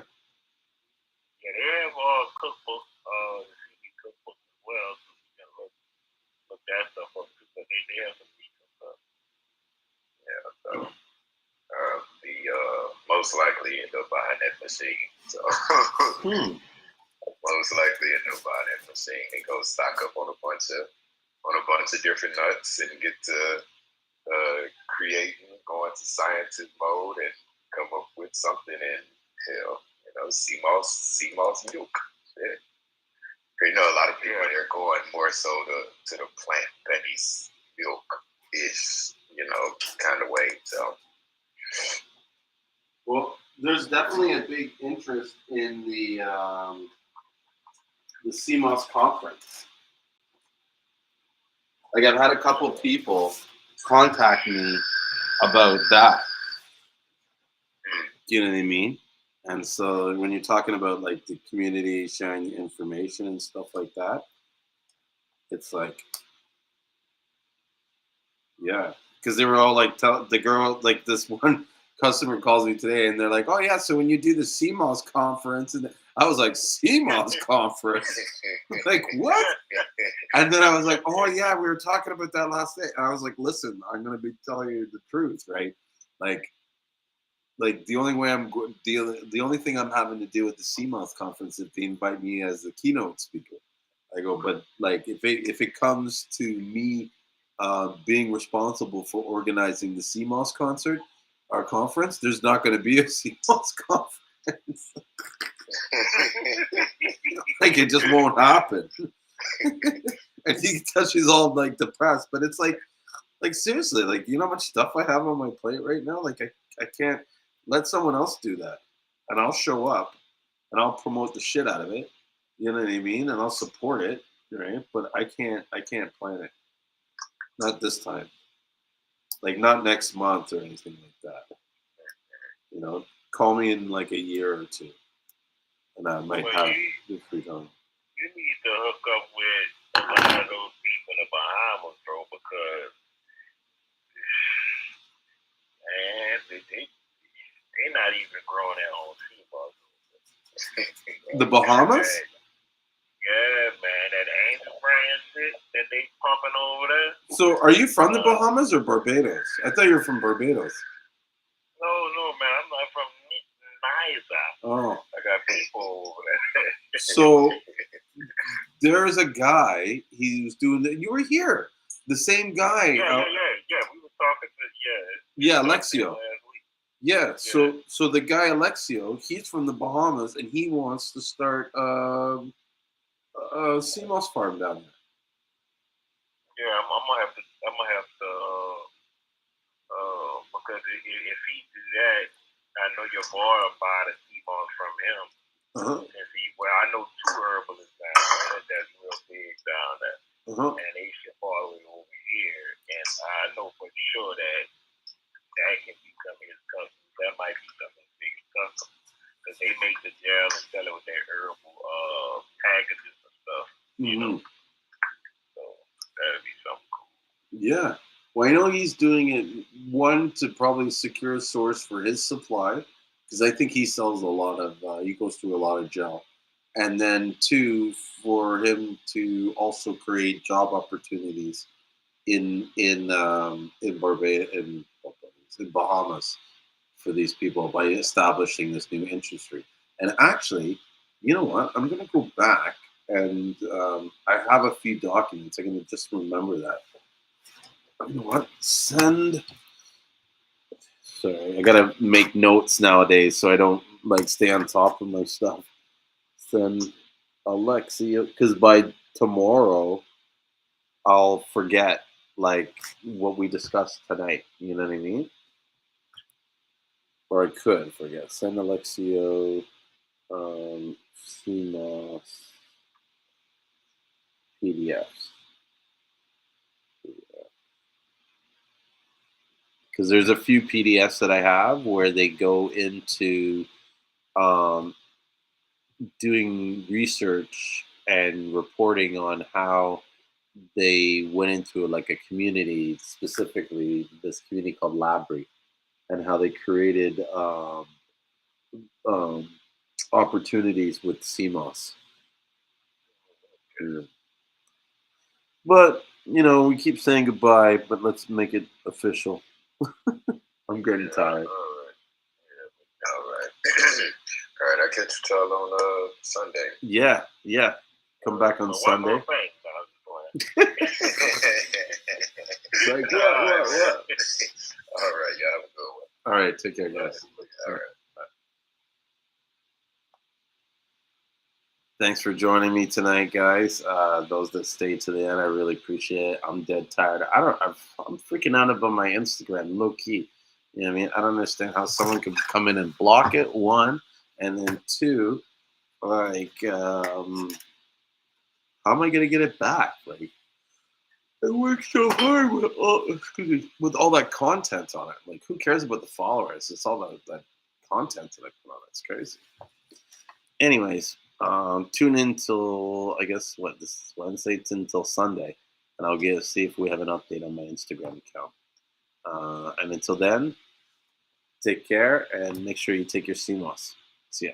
Speaker 3: Yeah, they have cookbooks, cookbooks as well, so you can look that stuff up too, but they have some decent stuff.
Speaker 2: Yeah, so the most likely end up buying that machine. So most likely end up buying that machine and go stock up on a bunch of different nuts and get to creating, go into scientist mode and come up with something in Seamoss milk. Yeah. A lot of people are going more so to the plant-based milk-ish, kind of way. So,
Speaker 4: well, there's definitely a big interest in the Seamoss conference. Like, I've had a couple of people contact me about that. Do you know what I mean? And so when you're talking about like the community sharing information and stuff like that, it's like, yeah, because they were all like, the girl, like this one customer calls me today, and they're like, "Oh yeah, so when you do the Seamoss conference," and I was like, "Seamoss conference?" Like what? And then I was like, "Oh yeah, we were talking about that last night." And I was like, "Listen, I'm gonna be telling you the truth, right? Like the only way the only thing I'm having to do with the Seamoss conference is they invite me as the keynote speaker." I go, but like if it comes to me being responsible for organizing the Seamoss conference, there's not going to be a Seamoss conference. Like it just won't happen. And you can tell she's all like depressed, but it's like seriously, like you know how much stuff I have on my plate right now. Like I can't let someone else do that, and I'll show up and I'll promote the shit out of it. You know what I mean? And I'll support it, right? But I can't plan it. Not this time. Like not next month or anything like that. Call me in like a year or two, and I might have the free time.
Speaker 3: You need to hook up with one of those people in the Bahamas, bro, because man, they're not even growing their own Seamoss.
Speaker 4: The Bahamas?
Speaker 3: Yeah, man, that angel brand shit that they pumping over there.
Speaker 4: So, are you from the Bahamas or Barbados? I thought you were from Barbados.
Speaker 3: No, man, I'm not from Niza.
Speaker 4: Oh,
Speaker 3: I got people over there.
Speaker 4: So, there's a guy. He was doing that. You were here. The same guy.
Speaker 3: Yeah. We were talking to
Speaker 4: Yeah, Alexio.
Speaker 3: last week.
Speaker 4: Yeah. So the guy Alexio, he's from the Bahamas, and he wants to start a Seamoss farm down there.
Speaker 3: Yeah, I'm gonna have to, because if he do that, I know your boy will buy the Seamoss from him.
Speaker 4: Uh-huh.
Speaker 3: Well, I know two herbalists down there that's real big down there, and they ship all the way over here, and I know for sure that can become his custom. That might become his biggest custom because they make the gel and sell it with their herbal packages and stuff. You know, so that'd be something cool.
Speaker 4: Yeah. Well, I know he's doing it, one, to probably secure a source for his supply, because I think he sells a lot of, he goes through a lot of gel. And then two, for him to also create job opportunities in Barbados, in Bahamas, for these people by establishing this new industry. And actually, you know what? I'm going to go back and I have a few documents. I'm going to just remember that. You know what? Send. Sorry, I gotta make notes nowadays so I don't like stay on top of my stuff. Send Alexia, because by tomorrow I'll forget like what we discussed tonight. You know what I mean? Or I could forget. Send Alexio, Seamoss PDFs. Because there's a few PDFs that I have where they go into doing research and reporting on how they went into like a community, specifically this community called Labry, and how they created um, opportunities with Seamoss. Yeah. But we keep saying goodbye, but let's make it official. I'm getting tired.
Speaker 2: All right. All right. I'll catch y'all on Sunday.
Speaker 4: Yeah. Come back on Sunday.
Speaker 2: Like, what? All right. Y'all have a good one.
Speaker 4: All right. Take care, guys.
Speaker 2: All right.
Speaker 4: Thanks for joining me tonight, guys. Those that stayed to the end, I really appreciate it. I'm dead tired. I'm freaking out about my Instagram, low key. You know what I mean? I don't understand how someone could come in and block it, one, and then two, like, how am I gonna get it back? Like, I work so hard with all that content on it. Like, who cares about the followers? It's all that content that I put on it. It's crazy. Anyways. Tune in till I guess this is Wednesday until Sunday, and I'll see if we have an update on my Instagram account. And until then, take care and make sure you take your Seamoss. See ya.